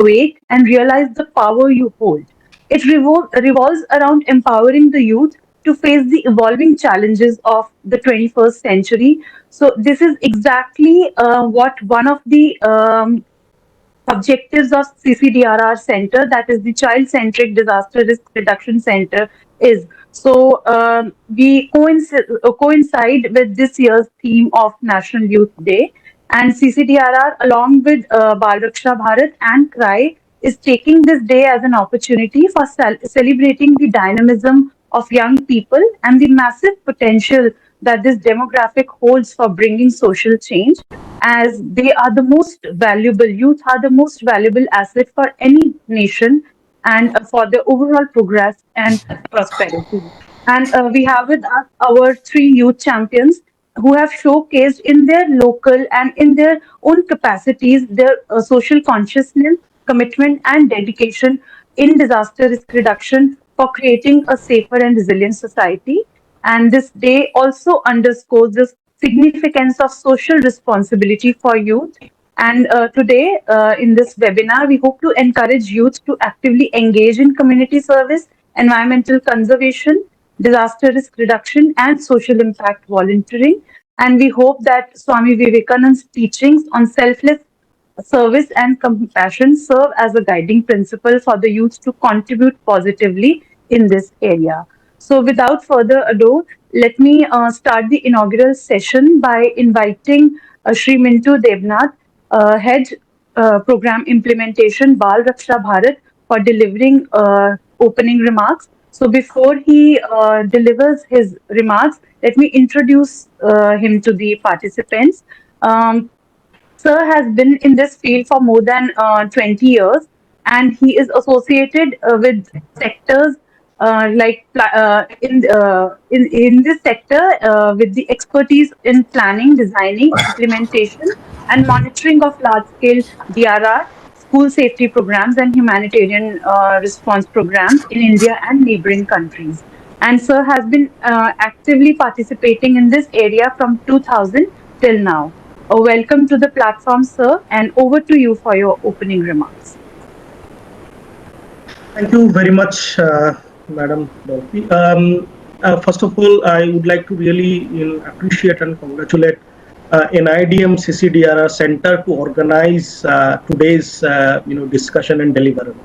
awake, and realize the power you hold. It revolves around empowering the youth to face the evolving challenges of the 21st century. So, this is exactly what one of the objectives of CCDRR Center, that is the Child Centric Disaster Risk Reduction Center, is. So we coincide with this year's theme of National Youth Day, and CCDRR, along with Bal Raksha Bharat and CRY, is taking this day as an opportunity for celebrating the dynamism of young people and the massive potential that this demographic holds for bringing social change, as they are the most valuable, youth are the most valuable asset for any nation and for the overall progress and prosperity. And we have with us our three youth champions who have showcased in their local and in their own capacities their social consciousness, commitment, and dedication in disaster risk reduction for creating a safer and resilient society. And this day also underscores the significance of social responsibility for youth. And today, in this webinar, we hope to encourage youth to actively engage in community service, environmental conservation, disaster risk reduction, and social impact volunteering. And we hope that Swami Vivekananda's teachings on selfless service and compassion serve as a guiding principle for the youth to contribute positively in this area. So, without further ado, let me start the inaugural session by inviting Shri Mintu Devnath, Head Program Implementation, Bal Raksha Bharat, for delivering opening remarks. So, before he delivers his remarks, let me introduce him to the participants. Sir has been in this field for more than 20 years, and he is associated with sectors in this sector with the expertise in planning, designing, implementation, and monitoring of large-scale DRR, school safety programs, and humanitarian response programs in India and neighboring countries. And Sir has been actively participating in this area from 2000 till now. Welcome to the platform, sir, and over to you for your opening remarks. Thank you very much, Madam Dolphy. First of all, I would like to really appreciate and congratulate NIDM CCDRR Center to organize today's discussion and deliverable.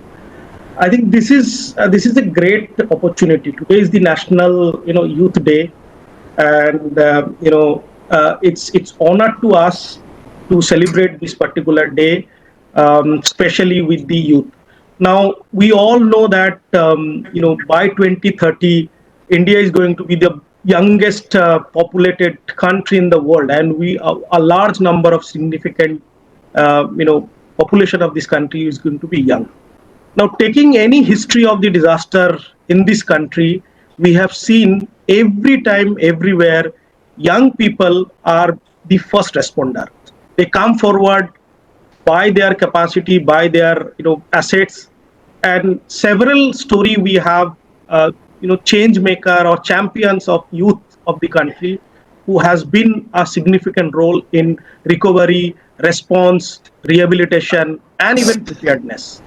I think this is a great opportunity. Today is the National Youth Day, and it's honor to us to celebrate this particular day, especially with the youth. Now we all know that by 2030, India is going to be the youngest populated country in the world, and a large number of significant population of this country is going to be young. Now, taking any history of the disaster in this country, we have seen every time, everywhere, young people are the first responder. They come forward by their capacity, by their assets, and several story we have change maker or champions of youth of the country who has been a significant role in recovery, response, rehabilitation, and even preparedness.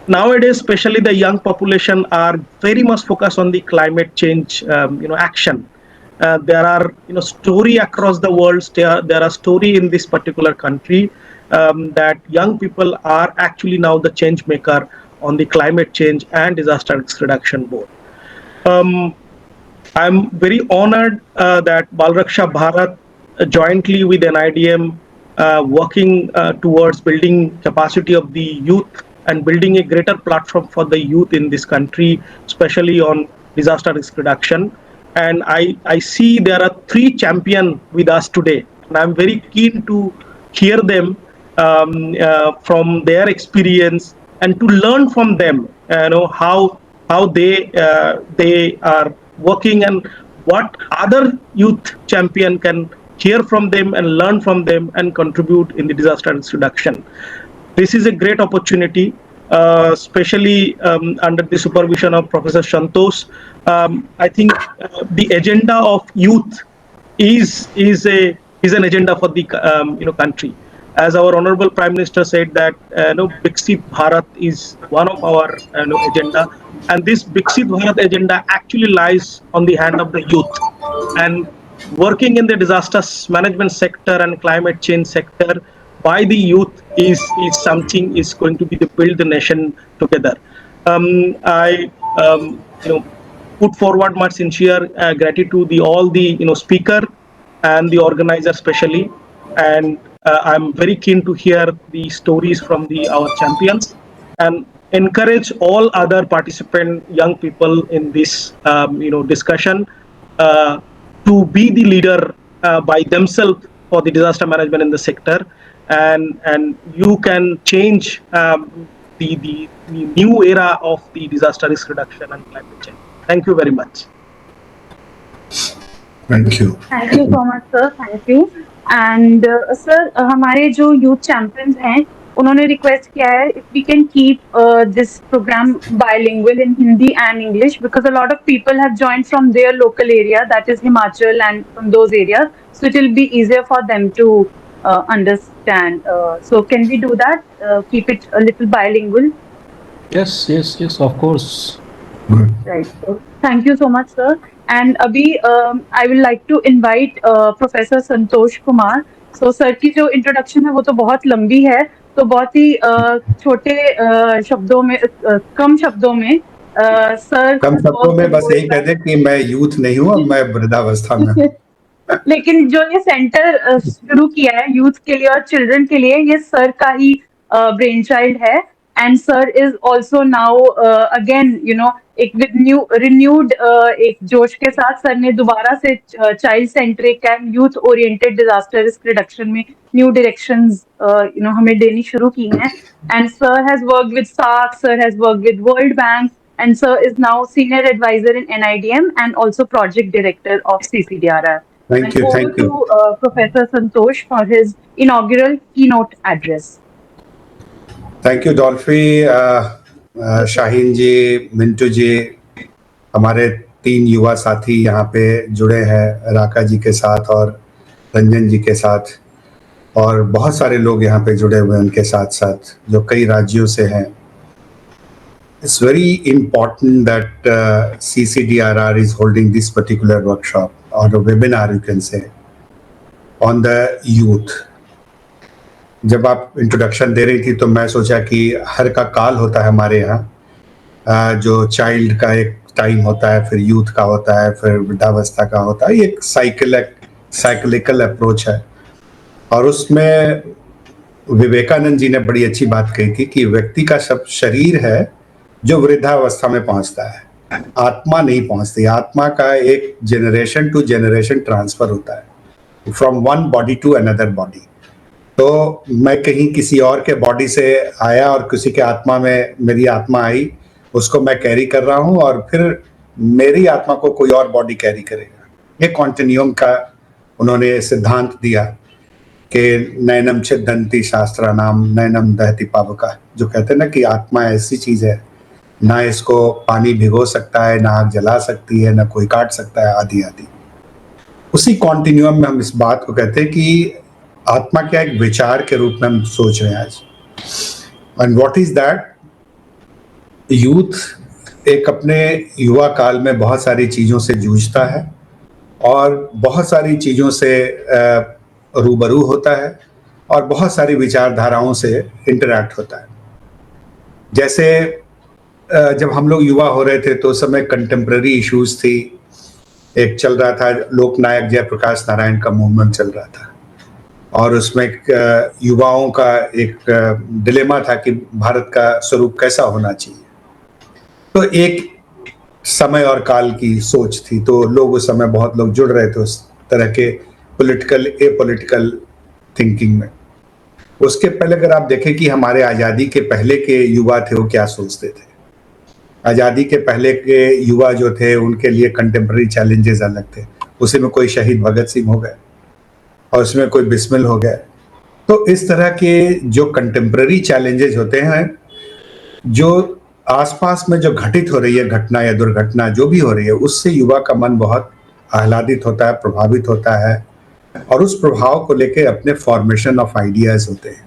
Nowadays, especially the young population are very much focused on the climate change action. There are story across the world. There are story in this particular country that young people are actually now the change maker on the climate change and disaster risk reduction board. I'm very honored that Bal Raksha Bharat jointly with NIDM working towards building capacity of the youth and building a greater platform for the youth in this country, especially on disaster risk reduction. And I see there are three champions with us today, and I'm very keen to hear them from their experience and to learn from them, how they are working and what other youth champion can hear from them and learn from them and contribute in the disaster risk reduction. This is a great opportunity, especially under the supervision of Professor Santosh. I think the agenda of youth is an agenda for the country. as our honorable Prime Minister said that Viksit Bharat is one of our agenda, and this Viksit Bharat agenda actually lies on the hand of the youth. And working in the disaster management sector and climate change sector by the youth is something is going to be to build the nation together. I put forward my sincere gratitude to all the speaker and the organizer especially, and I'm very keen to hear the stories from our champions, and encourage all other participant young people in this discussion uh, to be the leader by themselves for the disaster management in the sector, and you can change the new era of the disaster risk reduction and climate change. Thank you very much. Thank you. Thank you so much, sir. Thank you. And sir, हमारे जो youth champions हैं, उन्होंने request किया है if we can keep this program bilingual in Hindi and English, because a lot of people have joined from their local area, that is Himachal, and from those areas, so it will be easier for them to understand. So can we do that? Keep it a little bilingual. Yes, of course. Good. Right. So, thank you so much, sir. And अभी I will like to invite Professor Santosh Kumar. So sir की जो introduction है वो तो बहुत लंबी है, तो बहुत ही छोटे शब्दों में कम शब्दों में सर कम शब्दों में बस यही कह दे कि मैं यूथ नहीं हूँ, अब मैं वृद्धावस्था में हूँ। लेकिन जो ये सेंटर शुरू किया है यूथ के लिए और चिल्ड्रन के लिए, ये सर का ही ब्रेन चाइल्ड है, and sir is also now again एक विद रिन्यूड एक जोश के साथ सर ने दोबारा से child centric and youth oriented disaster risk reduction में न्यू डायरेक्शंस हमें देनी शुरू की हैं, and sir has worked with SAARC, sir has worked with World Bank, and sir is now senior advisor in NIDM and also project director of CCDRR. Thank you. Thank you. To Professor Santosh for his inaugural keynote address. Thank you डॉल्फी, शाहीन जी, मिंटू जी, हमारे 3 युवा साथी यहाँ पे जुड़े हैं राका जी के साथ और रंजन जी के साथ, और बहुत सारे लोग यहाँ पे जुड़े हुए हैं उनके साथ साथ जो कई राज्यों से हैं. It's very important that CCDRR is holding this particular workshop or a webinar, you can say, on the youth. जब आप इंट्रोडक्शन दे रही थी तो मैं सोचा कि हर का काल होता है हमारे यहाँ, जो चाइल्ड का एक टाइम होता है, फिर यूथ का होता है, फिर वृद्धावस्था का होता है. ये एक साइक्लिकल अप्रोच है, और उसमें विवेकानंद जी ने बड़ी अच्छी बात कही थी कि व्यक्ति का सब शरीर है जो वृद्धावस्था में पहुंचता है, आत्मा नहीं पहुंचती. आत्मा का एक जनरेशन टू जनरेशन ट्रांसफर होता है, from one body to another body. तो मैं कहीं किसी और के बॉडी से आया और किसी के आत्मा में मेरी आत्मा आई, उसको मैं कैरी कर रहा हूं, और फिर मेरी आत्मा को कोई और बॉडी कैरी करेगा. ये कॉन्टिन्यूम का उन्होंने सिद्धांत दिया कि नैनम छिदन्ति शास्त्राणाम नैनम दहति पावका, जो कहते हैं ना कि आत्मा ऐसी चीज है, ना इसको पानी भिगो सकता है, ना आग जला सकती है, ना कोई काट सकता है, आदि आदि. उसी कॉन्टिन्यूम में हम इस बात को कहते हैं कि आत्मा क्या एक विचार के रूप में हम सोच रहे हैं आज. And what is that? Youth एक अपने युवा काल में बहुत सारी चीजों से जूझता है और बहुत सारी चीजों से रूबरू होता है और बहुत सारी विचारधाराओं से इंटरैक्ट होता है. जैसे जब हम लोग युवा हो रहे थे तो उस समय कंटेम्प्रेरी इश्यूज थी. एक चल रहा था लोकनायक जयप्रकाश नारायण का मूवमेंट चल रहा था, और उसमें युवाओं का एक डिलेमा था कि भारत का स्वरूप कैसा होना चाहिए. तो एक समय और काल की सोच थी, तो लोग उस समय बहुत लोग जुड़ रहे थे उस तरह के पॉलिटिकल एपॉलिटिकल थिंकिंग में. उसके पहले अगर आप देखें कि हमारे आज़ादी के पहले के युवा थे वो क्या सोचते थे. आज़ादी के पहले के युवा जो थे उनके लिए कंटेम्प्रेरी चैलेंजेस अलग थे. उसी में कोई शहीद भगत सिंह हो गए और उसमें कोई बिस्मिल हो गए. तो इस तरह के जो कंटेम्प्रेरी चैलेंजेस होते हैं, जो आसपास में जो घटित हो रही है घटना या दुर्घटना जो भी हो रही है, उससे युवा का मन बहुत आह्लादित होता है, प्रभावित होता है, और उस प्रभाव को लेके अपने फॉर्मेशन ऑफ आइडियाज होते हैं।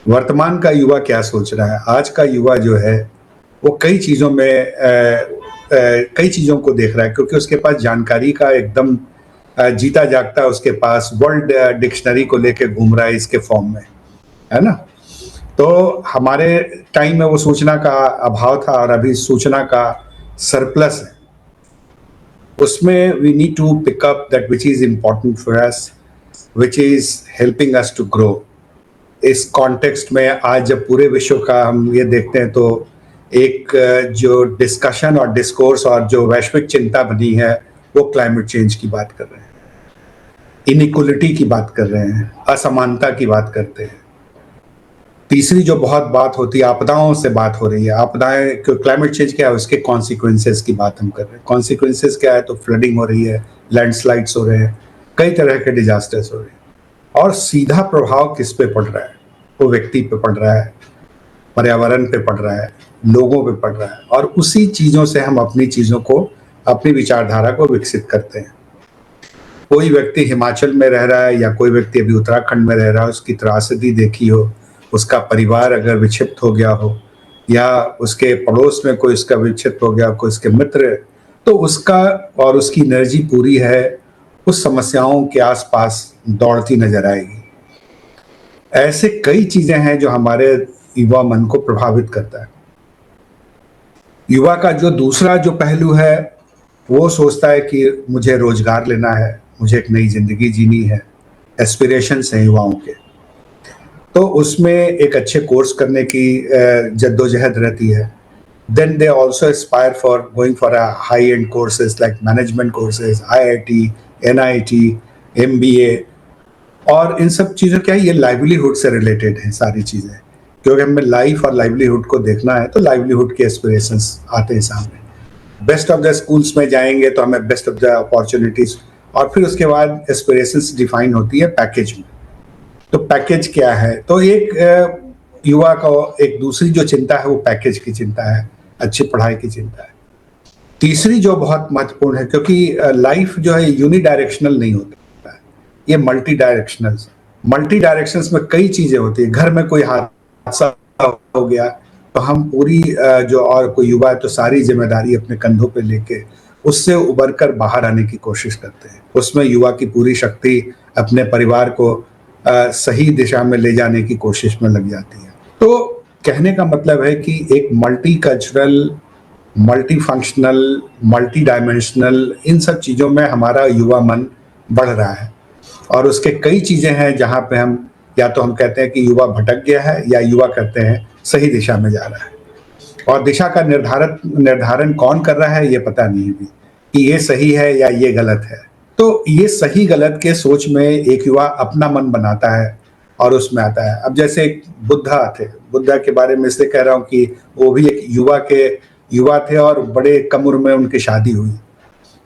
वर्तमान का युवा क्या सोच रहा है, आज का युवा जो है वो कई चीज़ों में कई चीज़ों को देख रहा है, क्योंकि उसके पास जानकारी का एकदम जीता जागता उसके पास वर्ल्ड डिक्शनरी को लेके घूम रहा है इसके फॉर्म में, है ना। तो हमारे टाइम में वो सूचना का अभाव था और अभी सूचना का सरप्लस है। उसमें we need to pick up that which is important for us, which is helping us to grow. इस कॉन्टेक्स्ट में आज जब पूरे विश्व का हम ये देखते हैं तो एक जो डिस्कशन और डिस्कोर्स और जो वैश्विक चिंता बनी है वो क्लाइमेट चेंज की बात कर रहे हैं, इनइक्वलिटी की बात कर रहे हैं, असमानता की बात करते हैं। तीसरी जो बहुत बात होती है, आपदाओं से बात हो रही है। आपदाएं, क्लाइमेट चेंज क्या है, उसके कॉन्सिक्वेंसेस की बात हम कर रहे हैं। कॉन्सिक्वेंसेस क्या है, तो फ्लडिंग हो रही है, लैंडस्लाइड्स हो रहे हैं, कई तरह के डिजास्टर्स हो रहे हैं। और सीधा प्रभाव किस पे पड़ रहा है, वो व्यक्ति पे पड़ रहा है, पर्यावरण पे पड़ रहा है, लोगों पे पड़ रहा है। और उसी चीज़ों से हम अपनी चीज़ों को, अपनी विचारधारा को विकसित करते हैं। कोई व्यक्ति हिमाचल में रह रहा है या कोई व्यक्ति अभी उत्तराखंड में रह रहा है, उसकी त्रासदी देखी हो, उसका परिवार अगर विक्षिप्त हो गया हो या उसके पड़ोस में कोई उसका विक्षिप्त हो गया, कोई उसके मित्र, तो उसका और उसकी एनर्जी पूरी है उस समस्याओं के आसपास दौड़ती नजर आएगी। ऐसे कई चीजें हैं जो हमारे युवा मन को प्रभावित करता है। युवा का जो दूसरा जो पहलू है वो सोचता है कि मुझे रोजगार लेना है, मुझे एक नई जिंदगी जीनी है, एस्पिरेशंस हैं युवाओं के। तो उसमें एक अच्छे कोर्स करने की जद्दोजहद रहती है। Then they also aspire for going for a high end courses like management courses, IIT, NIT, MBA। और इन सब चीज़ों क्या है, ये लाइवलीहुड से रिलेटेड है सारी चीज़ें, क्योंकि हमें लाइफ और लाइवलीहुड को देखना है तो लाइवलीहुड के एस्पिरेशंस आते हैं सामने। बेस्ट ऑफ द स्कूल्स में जाएंगे तो हमें बेस्ट ऑफ द अपॉर्चुनिटीज, और फिर उसके बाद एस्पिरेशंस डिफाइन होती है पैकेज में। तो पैकेज क्या है, तो एक युवा का एक दूसरी जो चिंता है वो पैकेज की चिंता है, अच्छी पढ़ाई की चिंता है। तीसरी जो बहुत महत्वपूर्ण है, क्योंकि लाइफ जो है यूनिडायरेक्शनल नहीं होता है, ये मल्टी डायरेक्शंस में कई चीजें होती है। घर में कोई हादसा हो गया तो हम पूरी जो और कोई युवा है तो सारी जिम्मेदारी अपने कंधों पे लेके उससे उबर कर बाहर आने की कोशिश करते हैं। उसमें युवा की पूरी शक्ति अपने परिवार को सही दिशा में ले जाने की कोशिश में लग जाती है। तो कहने का मतलब है कि एक multi cultural, multi functional, multi dimensional, इन सब चीज़ों में हमारा युवा मन बढ़ रहा है। और उसके कई चीज़ें हैं जहाँ पे हम या तो हम कहते हैं कि युवा भटक गया है, या युवा कहते हैं सही दिशा में जा रहा है। और दिशा का निर्धारण कौन कर रहा है ये पता नहीं भी कि ये सही है या ये गलत है। तो ये सही गलत के सोच में एक युवा अपना मन बनाता है और उसमें आता है। अब जैसे एक बुद्धा थे, बुद्धा के बारे में इसलिए कह रहा हूँ कि वो भी एक युवा थे और बड़े कम उम्र में उनकी शादी हुई।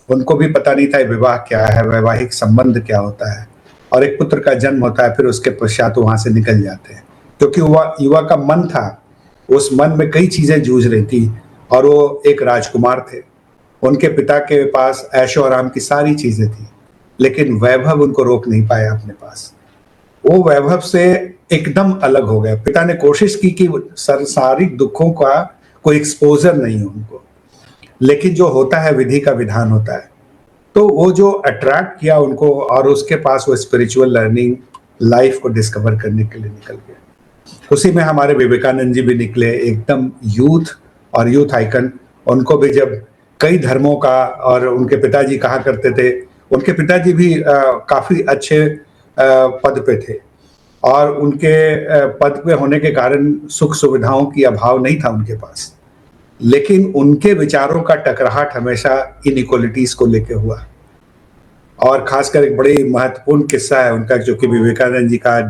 उनको भी पता नहीं था विवाह क्या है, वैवाहिक संबंध क्या होता है, और एक पुत्र का जन्म होता है, फिर उसके पश्चात वहां से निकल जाते हैं। क्योंकि युवा का मन था, उस मन में कई चीजें जूझ रही थी, और वो एक राजकुमार थे। उनके पिता के पास ऐशो आराम की सारी चीजें थी, लेकिन वैभव उनको रोक नहीं पाया अपने पास। वो वैभव से एकदम अलग हो गए। पिता ने कोशिश की कि सांसारिक दुखों का कोई एक्सपोजर नहीं हो उनको, लेकिन जो होता है विधि का विधान होता है। तो वो जो अट्रैक्ट किया उनको, और उसके पास वो स्पिरिचुअल लर्निंग, लाइफ को डिस्कवर करने के लिए निकल गए। उसी में हमारे विवेकानंद जी भी निकले, एकदम यूथ और यूथ आइकन। उनको भी जब कई धर्मों का, और उनके पिताजी कहा करते थे, उनके पिताजी भी काफी अच्छे पद पे थे, और उनके पद पे होने के कारण सुख सुविधाओं की अभाव नहीं था उनके पास, लेकिन उनके विचारों का टकराहट हमेशा इनइक्वालिटीज को लेके हुआ। और खासकर एक बड़ी महत्वपूर्ण किस्सा है उनका, जो कि विवेकानंद जी का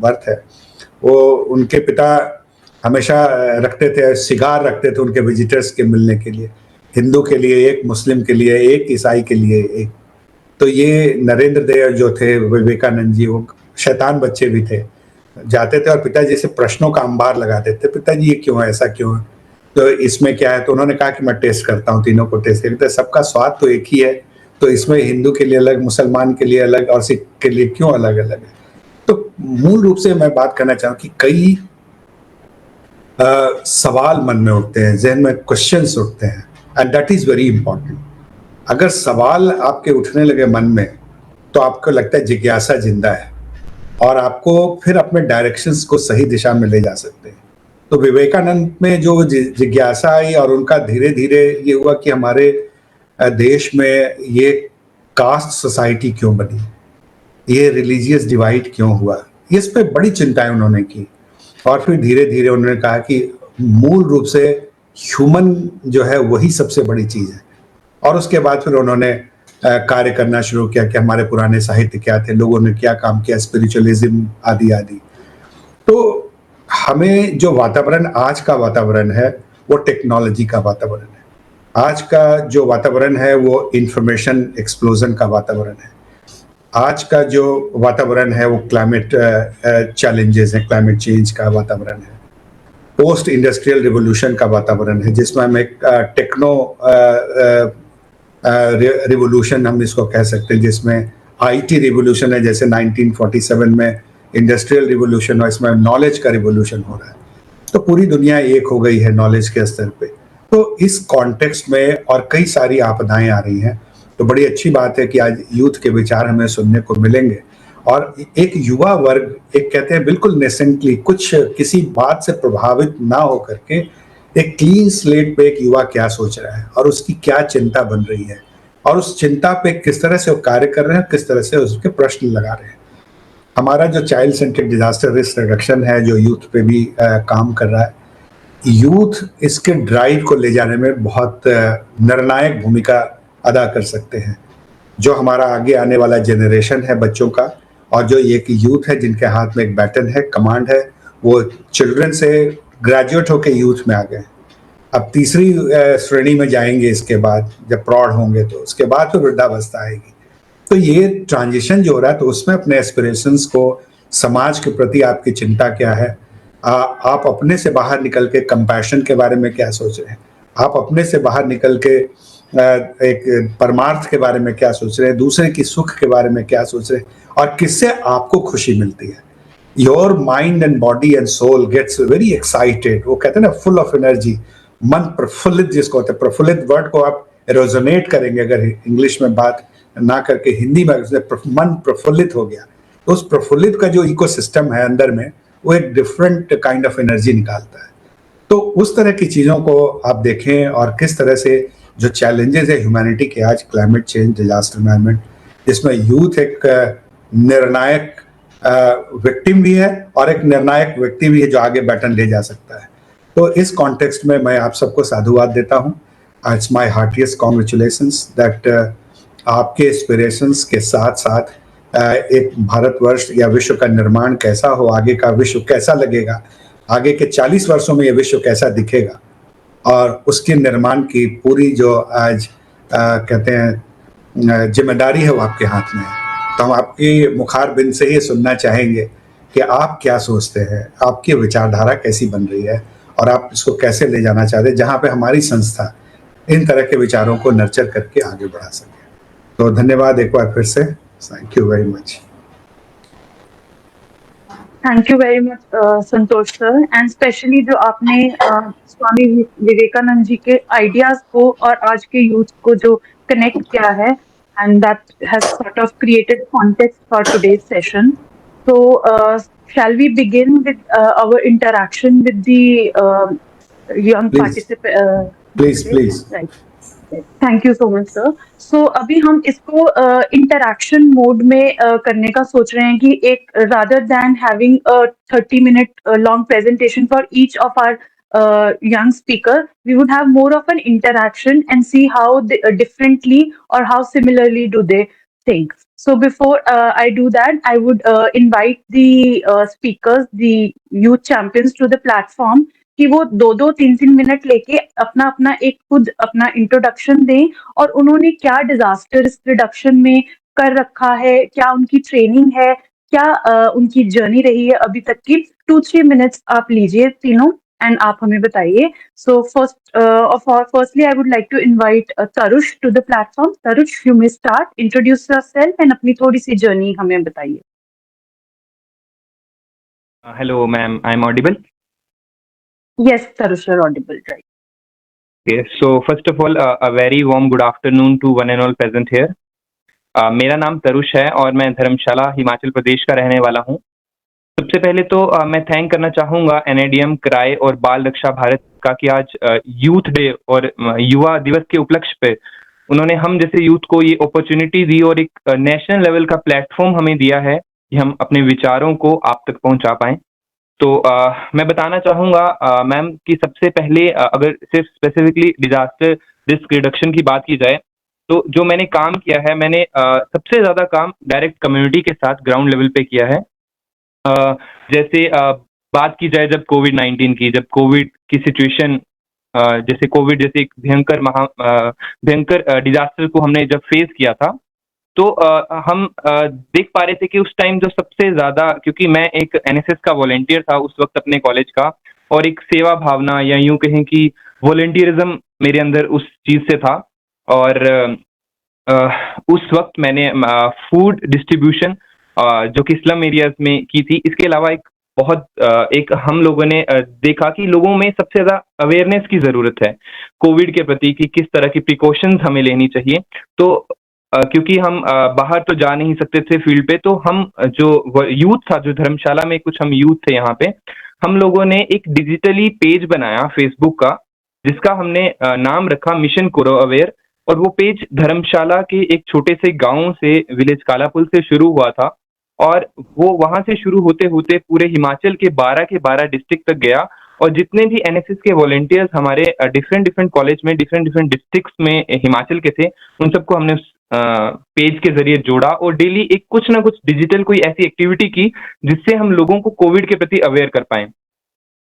बर्थ है। वो उनके पिता हमेशा रखते थे, सिगार रखते थे उनके विजिटर्स के मिलने के लिए, हिंदू के लिए एक, मुस्लिम के लिए एक, ईसाई के लिए एक। तो ये नरेंद्र देव जो थे विवेकानंद जी, वो शैतान बच्चे भी थे, जाते थे और पिताजी से प्रश्नों का अंबार लगाते थे, पिताजी ये क्यों है, ऐसा क्यों है, तो इसमें क्या है। तो उन्होंने कहा कि मैं टेस्ट करता हूँ, तीनों को टेस्ट करते, सबका स्वाद तो एक ही है, तो इसमें हिंदू के लिए अलग, मुसलमान के लिए अलग और सिख के लिए क्यों अलग अलग है? तो मूल रूप से मैं बात करना चाहूँ कि कई सवाल मन में उठते हैं, जहन में क्वेश्चंस उठते हैं, and that is very important. अगर सवाल आपके उठने लगे मन में, तो आपको लगता है जिज्ञासा जिंदा है और आपको फिर अपने डायरेक्शंस को सही दिशा में ले जा सकते हैं। तो विवेकानंद में जो जिज्ञासा आई और उनका धीरे धीरे ये हुआ कि हमारे देश में ये कास्ट सोसाइटी क्यों बनी, ये रिलीजियस डिवाइड क्यों हुआ, इस पे बड़ी चिंताएं उन्होंने की। और फिर धीरे धीरे उन्होंने कहा कि मूल रूप से ह्यूमन जो है वही सबसे बड़ी चीज है। और उसके बाद फिर उन्होंने कार्य करना शुरू किया कि हमारे पुराने साहित्य क्या थे, लोगों ने क्या काम किया, स्पिरिचुअलिज्म आदि आदि। तो हमें जो वातावरण आज का वातावरण है वो टेक्नोलॉजी का वातावरण है। आज का जो वातावरण है वो इंफॉर्मेशन एक्सप्लोजन का वातावरण है। आज का जो वातावरण है वो क्लाइमेट चैलेंजेस है, क्लाइमेट चेंज का वातावरण है। पोस्ट इंडस्ट्रियल रिवोल्यूशन का वातावरण है, जिसमें हम एक टेक्नो रिवोल्यूशन हम इसको कह सकते हैं, जिसमें आईटी रिवोल्यूशन है, जैसे 1947 में इंडस्ट्रियल रिवोल्यूशन, और इसमें नॉलेज का रिवोल्यूशन हो रहा है। तो पूरी दुनिया एक हो गई है नॉलेज के स्तर पे। तो इस कॉन्टेक्स्ट में और कई सारी आपदाएं आ रही हैं, तो बड़ी अच्छी बात है कि आज यूथ के विचार हमें सुनने को मिलेंगे। और एक युवा वर्ग, एक कहते हैं बिल्कुल नेसेंटली, कुछ किसी बात से प्रभावित ना हो करके एक क्लीन स्लेट पे एक युवा क्या सोच रहा है और उसकी क्या चिंता बन रही है और उस चिंता पे किस तरह से वो कार्य कर रहे हैं, किस तरह से उसके प्रश्न लगा रहे हैं। हमारा जो child centric disaster risk reduction है, जो यूथ पे भी काम कर रहा है, यूथ इसके ड्राइव को ले जाने में बहुत निर्णायक भूमिका अदा कर सकते हैं। जो हमारा आगे आने वाला जनरेशन है बच्चों का, और जो एक यूथ है जिनके हाथ में एक बैटन है, कमांड है, वो चिल्ड्रन से ग्रेजुएट होकर यूथ में आ गए। अब तीसरी श्रेणी में जाएंगे इसके बाद, जब प्रौढ़ होंगे तो उसके बाद फिर वृद्धावस्था आएगी। तो ये ट्रांजिशन जो हो रहा है, तो उसमें अपने एस्पिरेशंस को, समाज के प्रति आपकी चिंता क्या है, आप अपने से बाहर निकल के कंपैशन के बारे में क्या सोच रहे हैं, आप अपने से बाहर निकल के एक परमार्थ के बारे में क्या सोच रहे हैं, दूसरे की सुख के बारे में क्या सोच रहे हैं, और किससे आपको खुशी मिलती है। Your mind and body and soul gets very excited, वो कहते हैं ना फुल ऑफ एनर्जी, मन प्रफुल्लित जिसको होता है। प्रफुल्लित वर्ड को आप रेजोनेट करेंगे अगर इंग्लिश में बात ना करके हिंदी में, मन प्रफुल्लित हो गया, तो उस प्रफुल्लित का जो इकोसिस्टम है अंदर में, वो एक डिफरेंट काइंड ऑफ एनर्जी निकालता है। तो उस तरह की चीजों को आप देखें, और किस तरह से जो चैलेंजेस है ह्यूमैनिटी के आज, क्लाइमेट चेंज, डिजास्टर मैनेजमेंट, जिसमें यूथ एक निर्णायक विक्टिम भी है और एक निर्णायक व्यक्ति भी है जो आगे बैटन ले जा सकता है। तो इस कॉन्टेक्स्ट में मैं आप सबको साधुवाद देता हूँ। It's my heartiest congratulations that आपके एस्पिरेशंस के साथ साथ एक भारतवर्ष या विश्व का निर्माण कैसा हो, आगे का विश्व कैसा लगेगा, आगे के 40 वर्षों में ये विश्व कैसा दिखेगा, और उसके निर्माण की पूरी जो आज कहते हैं जिम्मेदारी है, वो आपके हाथ में है। तो हम आपकी मुखारबिंद से ही सुनना चाहेंगे कि आप क्या सोचते हैं, आपकी विचारधारा कैसी बन रही है, और आप इसको कैसे ले जाना चाहते हैं, जहाँ पे हमारी संस्था इन तरह के विचारों को नर्चर करके आगे बढ़ा सके। तो धन्यवाद एक बार फिर से, thank you very much. Thank you very much Santosh sir, and specially जो आपने स्वामी विवेकानंद जी के आइडियाज को और आज के यूथ को जो कनेक्ट किया है, and that has sort of created context for today's session. So, shall we begin with our interaction with the young participant? Please. Right. Thank you so much, sir. So, अभी हम इसको interaction mode में करने का सोच रहे हैं कि एक rather than having a 30-minute long presentation for each of our young speaker, we would have more of an interaction and see how they, differently or how similarly do they think. So before I do that, I would invite the speakers, the youth champions to the platform कि वो 2-3 minute लेके अपना अपना एक खुद अपना introduction दें, और उन्होंने क्या डिजास्टर रिस्क रिडक्शन में कर रखा है, क्या उनकी ट्रेनिंग है, क्या उनकी जर्नी रही है अभी तक की। 2-3 मिनट्स आप लीजिए तीनों, एंड आप हमें बताइए. So firstly I would like to invite Tarush to the platform. Tarush, you may start, introduce yourself and अपनी थोड़ी सी जर्नी हमें बताइए. Hello, ma'am. I'm audible. Yes, Tarush, you're audible, right? Okay. So first of all, a very warm good afternoon to one and all present here. मेरा नाम तरुष है और मैं धर्मशाला हिमाचल प्रदेश का रहने वाला हूँ. सबसे पहले तो मैं थैंक करना चाहूँगा NIDM क्राई और बाल रक्षा भारत का कि आज यूथ डे और युवा दिवस के उपलक्ष्य पे उन्होंने हम जैसे यूथ को ये अपॉर्चुनिटी दी और एक नेशनल लेवल का प्लेटफॉर्म हमें दिया है कि हम अपने विचारों को आप तक पहुँचा पाएं. तो मैं बताना चाहूँगा मैम कि सबसे पहले अगर सिर्फ स्पेसिफिकली डिजास्टर रिस्क रिडक्शन की बात की जाए तो जो मैंने काम किया है, मैंने सबसे ज़्यादा काम डायरेक्ट कम्युनिटी के साथ ग्राउंड लेवल पे किया है. जैसे बात की जाए जब कोविड-19 की, जब कोविड की सिचुएशन जैसे कोविड जैसे एक भयंकर डिजास्टर को हमने जब फेस किया था, तो हम देख पा रहे थे कि उस टाइम जो सबसे ज़्यादा, क्योंकि मैं एक NSS का वॉलंटियर था उस वक्त अपने कॉलेज का, और एक सेवा भावना या यूं कहें कि वॉलंटियरिज्म मेरे अंदर उस चीज़ से था. और उस वक्त मैंने फूड डिस्ट्रीब्यूशन जो कि स्लम एरियाज में की थी. इसके अलावा एक हम लोगों ने देखा कि लोगों में सबसे ज़्यादा अवेयरनेस की ज़रूरत है कोविड के प्रति कि किस तरह की प्रिकॉशंस हमें लेनी चाहिए. तो क्योंकि हम बाहर तो जा नहीं सकते थे फील्ड पे, तो हम जो यूथ था, जो धर्मशाला में कुछ हम यूथ थे यहाँ पे, हम लोगों ने एक डिजिटली पेज बनाया फेसबुक का, जिसका हमने नाम रखा मिशन करो अवेयर. और वो पेज धर्मशाला के एक छोटे से गांव से, विलेज कालापुल से शुरू हुआ था, और वो वहां से शुरू होते होते पूरे हिमाचल के 12 डिस्ट्रिक्ट तक गया. और जितने भी NSS के वॉलंटियर्स हमारे डिफरेंट डिफरेंट कॉलेज में, डिफरेंट डिफरेंट डिस्ट्रिक्ट्स में हिमाचल के थे, उन सबको हमने पेज के जरिए जोड़ा और डेली एक कुछ ना कुछ डिजिटल कोई ऐसी एक्टिविटी की जिससे हम लोगों को कोविड के प्रति अवेयर कर पाएं.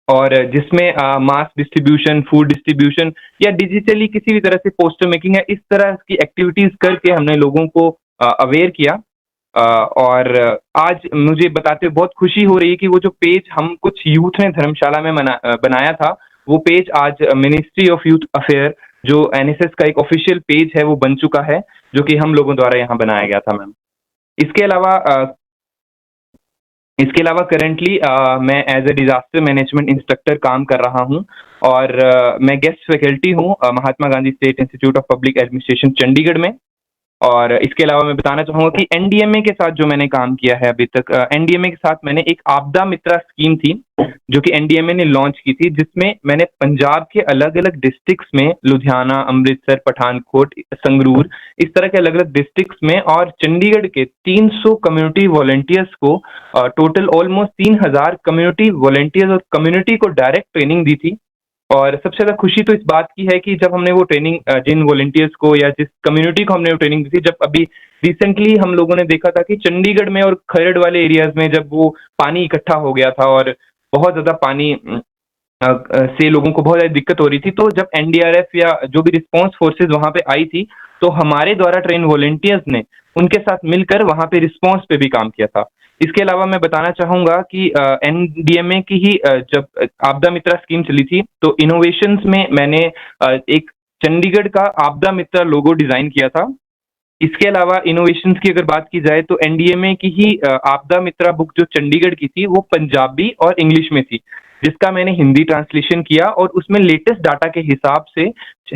और जिसमें मास डिस्ट्रीब्यूशन, फूड डिस्ट्रीब्यूशन या डिजिटली किसी भी तरह से पोस्टर मेकिंग है, इस तरह की एक्टिविटीज करके हमने लोगों को अवेयर किया. और आज मुझे बताते हुए बहुत खुशी हो रही है कि वो जो पेज हम कुछ यूथ ने धर्मशाला में बनाया था, वो पेज आज मिनिस्ट्री ऑफ यूथ अफेयर, जो NSS का एक ऑफिशियल पेज है, वो बन चुका है, जो कि हम लोगों द्वारा यहाँ बनाया गया था मैम. इसके अलावा करेंटली मैं as a disaster management instructor काम कर रहा हूँ, और मैं गेस्ट फैकल्टी हूँ Mahatma Gandhi state institute of public administration Chandigarh में. और इसके अलावा मैं बताना चाहूँगा कि NDMA के साथ जो मैंने काम किया है अभी तक, NDMA के साथ मैंने एक आपदा मित्रा स्कीम थी जो कि NDMA ने लॉन्च की थी, जिसमें मैंने पंजाब के अलग अलग डिस्ट्रिक्ट्स में, लुधियाना, अमृतसर, पठानकोट, संगरूर, इस तरह के अलग अलग डिस्ट्रिक्ट्स में, और चंडीगढ़ के 300 कम्युनिटी वॉलंटियर्स को, टोटल ऑलमोस्ट 3000 कम्युनिटी वॉलंटियर्स और कम्युनिटी को डायरेक्ट ट्रेनिंग दी थी. और सबसे ज़्यादा खुशी तो इस बात की है कि जब हमने वो ट्रेनिंग जिन वॉलंटियर्स को या जिस कम्युनिटी को हमने वो ट्रेनिंग दी थी, जब अभी रिसेंटली हम लोगों ने देखा था कि चंडीगढ़ में और खरड़ वाले एरियाज में जब वो पानी इकट्ठा हो गया था और बहुत ज़्यादा पानी से लोगों को बहुत ज़्यादा दिक्कत हो रही थी, तो जब NDRF या जो भी रिस्पॉन्स फोर्सेज वहाँ पे आई थी, तो हमारे द्वारा ट्रेन वॉलंटियर्स ने उनके साथ मिलकर वहाँ पे रिस्पॉन्स पे भी काम किया था. इसके अलावा मैं बताना चाहूँगा कि NDMA की ही जब आपदा मित्रा स्कीम चली थी, तो इनोवेशंस में मैंने एक चंडीगढ़ का आपदा मित्रा लोगो डिज़ाइन किया था. इसके अलावा इनोवेशंस की अगर बात की जाए तो NDMA की ही आपदा मित्रा बुक जो चंडीगढ़ की थी, वो पंजाबी और इंग्लिश में थी, जिसका मैंने हिंदी ट्रांसलेशन किया और उसमें लेटेस्ट डाटा के हिसाब से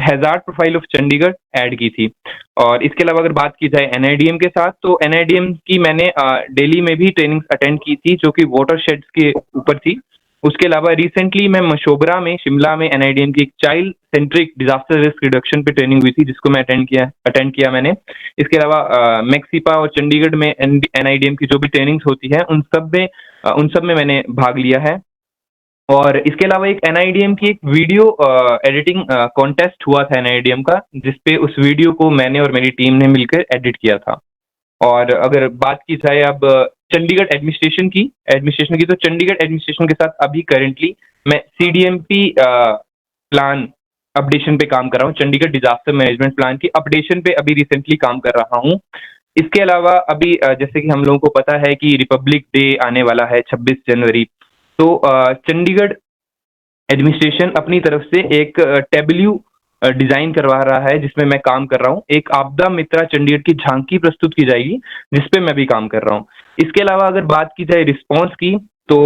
hazard profile of Chandigarh add की थी. और इसके अलावा अगर बात की जाए NIDM के साथ, तो NIDM की मैंने दिल्ली में भी ट्रेनिंग अटेंड की थी जो कि वाटर शेड्स के ऊपर थी. उसके अलावा रिसेंटली मैं मशोबरा में, शिमला में NIDM की एक child centric disaster risk reduction पे ट्रेनिंग हुई थी, जिसको मैं अटेंड किया मैंने. इसके अलावा मैक्सिपा और चंडीगढ़ में NIDM की जो भी ट्रेनिंग्स होती है, उन सब में मैंने भाग लिया है. और इसके अलावा एक NIDM की एक वीडियो एडिटिंग कॉन्टेस्ट हुआ था NIDM का, जिसपे उस वीडियो को मैंने और मेरी टीम ने मिलकर एडिट किया था. और अगर बात की जाए अब चंडीगढ़ एडमिनिस्ट्रेशन की, तो चंडीगढ़ एडमिनिस्ट्रेशन के साथ अभी करेंटली मैं CDMP प्लान अपडेशन पे काम कर रहा हूँ. चंडीगढ़ डिजास्टर मैनेजमेंट प्लान की अपडेशन पे अभी रिसेंटली काम कर रहा हूँ. इसके अलावा अभी जैसे कि हम लोगों को पता है कि रिपब्लिक डे आने वाला है 26 जनवरी, तो चंडीगढ़ एडमिनिस्ट्रेशन अपनी तरफ से एक टेबल्यू डिजाइन करवा रहा है जिसमें मैं काम कर रहा हूँ। एक आपदा मित्रा चंडीगढ़ की झांकी प्रस्तुत की जाएगी जिसपे मैं भी काम कर रहा हूँ। इसके अलावा अगर बात की जाए रिस्पॉन्स की, तो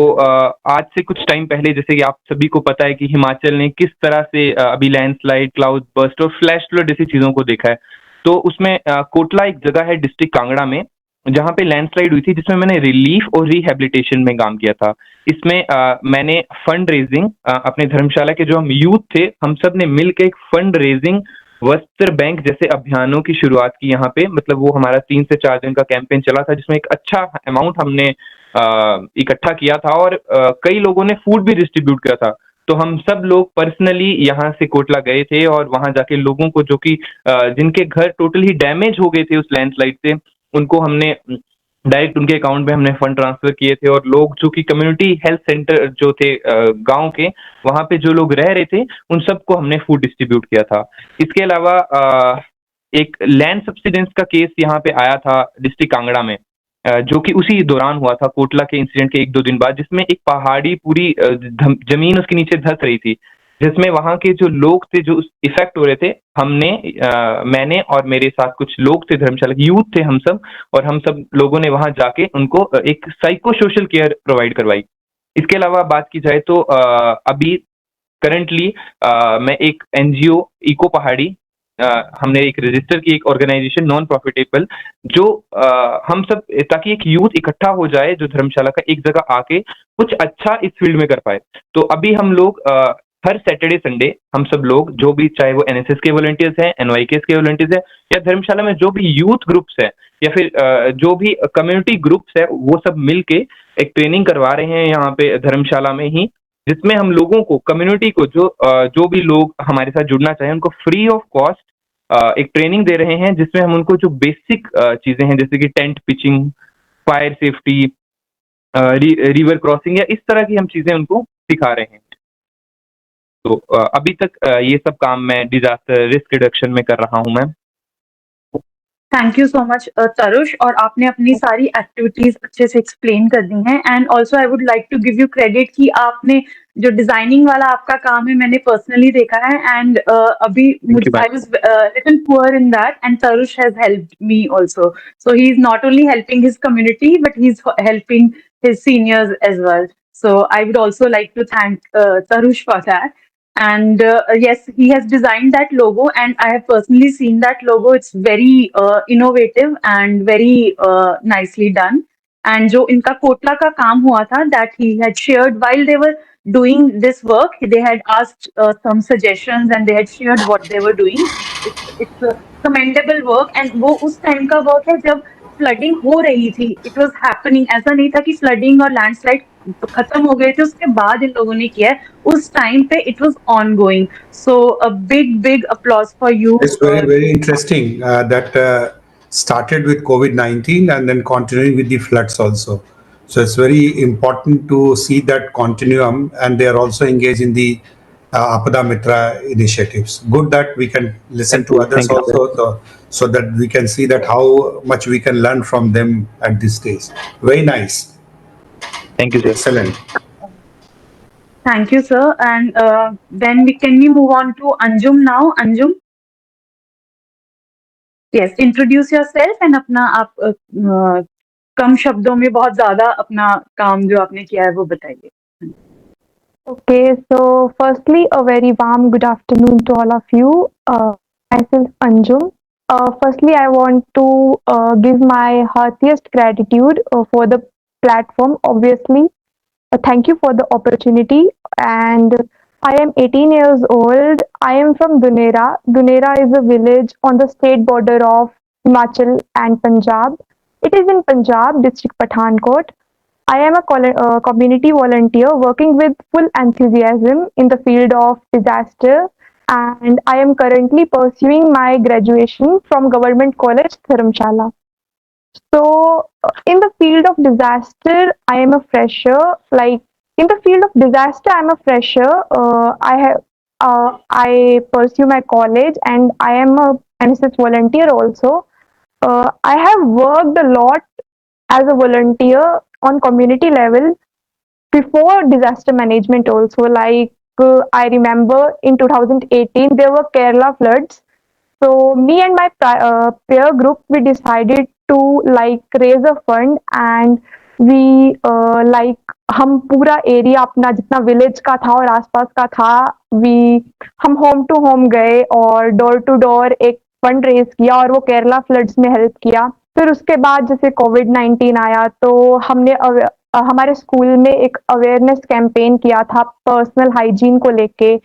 आज से कुछ टाइम पहले, जैसे कि आप सभी को पता है कि हिमाचल ने किस तरह से अभी लैंडस्लाइड, क्लाउड बर्स्ट और फ्लैश फ्लड जैसी चीजों को देखा है। तो उसमें कोटला एक जगह है डिस्ट्रिक्ट कांगड़ा में जहाँ पे लैंडस्लाइड हुई थी, जिसमें मैंने रिलीफ और रिहेबिलिटेशन में काम किया था। इसमें मैंने फंड रेजिंग, अपने धर्मशाला के जो हम यूथ थे, हम सब ने मिलकर एक फंड रेजिंग वस्त्र बैंक जैसे अभियानों की शुरुआत की यहाँ पे। मतलब वो हमारा 3 से 4 दिन का कैंपेन चला था जिसमें एक अच्छा अमाउंट हमने इकट्ठा किया था और कई लोगों ने फूड भी डिस्ट्रीब्यूट किया था। तो हम सब लोग पर्सनली यहाँ से कोटला गए थे और वहां जाके लोगों को, जो कि जिनके घर टोटली डैमेज हो गए थे उस लैंडस्लाइड से, उनको हमने डायरेक्ट उनके अकाउंट में हमने फंड ट्रांसफर किए थे। और लोग जो कि कम्युनिटी हेल्थ सेंटर जो थे गांव के, वहां पे जो लोग रह रहे थे उन सबको हमने फूड डिस्ट्रीब्यूट किया था। इसके अलावा एक लैंड सब्सिडेंस का केस यहाँ पे आया था डिस्ट्रिक्ट कांगड़ा में, जो कि उसी दौरान हुआ था, कोटला के इंसिडेंट के 1-2 दिन बाद, जिसमें एक पहाड़ी पूरी जमीन उसके नीचे धंस रही थी, जिसमें वहां के जो लोग थे जो इफेक्ट हो रहे थे, हमने मैंने और मेरे साथ कुछ लोग थे, धर्मशाला के यूथ थे हम सब, और हम सब लोगों ने वहां जाके उनको एक साइको सोशल केयर प्रोवाइड करवाई। इसके अलावा बात की जाए तो अभी करंटली मैं एक एनजीओ इको पहाड़ी, हमने एक रजिस्टर की एक ऑर्गेनाइजेशन नॉन प्रॉफिटेबल, जो हम सब, ताकि एक यूथ इकट्ठा हो जाए जो धर्मशाला का, एक जगह आके कुछ अच्छा इस फील्ड में कर पाए। तो अभी हम लोग हर सैटरडे संडे हम सब लोग, जो भी, चाहे वो एनएसएस के वॉलंटियर्स हैं, एनवाईकेएस के वॉलंटियर्स हैं, या धर्मशाला में जो भी यूथ ग्रुप्स हैं, या फिर जो भी कम्युनिटी ग्रुप्स है, वो सब मिलके एक ट्रेनिंग करवा रहे हैं यहाँ पे धर्मशाला में ही, जिसमें हम लोगों को, कम्युनिटी को, जो भी लोग हमारे साथ जुड़ना चाहें, उनको फ्री ऑफ कॉस्ट एक ट्रेनिंग दे रहे हैं, जिसमें हम उनको जो बेसिक चीजें हैं, जैसे कि tent pitching, fire safety, river crossing, या इस तरह की हम चीजें उनको सिखा रहे हैं। तो अभी तक ये सब काम मैं डिजास्टर रिस्क रिडक्शन में कर रहा हूं मैं। थैंक यू सो मच तरुष, और आपने अपनी सारी एक्टिविटीज अच्छे से एक्सप्लेन कर दी हैं। And also I would like to give you credit कि आपने जो डिजाइनिंग वाला आपका काम है, मैंने पर्सनली देखा है, एंड अभी I was little poor in that, and Tarush has helped me also. So he is not only helping his community but he is helping his seniors as well. So I would also like to thank Tarush for that. And yes, he has designed that logo, and I have personally seen that logo. It's very innovative and very nicely done. And जो इनका कोटला का काम हुआ था, that he had shared while they were doing this work, they had asked some suggestions and they had shared what they were doing. It's a commendable work, and वो उस time का work है जब फ्लडिंग हो रही थी। It was happening, ऐसा नहीं था कि फ्लडिंग और लैंडस्लाइड खत्म हो गए थे उसके बाद इन लोगों ने किया है, उस टाइम पे it was ongoing. So a big applause for you. It's very interesting that started with COVID-19 and then continuing with the floods also. So it's very important to see that continuum, and they are also engaged in the Apada Mitra initiatives. Good that we can listen to others also, so that we can see that how much we can learn from them at this stage. Very nice. Thank you, sir. Excellent. Thank you, sir. And then can we move on to Anjum now? Anjum? Yes, introduce yourself and अपना आप कम शब्दों में बहुत ज्यादा अपना काम जो आपने किया है वो बताइए। Okay, so firstly, a very warm good afternoon to all of you. Myself Anjum. Firstly, I want to give my heartiest gratitude for the platform. Obviously, thank you for the opportunity. And I am 18 years old. I am from Dunera. Dunera is a village on the state border of Himachal and Punjab. It is in Punjab, district Pathankot. I am a community volunteer working with full enthusiasm in the field of disaster, and I am currently pursuing my graduation from Government College, Dharamshala. So, in the field of disaster, I am a fresher. Like, in the field of disaster, I'm a fresher. I pursue my college, and I am a NSS volunteer also. I have worked a lot as a volunteer on community level before disaster management also. Like, I remember in 2018 there were Kerala floods. So me and my peer group, we decided to like raise a fund, and we हम पूरा area अपना जितना village का था और आसपास का था, हम होम टू होम गए और डोर टू डोर एक फंड रेज किया और वो केरला फ्लड्स में हेल्प किया। फिर उसके बाद जैसे कोविड-19 आया तो हमने हमारे स्कूल में एक अवेयरनेस कैंपेन किया था पर्सनल हाइजीन को लेके।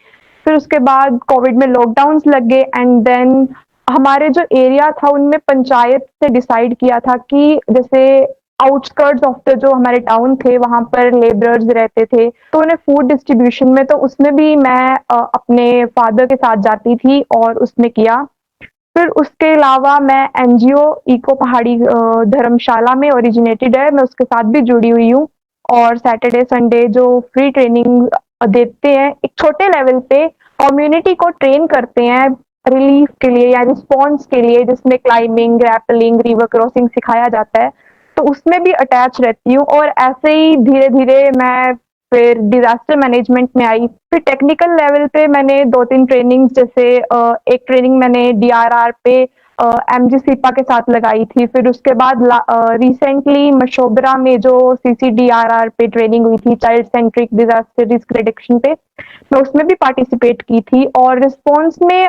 फिर उसके बाद कोविड में लॉकडाउन्स लग गए एंड देन हमारे जो एरिया था उनमें पंचायत से डिसाइड किया था कि जैसे आउटस्कर्ट्स ऑफ द जो हमारे टाउन थे वहां पर लेबरर्स रहते थे तो उन्हें फूड डिस्ट्रीब्यूशन में, तो उसमें भी मैं अपने फादर के साथ जाती थी और उसमें किया। फिर उसके अलावा मैं एनजीओ इको पहाड़ी धर्मशाला में ओरिजिनेटेड है, मैं उसके साथ भी जुड़ी हुई हूँ और सैटरडे संडे जो फ्री ट्रेनिंग देते हैं एक छोटे लेवल पे कम्युनिटी को ट्रेन करते हैं रिलीफ के लिए या रिस्पॉन्स के लिए, जिसमें क्लाइंबिंग, रैपलिंग, रिवर क्रॉसिंग सिखाया जाता है, तो उसमें भी अटैच रहती हूँ। और ऐसे ही धीरे धीरे मैं फिर डिजास्टर मैनेजमेंट में आई। फिर टेक्निकल लेवल पे मैंने 2-3 ट्रेनिंग्स, जैसे एक ट्रेनिंग मैंने डीआरआर पे एमजी सिपा के साथ लगाई थी। फिर उसके बाद रिसेंटली मशोबरा में जो सीसीडीआरआर पे ट्रेनिंग हुई थी child centric disaster risk reduction पे, मैं उसमें भी पार्टिसिपेट की थी। और रिस्पॉन्स में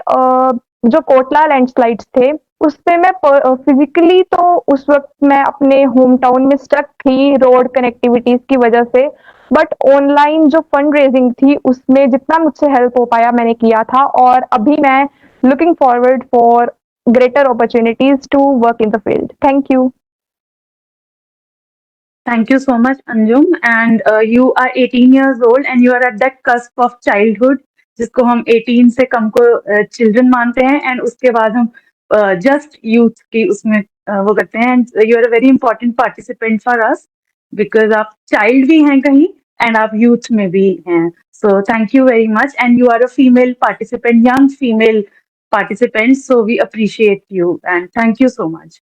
जो कोटला लैंडस्लाइड्स थे उसपे मैं फिजिकली तो उस वक्त मैं अपने होम टाउन में स्टक थी रोड कनेक्टिविटीज की वजह से, बट ऑनलाइन जो फंड रेजिंग थी उसमें जितना मुझसे हेल्प हो पाया मैंने किया था। और अभी मैं looking forward for greater opportunities to work in the field. Thank you. Thank you so much, Anjum. And you are 18 years old and you are at that cusp of childhood, जिसको हम 18 से कम को children मानते हैं, and उसके बाद हम just youth की उसमें वो करते हैं। And you are a very important participant for us because आप child भी हैं कहीं and आप youth में भी हैं। So thank you very much. And you are a female participant, young female participant. So we appreciate you and thank you so much.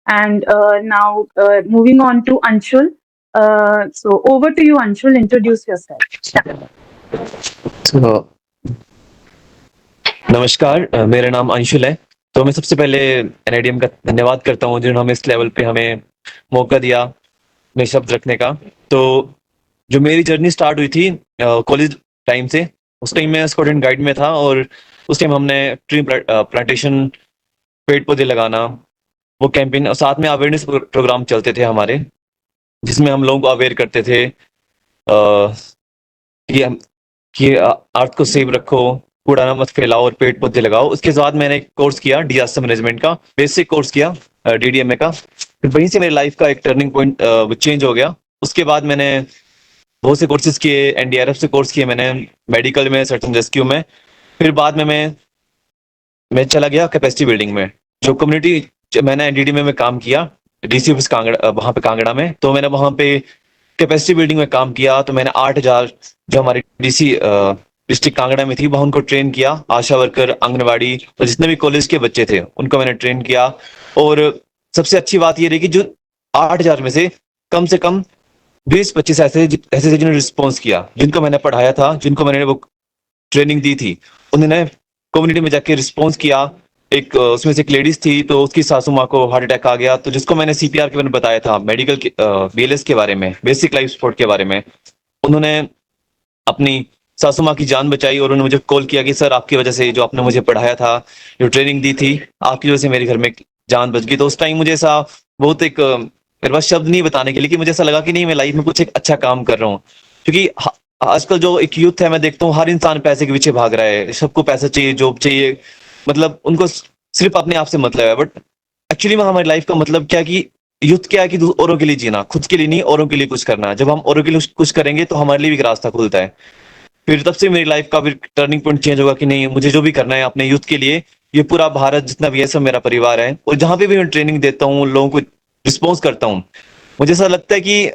And now moving on to Anshul. So over to you, Anshul. Introduce yourself. तो नमस्कार, मेरा नाम अंशुल है। तो मैं सबसे पहले NIDM का धन्यवाद करता हूँ जिन्होंने हमें इस लेवल पे हमें मौका दिया अपने शब्द रखने का। तो जो मेरी जर्नी स्टार्ट हुई थी कॉलेज टाइम से, उस टाइम मैं स्टूडेंट गाइड में था और उस टाइम हमने ट्री प्लांटेशन, पेड़ पौधे लगाना, वो कैंपेन और साथ में अवेयरनेस प्रोग्राम चलते थे हमारे, जिसमें हम लोगों को अवेयर करते थे कि अर्थ को सेव रखो, कूड़ा ना मत फैलाओ और पेड़ पौधे लगाओ। उसके बाद मैंने एक कोर्स किया डिजास्टर मैनेजमेंट का, बेसिक कोर्स किया डीडीएमए का। फिर वहीं से मेरी लाइफ का एक टर्निंग पॉइंट चेंज हो गया। उसके बाद मैंने बहुत से कोर्सेज किए, एनडीआरएफ से कोर्स किए मैंने, मेडिकल में, सर्च एंड रेस्क्यू में। फिर बाद में मैं चला गया कैपेसिटी बिल्डिंग में। जो कम्युनिटी मैंने एनडीडी में काम किया डीसी ऑफिस कांगड़ा, वहां पे कांगड़ा में, तो मैंने वहां पे कैपेसिटी बिल्डिंग में काम किया। तो मैंने 8000 जो हमारी डीसी डिस्ट्रिक्ट कांगड़ा में थी वहां उनको ट्रेन किया, आशा वर्कर, आंगनवाड़ी और जितने भी कॉलेज के बच्चे थे उनको मैंने ट्रेन किया। और सबसे अच्छी बात ये रही कि जो 8000 में से कम 20-25 ऐसे जिन्होंने रिस्पॉन्स किया, जिनको मैंने पढ़ाया था, जिनको मैंने वो ट्रेनिंग दी थी, उन्होंने कम्युनिटी में जाके रिस्पॉन्स किया। एक उसमें से एक लेडीज थी, तो उसकी सासू माँ को हार्ट अटैक आ गया, तो जिसको मैंने सीपीआर के बारे में बताया था, मेडिकल बीएलएस के बारे में, बेसिक लाइफ सपोर्ट के बारे में, उन्होंने अपनी सासू माँ की जान बचाई और उन्होंने मुझे कॉल किया कि सर आपकी वजह से, जो आपने मुझे पढ़ाया था, जो ट्रेनिंग दी थी, आपकी वजह से मेरे घर में जान बच गई। तो उस टाइम मुझे ऐसा बहुत एक मेरे पास शब्द नहीं बताने के लिए कि मुझे ऐसा लगा कि नहीं, मैं लाइफ में कुछ एक अच्छा काम कर रहा हूँ। क्योंकि आजकल जो एक यूथ है, मैं देखता हूँ हर इंसान पैसे के पीछे भाग रहा है, सबको पैसा चाहिए, जॉब चाहिए, मतलब उनको सिर्फ अपने आप से मतलब है। बट एक्चुअली में हमारी लाइफ का मतलब क्या है कि यूथ क्या है कि औरों के लिए जीना, खुद के लिए नहीं, औरों के लिए कुछ करना। जब हम औरों के लिए कुछ करेंगे तो हमारे लिए भी एक रास्ता खुलता है। फिर तब से मेरी लाइफ का फिर टर्निंग पॉइंट चेंज होगा कि नहीं, मुझे जो भी करना है अपने यूथ के लिए, ये पूरा भारत जितना भी है सब मेरा परिवार है। और जहां पे भी मैं ट्रेनिंग देता हूँ, लोगों को रिस्पॉन्स करता हूँ, मुझे ऐसा लगता है कि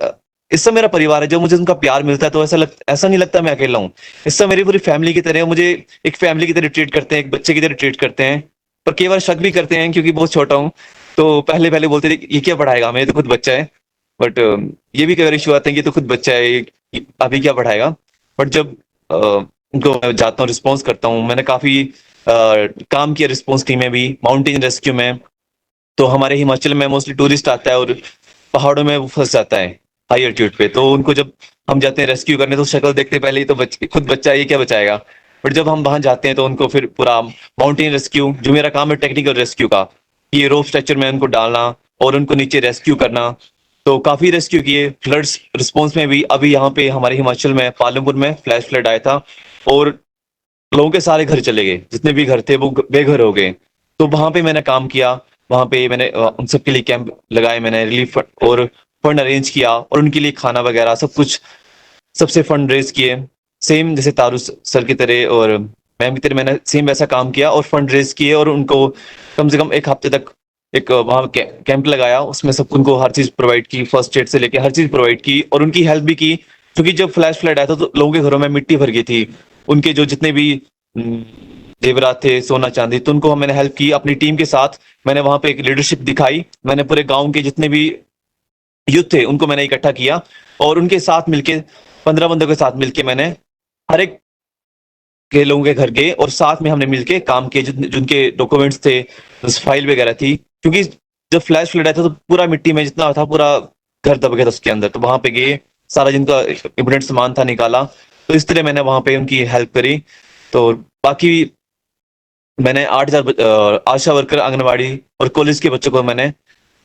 इस सब मेरा परिवार है। जब मुझे उनका प्यार मिलता है तो ऐसा नहीं लगता मैं अकेला हूँ। इस सब मेरी पूरी फैमिली की तरह, मुझे एक फैमिली की तरह ट्रीट करते हैं, एक बच्चे की तरह ट्रीट करते हैं। पर कई बार शक भी करते हैं क्योंकि बहुत छोटा हूँ, तो पहले बोलते थे ये क्या पढ़ाएगा, मेरे तो खुद बच्चा है। बट ये भी कई बार इशू आते हैं कि तो खुद बच्चा है, अभी क्या पढ़ाएगा। बट जब उनको मैं जाता हूँ, रिस्पॉन्स करता हूँ। मैंने काफी काम किया रिस्पॉन्स टीम में भी, माउंटेन रेस्क्यू में। तो हमारे हिमाचल में मोस्टली टूरिस्ट आता है और पहाड़ों में वो फंस जाता है हाई एल्टीट्यूड पे। तो उनको जब हम जाते हैं रेस्क्यू करने तो शक्ल देखते पहले ही तो खुद बच्चा ये क्या बचाएगा। बट जब हम वहां जाते हैं तो उनको फिर पूरा माउंटेन रेस्क्यू, जो मेरा काम है टेक्निकल रेस्क्यू का, ये रोप स्ट्रक्चर में उनको डालना और उनको नीचे रेस्क्यू करना। तो काफी रेस्क्यू किए। फ्लड्स रिस्पॉन्स में भी अभी यहाँ पे हमारे हिमाचल में पालमपुर में फ्लैश फ्लड आया था और लोगों के सारे घर चले गए, जितने भी घर थे वो बेघर हो गए। तो वहां पे मैंने काम किया। वहां पे मैंने उन सबके लिए कैंप लगाए, मैंने रिलीफ और फंड अरेंज किया और उनके लिए खाना वगैरह सब कुछ, सबसे फंड रेज किए। सेम जैसे तारू सर की तरह और मैम की तरह मैंने सेम वैसा काम किया और फंड रेज किए और उनको कम से कम एक हफ्ते तक एक वहां कैंप लगाया। उसमें सब उनको हर चीज प्रोवाइड की, फर्स्ट एड से लेके हर चीज प्रोवाइड की और उनकी हेल्प भी की। क्योंकि जब फ्लैश फ्लड आया था तो लोगों के घरों में मिट्टी भर गई थी, उनके जो जितने भी जेवरात थे, सोना चांदी, तो उनको मैंने हेल्प की अपनी टीम के साथ। मैंने वहां पे एक लीडरशिप दिखाई। मैंने पूरे गांव के जितने भी यूथ थे उनको मैंने इकट्ठा किया और उनके साथ मिलके 15 बंदों के साथ मिलके मैंने हर एक के लोगों के घर गए और साथ में हमने मिलके काम किए। जिनके डॉक्यूमेंट्स थे, फाइल वगैरह थी, क्योंकि जब फ्लैश फ्लड आया था तो पूरा मिट्टी में जितना था पूरा घर दब गया था उसके अंदर। तो वहां पे गए, सारा जिनका इम्पोर्टेंट सामान था निकाला। तो इस तरह मैंने वहां पे उनकी हेल्प करी। तो बाकी मैंने 8,000 आशा वर्कर, आंगनबाड़ी और कॉलेज के बच्चों को मैंने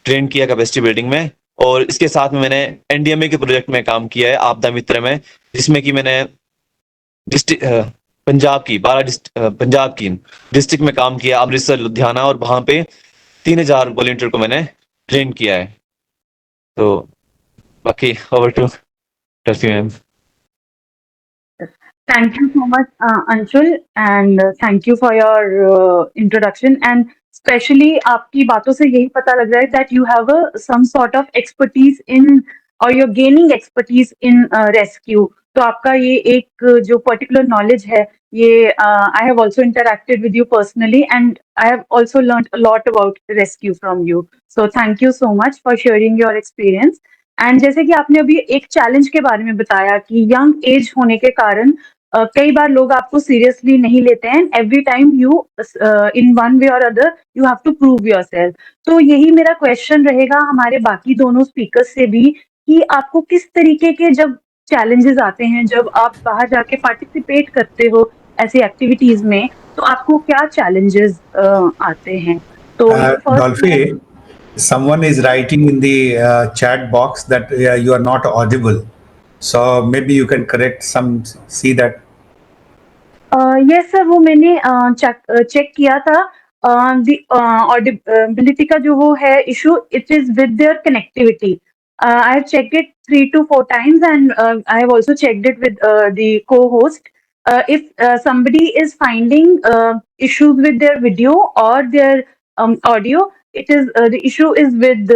ट्रेन किया कैपेसिटी बिल्डिंग में। और इसके साथ में मैंने एनडीएमए के प्रोजेक्ट में काम किया है, आपदा मित्र में, जिसमें कि मैंने डिस्ट्रिक्ट पंजाब की पंजाब की डिस्ट्रिक्ट में काम किया, अमृतसर, लुधियाना, और वहां पे 3,000 वॉलेंटियर को मैंने ट्रेन किया है। तो बाकी ओवर टू टर्फी ma'am. Thank you so much, Anshul, and thank you for your introduction. And especially, आपकी बातों से यही पता लग रहा है that you have some sort of expertise in, or you're gaining expertise in rescue. तो आपका ये एक जो particular knowledge है, ये I have also interacted with you personally, and I have also learned a lot about rescue from you. So thank you so much for sharing your experience. And जैसे कि आपने अभी एक चैलेंज के बारे में बताया कि यंग एज होने के कारण कई बार लोग आपको सीरियसली नहीं लेते हैं, every time you in one way or other you have to prove yourself. तो यही मेरा क्वेश्चन रहेगा हमारे बाकी दोनों स्पीकर्स से भी कि आपको किस तरीके के जब चैलेंजेस आते हैं, जब आप बाहर जाके पार्टिसिपेट करते हो ऐसी एक्टिविटीज में, तो आपको क्या चैलेंजेस आते हैं? तो Dolphy, someone is writing in the chat box that you are not audible. So maybe you can correct see that. Yes sir, वो मैंने चेक किया था। ऑडिबिलिटी का जो वो है issue, it is with their connectivity. I have checked it 3 to 4 times, and I have also checked it with the co-host. If somebody is finding issues with their video or their audio, it is the issue is with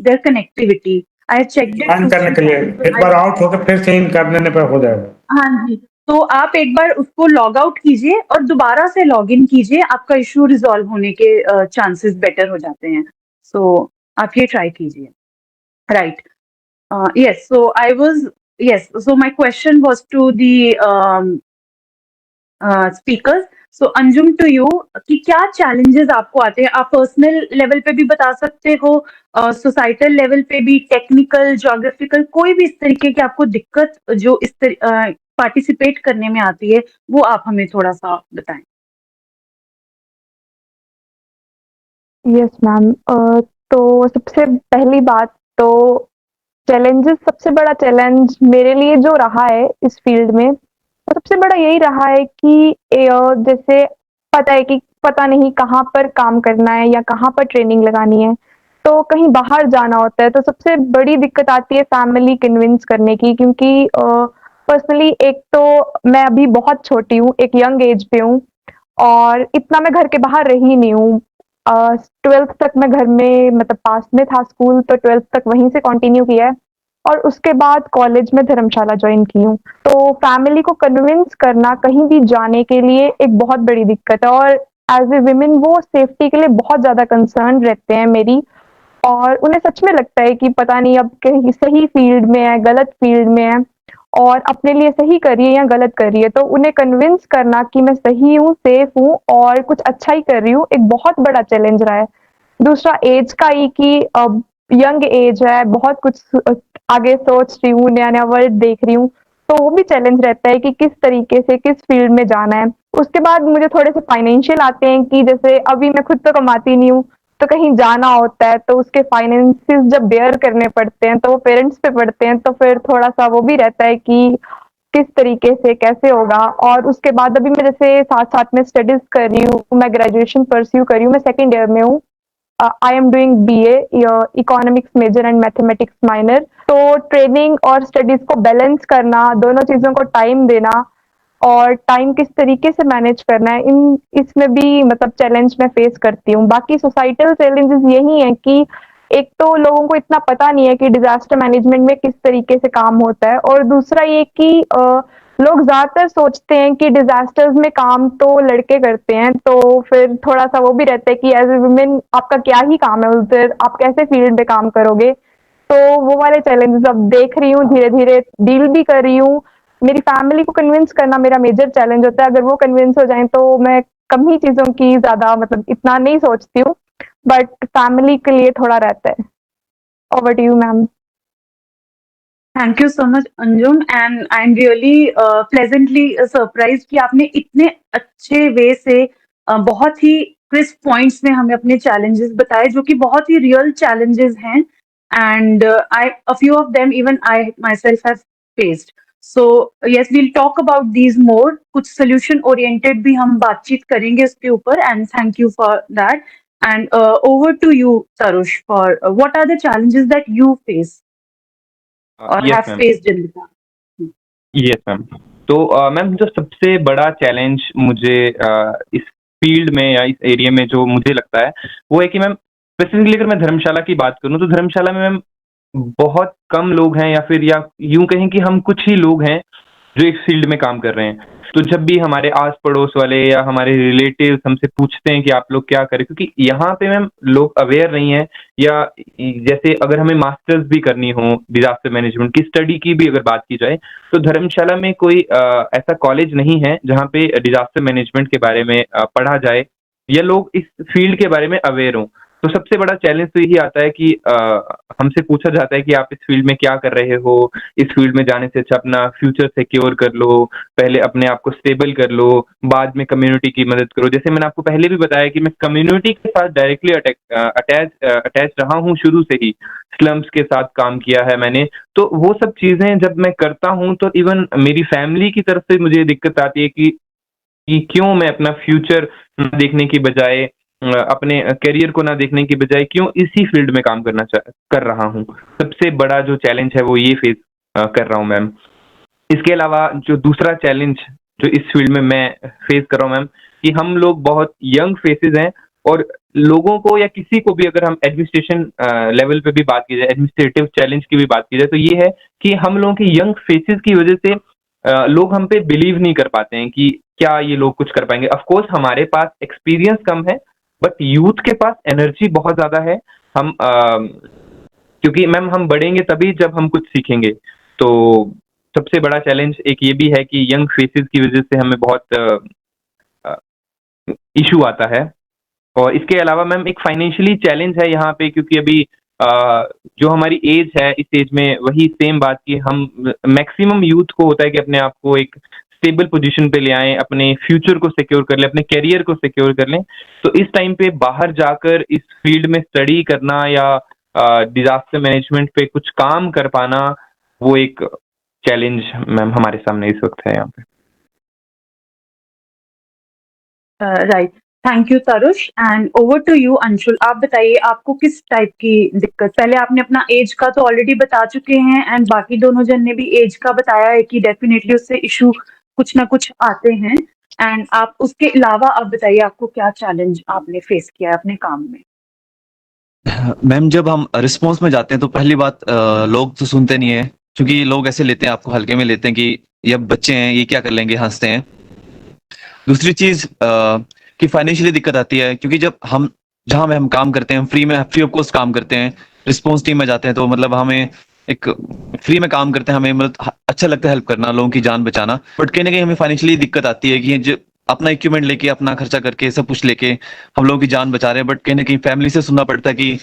their connectivity. I have checked it. On करने के लिए एक बार out होकर फिर से इन करने पे हो जाएगा। हाँ जी, तो आप एक बार उसको लॉग आउट कीजिए और दोबारा से लॉग इन कीजिए, आपका इशू रिजॉल्व होने के चांसेस बेटर हो जाते हैं। सो आप ये ट्राई कीजिए। Right, yes, so my question was to the speakers. So Anjum, to you, कि क्या चैलेंजेस आपको आते हैं? आप पर्सनल लेवल पे भी बता सकते हो, सोसाइटल लेवल पे भी, टेक्निकल, ज्योग्राफिकल, कोई भी इस तरीके की आपको दिक्कत जो इस पार्टिसिपेट करने में आती है, वो आप हमें थोड़ा सा बताएं। यस मैम, तो सबसे पहली बात तो चैलेंजेस, सबसे बड़ा चैलेंज मेरे लिए जो रहा है इस फील्ड में, तो सबसे बड़ा यही रहा है कि जैसे पता है कि पता नहीं कहाँ पर काम करना है या कहाँ पर ट्रेनिंग लगानी है, तो कहीं बाहर जाना होता है, तो सबसे बड़ी दिक्कत आती है फैमिली कन्विंस करने की। क्योंकि पर्सनली एक तो मैं अभी बहुत छोटी हूँ, एक यंग एज पे हूँ और इतना मैं घर के बाहर रही नहीं हूँ। 12th तक मैं घर में, मतलब पास में था स्कूल, तो 12th तक वहीं से कंटिन्यू किया है और उसके बाद कॉलेज में धर्मशाला ज्वाइन की हूँ। तो फैमिली को कन्विंस करना कहीं भी जाने के लिए एक बहुत बड़ी दिक्कत है और एज ए विमेन वो सेफ्टी के लिए बहुत ज़्यादा कंसर्न रहते हैं मेरी, और उन्हें सच में लगता है कि पता नहीं अब कहीं सही फील्ड में है, गलत फील्ड में है, और अपने लिए सही कर रही है या गलत कर रही है। तो उन्हें कन्विंस करना कि मैं सही हूँ, सेफ हूँ और कुछ अच्छा ही कर रही हूँ, एक बहुत बड़ा चैलेंज रहा है। दूसरा एज का ही कि यंग एज है, बहुत कुछ आगे सोच रही हूँ, नया-नया वर्ल्ड देख रही हूँ, तो वो भी चैलेंज रहता है कि किस तरीके से, किस फील्ड में जाना है। उसके बाद मुझे थोड़े से फाइनेंशियल आते हैं कि जैसे अभी मैं खुद तो कमाती नहीं हूँ, तो कहीं जाना होता है, तो उसके फाइनेंसेस जब बेयर करने पड़ते हैं, तो वो पेरेंट्स पे पड़ते हैं, तो फिर थोड़ा-सा वो भी रहता है कि किस तरीके से, कैसे होगा। और उसके बाद अभी मैं जैसे साथ-साथ में स्टडीज़ कर रही हूँ, मैं ग्रेजुएशन परस्यू कर रही हूँ, मैं सेकंड ईयर में हूँ। I am doing BA economics major and mathematics minor. तो ट्रेनिंग और स्टडीज को बैलेंस करना, दोनों चीजों को टाइम देना और टाइम किस तरीके से मैनेज करना है, इन इसमें भी मतलब चैलेंज मैं फेस करती हूँ। बाकी सोसाइटल चैलेंजेस यही है कि एक तो लोगों को इतना पता नहीं है कि डिजास्टर मैनेजमेंट में किस तरीके से काम होता है, और दूसरा ये कि लोग ज्यादातर सोचते हैं कि डिजास्टर्स में काम तो लड़के करते हैं, तो फिर थोड़ा सा वो भी रहता है कि एज ए वुमेन आपका क्या ही काम है उधर, आप कैसे फील्ड पे काम करोगे। तो वो वाले चैलेंजेस अब देख रही हूँ, धीरे धीरे डील भी कर रही हूँ। मेरी फैमिली को कन्विंस करना मेरा मेजर चैलेंज होता है। अगर वो कन्विंस हो जाए तो मैं कम ही चीजों की ज्यादा मतलब इतना नहीं सोचती हूँ, बट फैमिली के लिए थोड़ा रहता है। Over to you ma'am. Thank you so much Anjum, and I am really pleasantly surprise कि आपने इतने अच्छे वे से बहुत ही क्रिस्प पॉइंट्स में हमें अपने चैलेंजेस बताए, जो कि बहुत ही रियल चैलेंजेस हैं, and I a few of them even I myself have faced. So yes, we'll talk about these more, कुछ सोल्यूशन ओरिएंटेड भी हम बातचीत करेंगे इसके ऊपर, and thank you for that. And over to you Tarush, for what are the challenges that you face or yes have ma'am. faced in the past? Yes ma'am. तो ma'am, जो सबसे बड़ा चैलेंज मुझे इस फील्ड में या इस एरिया में जो मुझे लगता है, वो है कि मैम, स्पेसिफिकली अगर मैं धर्मशाला की बात करूँ, तो धर्मशाला में मैम बहुत कम लोग हैं, या यूं कहें कि हम कुछ ही लोग हैं जो इस फील्ड में काम कर रहे हैं। तो जब भी हमारे आस पड़ोस वाले या हमारे रिलेटिव हमसे पूछते हैं कि आप लोग क्या करें, क्योंकि यहाँ पे मैम लोग अवेयर नहीं है, या जैसे अगर हमें मास्टर्स भी करनी हो डिजास्टर मैनेजमेंट की स्टडी की भी अगर बात की जाए, तो धर्मशाला में कोई ऐसा कॉलेज नहीं है जहाँ पे डिजास्टर मैनेजमेंट के बारे में पढ़ा जाए या लोग इस फील्ड के बारे में अवेयर हों। तो सबसे बड़ा चैलेंज तो यही आता है कि हमसे पूछा जाता है कि आप इस फील्ड में क्या कर रहे हो, इस फील्ड में जाने से अच्छा अपना फ्यूचर सिक्योर कर लो, पहले अपने आप को स्टेबल कर लो, बाद में कम्युनिटी की मदद करो। जैसे मैंने आपको पहले भी बताया कि मैं कम्युनिटी के साथ डायरेक्टली अटैच रहा हूँ, शुरू से ही स्लम्स के साथ काम किया है मैंने। तो वो सब चीजें जब मैं करता हूँ, तो इवन मेरी फैमिली की तरफ से मुझे दिक्कत आती है कि क्यों मैं अपना फ्यूचर देखने की बजाय, अपने करियर को ना देखने की बजाय, क्यों इसी फील्ड में काम कर रहा हूँ। सबसे बड़ा जो चैलेंज है वो ये फेस कर रहा हूँ मैम। इसके अलावा जो दूसरा चैलेंज जो इस फील्ड में मैं फेस कर रहा हूँ मैम, कि हम लोग बहुत यंग फेसेस हैं, और लोगों को या किसी को भी अगर हम एडमिनिस्ट्रेशन लेवल पे भी बात की जाए, एडमिनिस्ट्रेटिव चैलेंज की भी बात की जाए, तो ये है कि हम लोगों के यंग फेसेस की वजह से लोग हम पे बिलीव नहीं कर पाते हैं कि क्या ये लोग कुछ कर पाएंगे। ऑफ कोर्स हमारे पास एक्सपीरियंस कम है, बट यूथ के पास एनर्जी बहुत ज्यादा है। हम क्योंकि मैम हम बढ़ेंगे तभी जब हम कुछ सीखेंगे। तो सबसे बड़ा चैलेंज एक ये भी है कि यंग फेसेस की वजह से हमें बहुत इशू आता है। और इसके अलावा मैम एक फाइनेंशियली चैलेंज है यहाँ पे, क्योंकि अभी जो हमारी एज है, इस एज में वही सेम बात की हम मैक्सिमम यूथ को होता है कि अपने आप को एक स्टेबल पोजीशन पे ले आएं, अपने फ्यूचर को सिक्योर कर लें, अपने करियर को सिक्योर कर लें। तो इस टाइम पे बाहर जाकर इस फील्ड में स्टडी करना या डिजास्टर मैनेजमेंट पे कुछ काम कर पाना, वो एक चैलेंज मैम हमारे सामने इस वक्त है यहाँ पे। Right, thank you Tarush, and over to you Anshul. आप बताइए आपको किस टाइप की दिक्कत, पहले आपने अपना एज का तो ऑलरेडी बता चुके हैं, एंड बाकी दोनों जन ने भी एज का बताया है कि डेफिनेटली उससे इशू कुछ ना कुछ आते हैं, एंड आप उसके अलावा आप बताइए आपको क्या चैलेंज आपने फेस किया है अपने काम में। मैम, जब हम रिस्पॉन्स में जाते हैं तो पहली बात लोग तो सुनते नहीं है, क्योंकि लोग ऐसे लेते हैं, आपको हल्के में लेते हैं कि ये बच्चे हैं, ये क्या कर लेंगे, हंसते हैं। दूसरी चीज कि फाइनेंशियली दिक्कत आती है, क्योंकि जब हम जहाँ में हम काम करते हैं, हम फ्री ऑफ कॉस्ट काम करते हैं, रिस्पॉन्स टीम में जाते हैं, तो मतलब हमें एक फ्री में काम करते हैं, हमें मतलब अच्छा लगता है हेल्प करना, लोगों की जान बचाना, बट कहीं ना कहीं हमें फाइनेंशियली दिक्कत आती है कि जो अपना इक्विपमेंट लेके अपना खर्चा करके सब कुछ लेके हम लोगों की जान बचा रहे हैं, बट कहीं ना कहीं फैमिली से सुनना पड़ता है कि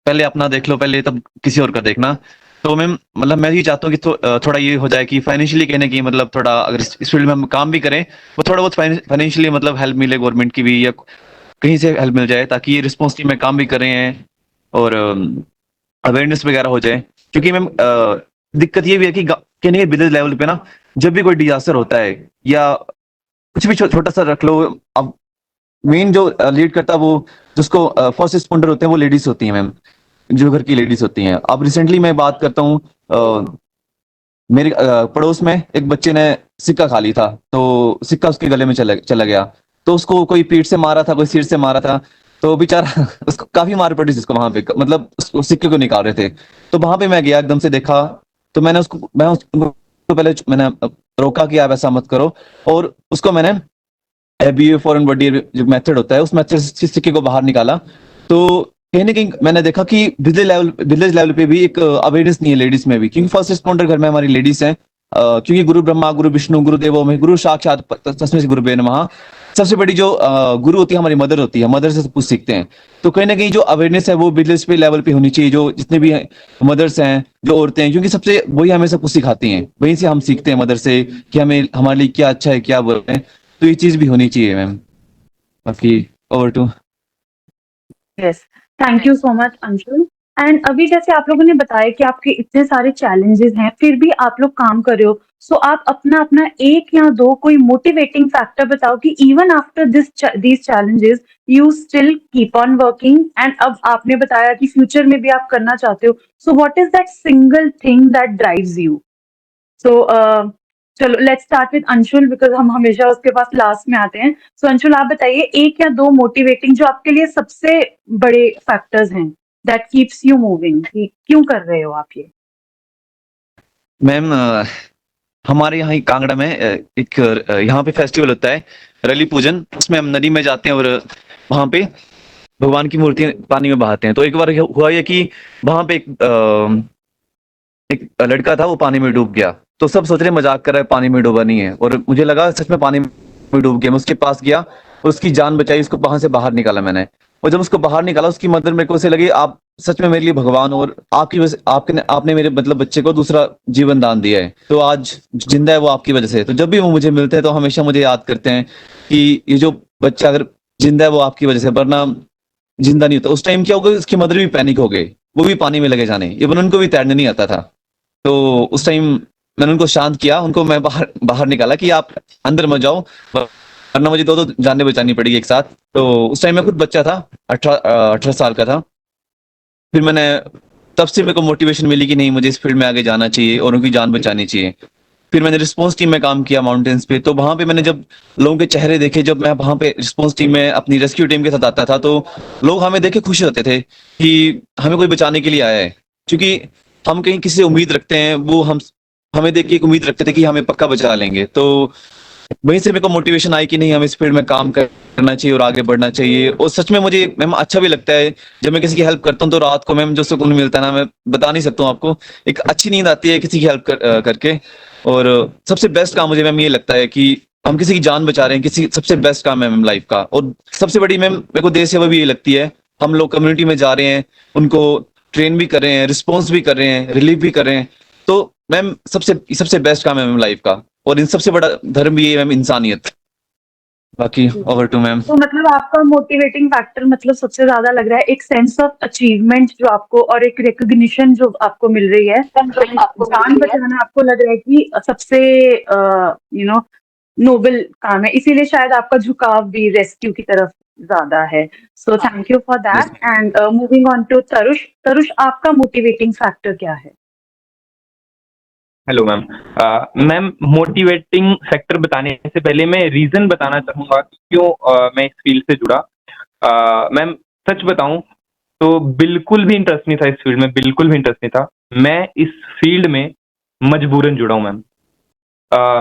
पहले अपना देख लो, पहले तब किसी और का देखना। तो मैं मतलब मैं ये चाहता हूँ कि थोड़ा ये हो जाए कि फाइनेंशियली कहने की मतलब थोड़ा अगर इस फील्ड में हम काम भी करें, वो थोड़ा बहुत फाइनेंशियली मतलब हेल्प मिले गवर्नमेंट की भी, या कहीं से हेल्प मिल जाए, ताकि ये रिस्पॉन्स टीम में काम भी कर रहे हैं और अवेयरनेस वगैरह हो जाए। क्योंकि मैम दिक्कत ये भी है कि कहने के विलेज लेवल पे ना, जब भी कोई डिजास्टर होता है या कुछ भी छोटा सा रख लो, अब मेन जो लीड करता है वो, जिसको फर्स्ट रिस्पॉन्डर होते हैं, वो लेडीज होती हैं मैम, जो घर की लेडीज होती हैं। अब रिसेंटली मैं बात करता हूँ, मेरे पड़ोस में एक बच्चे ने सिक्का खा ली था, तो सिक्का उसके गले में चला गया, तो उसको कोई पीठ से मारा था, कोई सिर से मारा था, तो बेचारा उसको काफी मार पड़ी जिसको वहां पे, मतलब उस सिक्के को निकाल रहे थे। तो वहां पे मैं गया, एकदम से देखा, तो मैं उसको पहले मैंने रोका कि आप ऐसा मत करो, और उसको मैंने एबीए फॉरेन बॉडी जो मेथड होता है, उस मेथड से सिक्के को बाहर निकाला। तो कहीं ना कहीं मैंने देखा कि विलेज लेवल पे भी एक अवेयरनेस नहीं है लेडीज में भी, क्योंकि फर्स्ट रिस्पॉन्डर घर में हमारी लेडीज हैं। क्योंकि गुरु ब्रह्मा गुरु विष्णु गुरु देवो में गुरु साक्षात तस्मै श्री गुरुवे नमः, सबसे बड़ी जो गुरु होती है हमारी मदर होती है, मदर से सब कुछ सीखते हैं। तो कहीं ना कहीं जो अवेयरनेस है वो विलेज पे लेवल पे होनी चाहिए, जो जितने भी मदर्स हैं, जो औरतें हैं, क्योंकि सबसे वही हमें सब कुछ सिखाती हैं, वहीं से हम सीखते हैं मदर से कि हमें हमारे लिए क्या अच्छा है क्या बुरा है। तो ये चीज भी होनी चाहिए मैम। बाकी over to. Yes, thank you so much Anshul. And अभी जैसे आप लोगों ने बताया कि आपके इतने सारे चैलेंजेस हैं, फिर भी आप लोग काम कर रहे हो। सो आप अपना अपना एक या दो कोई मोटिवेटिंग फैक्टर बताओ कि even after these challenges you still keep on working, and अब आपने बताया कि फ्यूचर में भी आप करना चाहते हो। So what is that single thing that drives you? So चलो let's start with Anshul, because हम हमेशा उसके पास लास्ट में आते हैं। सो अंशुल, आप बताइए एक या दो मोटिवेटिंग जो आपके लिए सबसे बड़े फैक्टर्स हैं दैट कीप्स यू मूविंग, कि क्यों कर रहे हो आप ये? मैम हमारे यहाँ ही कांगड़ा में एक यहाँ पे फेस्टिवल होता है रली पूजन, उसमें हम नदी में जाते हैं और वहां पे भगवान की मूर्ति पानी में बहाते हैं। तो एक बार हुआ ये कि वहां पे एक लड़का था, वो पानी में डूब गया। तो सब सोच रहे मजाक कर रहा है, पानी में डूबा नहीं है, और मुझे लगा सच में पानी में डूब गया। मैं उसके पास गया और उसकी जान बचाई, उसको वहां से बाहर निकाला मैंने। और जब उसको बाहर निकाला, उसकी मदर मेरे को ऐसे लगी आप सच में मेरे लिए भगवान, और आपकी वजह से आपने मेरे मतलब बच्चे को दूसरा जीवन दान दिया है, तो आज जिंदा है वो आपकी वजह से। तो जब भी वो मुझे मिलते हैं तो हमेशा मुझे याद करते हैं कि ये जो बच्चा अगर जिंदा है वो आपकी वजह से, वरना जिंदा नहीं होता। उस टाइम क्या हो गया, उसकी मदर भी पैनिक हो गई, वो भी पानी में लगे जाने, इवन उनको भी तैरने नहीं आता था। तो उस टाइम मैंने उनको शांत किया, उनको मैं बाहर बाहर निकाला कि आप अंदर मत जाओ, वरना मुझे दो जानें बचानी पड़ेगी एक साथ। तो उस टाइम मैं खुद बच्चा था, 18 साल का था। फिर मैंने तब से मेरे को मोटिवेशन मिली कि नहीं, मुझे इस फील्ड में आगे जाना चाहिए और उनकी जान बचानी चाहिए। फिर मैंने रिस्पॉन्स टीम में काम किया माउंटेन्स पे। तो वहां पे मैंने जब लोगों के चेहरे देखे, जब मैं वहां पे रिस्पॉन्स टीम में अपनी रेस्क्यू टीम के साथ आता था, तो लोग हमें देख के खुश होते थे कि हमें कोई बचाने के लिए आया है। क्योंकि हम कहीं किसी से उम्मीद रखते हैं, वो हमें देख के एक उम्मीद रखते थे कि हमें पक्का बचा लेंगे। तो वहीं से मेरे को मोटिवेशन आई कि नहीं, हमें इस फील्ड में काम करना चाहिए और आगे बढ़ना चाहिए। और सच में मुझे मैम अच्छा भी लगता है जब मैं किसी की हेल्प करता हूँ, तो रात को मैम जो सुकून मिलता है ना, मैं बता नहीं सकता हूँ आपको। एक अच्छी नींद आती है किसी की हेल्प करके। और सबसे बेस्ट काम मुझे मैम ये लगता है कि हम किसी की जान बचा रहे हैं, किसी सबसे बेस्ट काम है मैम लाइफ का। और सबसे बड़ी मैम मेरे को देश सेवा भी ये लगती है, हम लोग कम्युनिटी में जा रहे हैं, उनको ट्रेन भी कर रहे हैं, रिस्पॉन्स भी कर रहे हैं, रिलीफ भी कर रहे हैं। तो मैम सबसे बेस्ट काम है मैम लाइफ का। और इन सबसे बड़ा धर्म भी है मैम इंसानियत। बाकी ओवर टू मैम। तो मतलब आपका मोटिवेटिंग फैक्टर मतलब सबसे ज्यादा लग रहा है एक सेंस ऑफ अचीवमेंट जो आपको, और एक रिकॉग्निशन जो आपको मिल रही है। जान बचाना आपको लग रहा है कि सबसे नोबल काम है, इसीलिए शायद आपका झुकाव भी रेस्क्यू की तरफ ज्यादा है। So thank you for that. And moving on to Tarush. Tarush, आपका मोटिवेटिंग फैक्टर क्या है? Hello ma'am. Ma'am, motivating factor बताने से पहले मैं रीजन बताना चाहूंगा कि क्यों मैं इस फील्ड से जुड़ा। मैम, सच बताऊं तो बिल्कुल भी इंटरेस्ट नहीं था इस फील्ड में, बिल्कुल भी इंटरेस्ट नहीं था। मैं इस फील्ड में मजबूरन जुड़ा हूं मैम।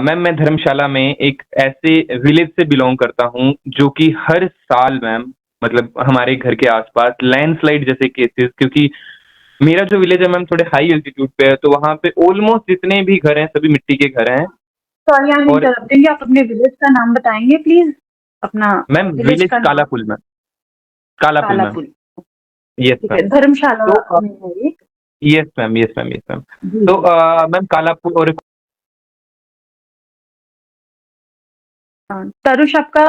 मैम, मैं धर्मशाला में एक ऐसे विलेज से बिलोंग करता हूं जो कि हर साल मैम, मतलब हमारे घर के आसपास लैंडस्लाइड जैसे केसेस, क्योंकि मेरा जो विलेज है मैम थोड़े हाई एल्टीट्यूड पे है, तो वहाँ पे ऑलमोस्ट जितने भी घर हैं सभी मिट्टी के घर हैं। सॉरी आई एम और इंटरप्टिंग, आप अपने विलेज का नाम बताएंगे प्लीज, अपना मैम विलेज विलेज का नाम। Kalapul ma'am, Kalapul ma'am. Kalapul, yes ठीक मैम। है, धर्मशाला तो में है ये। Yes ma'am, yes ma'am, yes ma'am. जी तो मैम कालापुल और तरुष, आपका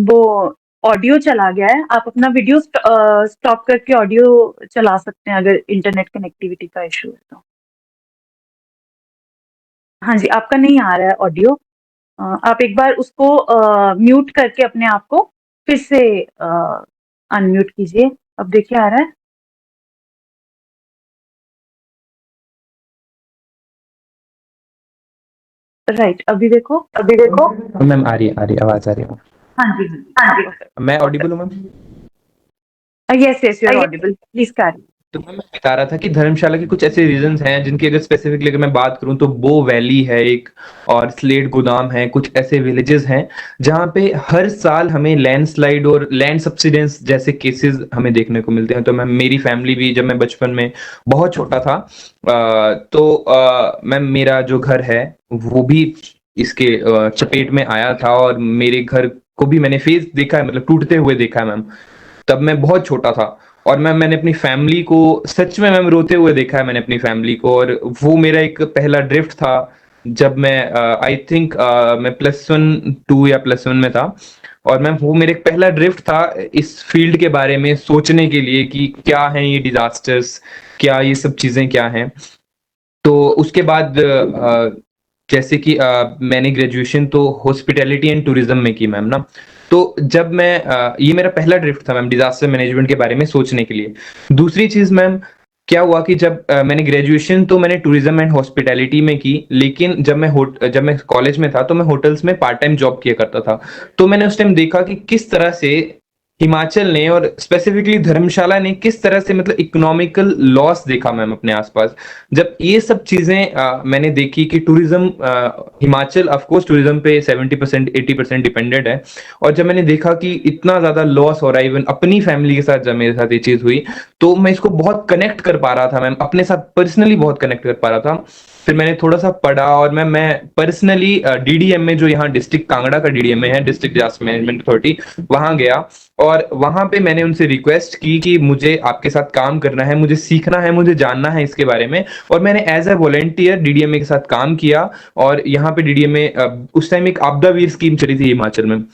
वो ऑडियो चला गया है, आप अपना वीडियो स्टॉप करके ऑडियो चला सकते हैं अगर इंटरनेट कनेक्टिविटी का इशू है तो। हाँ जी, आपका नहीं आ रहा है ऑडियो, आप एक बार उसको म्यूट करके अपने आप को फिर से अनम्यूट कीजिए। अब देखिए आ रहा है। राइट, अभी देखो, अभी देखो। मैम आ रही है, आवाज आ रही है। हाँ जी, हाँ जी, मैं ऑडिबल हूँ ma'am? Yes yes, you are audible, please carry. तो मैं बता रहा था कि धर्मशाला के कुछ ऐसे रीजंस हैं जिनकी अगर स्पेसिफिकली अगर मैं बात करूं तो बो वैली है एक, और स्लेट गोदाम है, कुछ ऐसे विलेजेस हैं जहां पे हर साल हमें लैंडस्लाइड और लैंड सब्सिडेंस जैसे केसेस हमें देखने को मिलते हैं। तो मैं, मेरी फैमिली भी, जब मैं बचपन में बहुत छोटा था मैम मेरा जो घर है वो भी इसके चपेट में आया था, और मेरे घर को भी मैंने फेस देखा है, मतलब टूटते हुए देखा है मैम। तब मैं बहुत छोटा था, और मैंने अपनी फैमिली को सच में मैम रोते हुए देखा है मैंने अपनी फैमिली को। और वो मेरा एक पहला ड्रिफ्ट था जब मैं आई थिंक मैं +1 2 या +1 में था। और मैम वो मेरा एक पहला ड्रिफ्ट था इस फील्ड के बारे में सोचने के लिए कि क्या है ये डिजास्टर्स, क्या ये सब चीजें क्या हैं। तो उसके बाद जैसे कि मैंने ग्रेजुएशन तो हॉस्पिटैलिटी एंड टूरिज्म में की मैम ना। तो जब मैं ये मेरा पहला ड्रिफ्ट था मैम डिजास्टर मैनेजमेंट के बारे में सोचने के लिए। दूसरी चीज मैम क्या हुआ कि जब मैंने ग्रेजुएशन तो मैंने टूरिज्म एंड हॉस्पिटैलिटी में की, लेकिन जब मैं कॉलेज में था तो मैं होटल्स में पार्ट टाइम जॉब किया करता था। तो मैंने उस टाइम देखा कि किस तरह से हिमाचल ने और स्पेसिफिकली धर्मशाला ने किस तरह से मतलब इकोनॉमिकल लॉस देखा मैम अपने आसपास। जब ये सब चीजें मैंने देखी कि tourism, Himachal of course tourism पे 70% 80% डिपेंडेंट है, और जब मैंने देखा कि इतना ज्यादा लॉस हो रहा है इवन अपनी फैमिली के साथ, जब मेरे साथ ये चीज हुई तो मैं इसको बहुत कनेक्ट कर पा रहा था मैम, अपने साथ पर्सनली बहुत कनेक्ट कर पा रहा था। फिर मैंने थोड़ा सा पढ़ा, और मैं पर्सनली डीडीएम में, जो यहाँ डिस्ट्रिक्ट कांगड़ा का डीडीएम में है, डिस्ट्रिक्ट डिजास्टर मैनेजमेंट अथॉरिटी, वहां गया। और वहां पे मैंने उनसे रिक्वेस्ट की कि मुझे आपके साथ काम करना है, मुझे सीखना है, मुझे जानना है इसके बारे में। और मैंने एज ए वॉलेंटियर डीडीएमए के साथ काम किया। और यहाँ पे डीडीएमए उस टाइम एक आपदा वीर स्कीम चली थी हिमाचल में।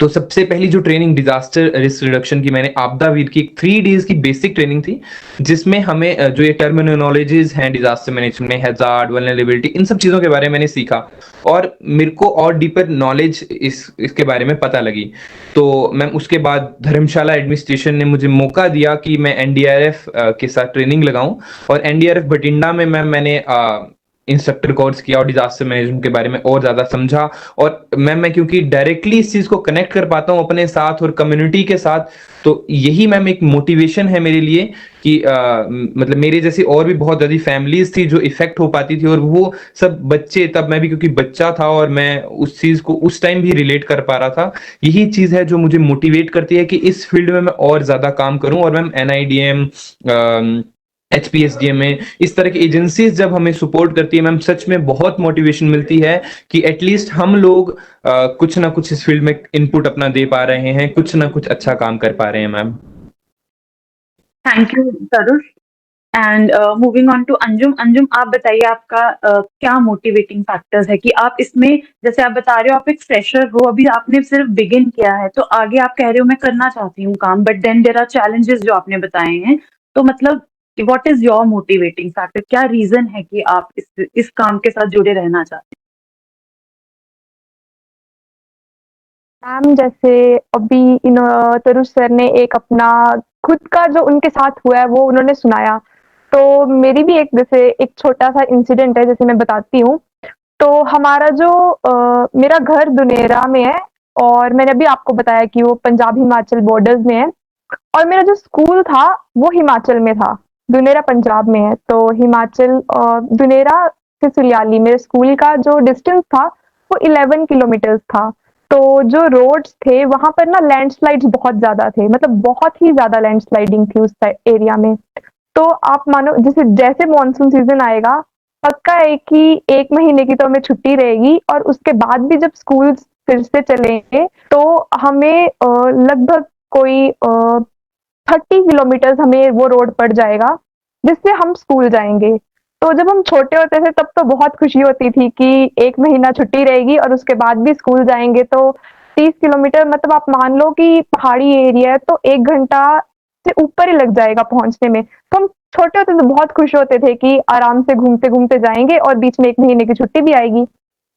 तो सबसे पहली जो ट्रेनिंग डिजास्टर रिस्क रिडक्शन की मैंने आपदा वीर की 3 डेज की बेसिक ट्रेनिंग थी, जिसमें हमें जो ये टर्मिनोलॉजीज हैं डिजास्टर मैनेजमेंट में, हैजार्ड, वल्नरेबिलिटी, इन सब चीजों के बारे में मैंने सीखा, और मेरे को और डीपर नॉलेज इसके बारे में पता लगी। तो मैम उसके बाद धर्मशाला एडमिनिस्ट्रेशन ने मुझे मौका दिया कि मैं एनडीआरएफ के साथ ट्रेनिंग लगाऊं, और एनडीआरएफ बठिंडा में मैंने इंस्ट्रक्टर कोर्स किया और डिजास्टर मैनेजमेंट के बारे में और ज्यादा समझा। और मैं क्योंकि डायरेक्टली इस चीज को कनेक्ट कर पाता हूँ अपने साथ और कम्युनिटी के साथ, तो यही मैम एक मोटिवेशन है मेरे लिए कि मतलब मेरे जैसी और भी बहुत ज्यादा फैमिलीज थी जो इफेक्ट हो पाती थी, और वो सब बच्चे, तब मैं भी क्योंकि बच्चा था और मैं उस चीज को उस टाइम भी रिलेट कर पा रहा था। यही चीज है जो मुझे मोटिवेट करती है कि इस फील्ड में मैं और ज्यादा काम करूं। और मैम एनआईडीएम, HPSDM में इस तरह की एजेंसीज जब हमें सपोर्ट करती है मैम, सच में बहुत मोटिवेशन मिलती है कि एटलीस्ट हम लोग कुछ ना कुछ इस फील्ड में इनपुट अपना दे पा रहे हैं, कुछ ना कुछ अच्छा काम कर पा रहे हैं ma'am. Thank you Tarush. And moving on to Anjum. Anjum, आप बताइए आपका क्या मोटिवेटिंग फैक्टर्स है कि आप इसमें, जैसे आप बता रहे हो आप एक फ्रेशर हो, अभी आपने सिर्फ बिगिन किया है, तो आगे आप कह रहे हो मैं करना चाहती हूँ काम, but then there are challenges जो आपने बताए हैं। तो मतलब what is your motivating factor, क्या रीजन है कि आप इस काम के साथ जुड़े रहना चाहते मैम जैसे अभी इन तरुष सर ने एक अपना खुद का जो उनके साथ हुआ है वो उन्होंने सुनाया, तो मेरी भी एक जैसे एक छोटा सा इंसिडेंट है, जैसे मैं बताती हूँ। तो हमारा जो मेरा घर दुनेरा में है, और मैंने अभी आपको बताया कि वो पंजाब हिमाचल बॉर्डर्स में है, और मेरा जो स्कूल था वो हिमाचल में था, दुनेरा पंजाब में है। तो हिमाचल दुनेरा से सुलियाली मेरे स्कूल का जो डिस्टेंस था वो 11 किलोमीटर्स था। तो जो रोड्स थे वहां पर ना लैंडस्लाइड्स बहुत ज्यादा थे, मतलब बहुत ही ज्यादा लैंडस्लाइडिंग थी उस एरिया में। तो आप मानो जैसे जैसे मॉनसून सीजन आएगा, पक्का है कि 1 महीने की तो हमें छुट्टी रहेगी और उसके बाद भी जब स्कूल फिर से चलेंगे, तो हमें लगभग कोई 30 किलोमीटर्स हमें वो रोड पड़ जाएगा, जिससे हम स्कूल जाएँगे। तो जब हम छोटे होते थे तब तो बहुत खुशी होती थी कि 1 महीना छुट्टी रहेगी और उसके बाद भी स्कूल जाएँगे, तो 30 किलोमीटर मतलब आप मान लो कि पहाड़ी एरिया है तो 1 घंटा से ऊपर ही लग जाएगा पहुँचने में। तो हम छोटे होते तो बहुत खुश होते थे कि आराम से घूमते-घूमते जाएँगे और बीच में 1 महीने की छुट्टी भी आएगी।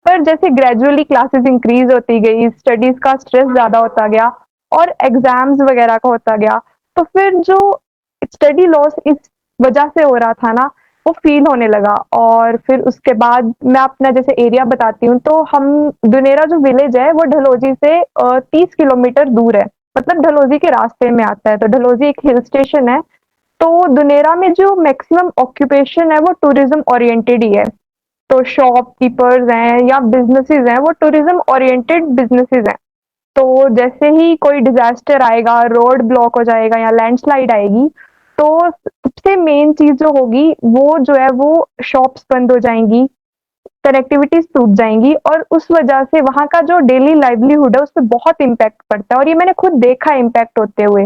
पर जैसे ग्रेजुअली क्लासेस इंक्रीज़ होती गई, स्टडीज़ का स्ट्रेस ज़्यादा होता गया और एग्ज़ाम्स वगैरह का होता गया, तो फिर जो स्टडी लॉस इस वजह से हो रहा था ना, वो फ़ील होने लगा और फिर उसके बाद मैं अपना जैसे एरिया बताती हूँ, तो हम दुनेरा जो विलेज है, वो डलहौज़ी से 30 किलोमीटर दूर है। मतलब डलहौज़ी के रास्ते में आता है, तो डलहौज़ी एक हिल स्टेशन है, तो दुनेरा में जो मैक्सिमम ऑक्यूपेशन है, वो टूरिज़्म ओरिएंटेड ही है। तो शॉपकीपर्स हैं या बिज़नेसेस हैं, वो टूरिज़्म ओरिएंटेड बिज़नेसेस हैं। तो जैसे ही कोई डिज़ास्टर आएगा, रोड ब्लॉक हो जाएगा या लैंडस्लाइड आएगी, तो सबसे मेन चीज़ जो होगी, वो जो है वो शॉप्स बंद हो जाएँगी, कनेक्टिविटीज़ टूट जाएँगी और उस वजह से वहाँ का जो डेली लाइवलीहुड है, उसपे बहुत इम्पैक्ट पड़ता है और ये मैंने खुद देखा है इम्पैक्ट होते हुए।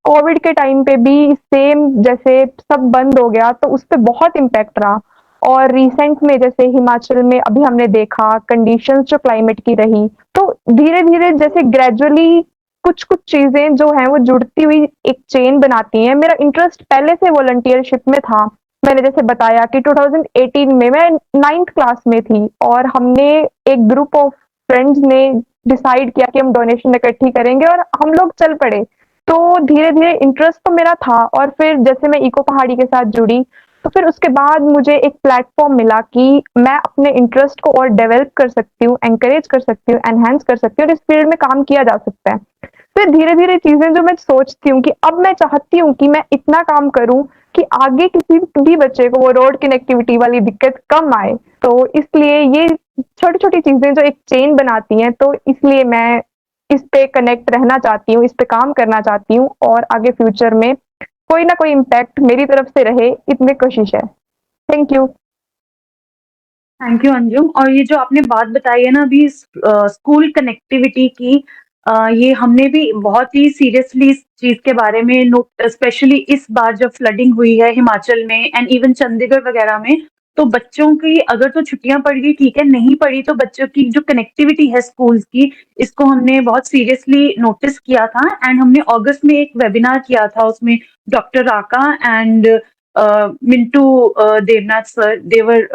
कोविड के टाइम पे भी सेम जैसे सब बंद हो गया, तो उसपे बहुत इम्पैक्ट रहा और रिसेंट में जैसे हिमाचल में अभी हमने देखा कंडीशंस जो क्लाइमेट की रही, तो धीरे-धीरे जैसे ग्रेजुअली कुछ-कुछ चीज़ें जो हैं वो जुड़ती हुई एक चेन बनाती हैं। मेरा इंटरेस्ट पहले से वॉलंटियरशिप में था। मैंने जैसे बताया कि 2018 में मैं 9th क्लास में थी और हमने एक ग्रुप ऑफ फ्रेंड्स ने डिसाइड किया कि हम डोनेशन इकट्ठी करेंगे और हम लोग चल पड़े। तो धीरे-धीरे इंटरेस्ट तो मेरा था और फिर जैसे मैं इको पहाड़ी के साथ जुड़ी, तो फिर उसके बाद मुझे एक प्लेटफ़ॉर्म मिला कि मैं अपने इंटरेस्ट को और डेवलप कर सकती हूँ, एनकरेज कर सकती हूँ, एनहांस कर सकती हूँ और इस फील्ड में काम किया जा सकता है। फिर धीरे-धीरे चीज़ें जो मैं सोचती हूँ कि अब मैं चाहती हूँ कि मैं इतना काम करूँ कि आगे किसी भी बच्चे को वो रोड कनेक्टिविटी वाली दिक्कत कम आए। तो इसलिए ये छोटी-छोटी चीज़ें जो एक चेन बनाती हैं, तो इसलिए मैं इस पे कनेक्ट रहना चाहती हूँ, इस पे काम करना चाहती हूँ और आगे फ्यूचर में कोई ना कोई इम्पैक्ट मेरी तरफ से रहे, इतनी कोशिश है। Thank you. Thank you Anjum. और ये जो आपने बात बताई है ना अभी स्कूल कनेक्टिविटी की, ये हमने भी बहुत ही सीरियसली इस चीज के बारे में नोट, स्पेशली इस बार जब फ्लडिंग हुई है हिमाचल में एंड इवन चंडीगढ़ वगैरह में, तो बच्चों की अगर तो छुट्टियां पड़ गई ठीक है, नहीं पड़ी तो बच्चों की जो कनेक्टिविटी है स्कूल्स की, इसको हमने बहुत सीरियसली नोटिस किया था एंड हमने अगस्त में एक वेबिनार किया था, उसमें doctor Raka and Mintu Devnath sir देवर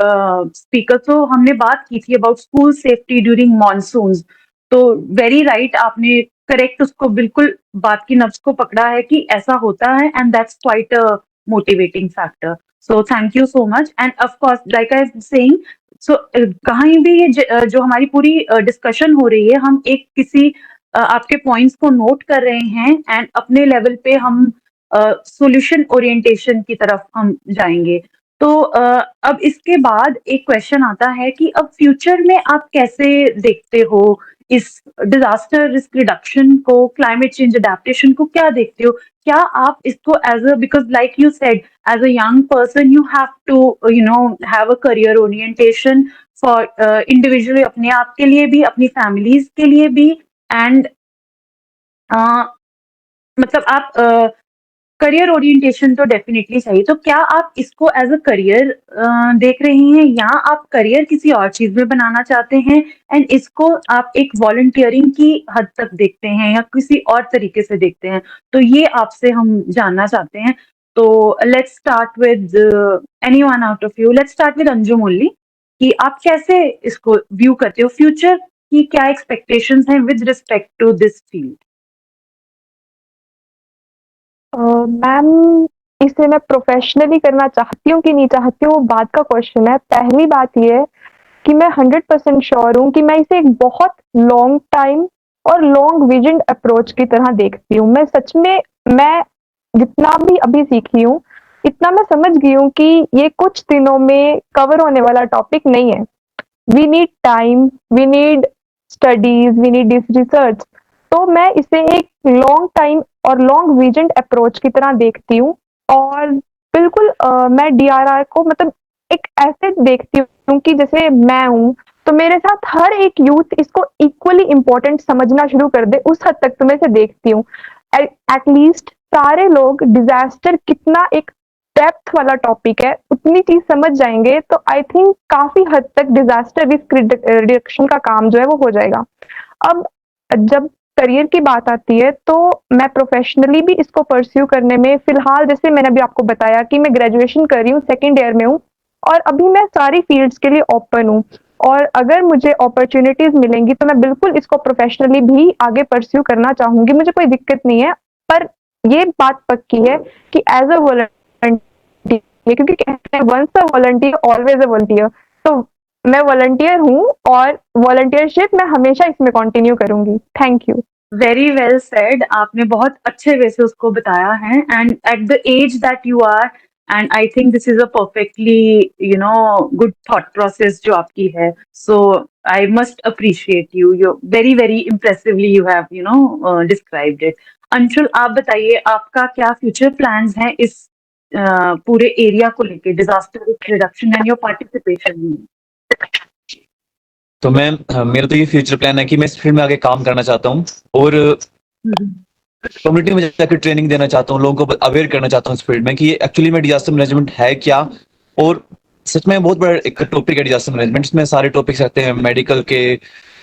स्पीकर, तो हमने बात की थी about school safety during monsoons. तो वेरी राइट, आपने करेक्ट उसको बिल्कुल बात की नब्ज को पकड़ा है कि ऐसा होता है and that's quite a motivating factor. So thank you so much and of course like I am saying, so कहीं भी ये जो हमारी पूरी डिस्कशन हो रही है, हम एक किसी आपके पॉइंट्स को नोट कर रहे हैं एंड अपने लेवल पे हम सॉल्यूशन ओरिएंटेशन की तरफ हम जाएंगे। तो अब इसके बाद एक क्वेश्चन आता है कि अब फ्यूचर में आप कैसे देखते हो इस डिजास्टर रिस्क रिडक्शन को, क्लाइमेट चेंज अडेप्टेशन को क्या देखते हो? क्या आप इसको as a, because like you said, as a young person you have to have a career orientation for individually, अपने आप के लिए भी, अपनी फैमिलीज के लिए भी एंड मतलब आप करियर ओरिएंटेशन तो डेफिनेटली चाहिए। तो क्या आप इसको एज अ करियर देख रहे हैं या आप करियर किसी और चीज में बनाना चाहते हैं एंड इसको आप एक वॉलंटियरिंग की हद तक देखते हैं या किसी और तरीके से देखते हैं? तो ये आपसे हम जानना चाहते हैं। तो let's start with anyone out of you. Let's start with Anjum only, कि आप कैसे इसको व्यू करते हो, फ्यूचर की क्या एक्सपेक्टेशंस हैं with respect to this field? Ma'am, इसे मैं प्रोफेशनली करना चाहती हूँ कि नहीं चाहती हूँ, वो बात का क्वेश्चन है। पहली बात ये है कि मैं 100% श्योर हूँ कि मैं इसे एक बहुत लॉन्ग टाइम और लॉन्ग विजन अप्रोच की तरह देखती हूँ। मैं सच में, मैं जितना भी अभी सीखी हूँ, इतना मैं समझ गई हूँ कि ये कुछ दिनों में कवर होने वाला टॉपिक नहीं है। We need time, we need studies, we need this research. तो मैं इसे एक लॉन्ग टाइम और लॉन्ग विजन अप्रोच की तरह देखती हूँ और बिल्कुल मैं डीआरआर को मतलब एक ऐसे देखती हूँ कि जैसे मैं हूँ, तो मेरे साथ हर एक यूथ इसको इक्वली इम्पोर्टेंट समझना शुरू कर दे, उस हद तक तो मैं इसे देखती हूँ। एटलीस्ट सारे लोग डिज़ास्टर कितना एक डेप्थ वाला टॉपिक है, उतनी चीज़ समझ जाएँगे, तो आई थिंक काफ़ी हद तक डिज़ास्टर रिस्क रिडक्शन का काम जो है वो हो जाएगा। अब जब करियर की बात आती है, तो मैं प्रोफ़ेशनली भी इसको परस्यू करने में फ़िलहाल जैसे मैंने अभी आपको बताया कि मैं ग्रेजुएशन कर रही हूँ, सेकंड ईयर में हूँ और अभी मैं सारी फ़ील्ड्स के लिए ओपन हूँ और अगर मुझे अपॉर्च्युनिटीज़ मिलेंगी, तो मैं बिल्कुल इसको प्रोफ़ेशनली भी आगे परस्यू करना चाहूँगी, मुझे कोई दिक्कत नहीं है। पर ये बात पक्की है कि एज़ अ वॉलंटियर, क्योंकि कहते हैं once a volunteer always a volunteer, तो मैं वॉलंटियर हूँ और वॉलंटियरशिप मैं हमेशा इसमें कंटिन्यू करूँगी। Thank you. Very well said, आपने बहुत अच्छे वे से उसको बताया है and at the age that you are, and I think this is a perfectly good thought process जो आपकी है. So I must appreciate you, you very very impressively you have described it. Anshul, आप बताइए आपका क्या फ्यूचर प्लान्स हैं इस पूरे एरिया को लेके, disaster risk reduction and your participation. तो मेरा तो ये फ्यूचर प्लान है कि मैं इस फील्ड में आगे काम करना चाहता हूँ और कम्युनिटी में जाकर ट्रेनिंग देना चाहता हूँ, लोगों को अवेयर करना चाहता हूँ इस फील्ड में कि एक्चुअली में डिजास्टर मैनेजमेंट है क्या। और सच में बहुत बड़ा एक टॉपिक है डिजास्टर मैनेजमेंट, इसमें सारे टॉपिक्स रहते हैं मेडिकल के,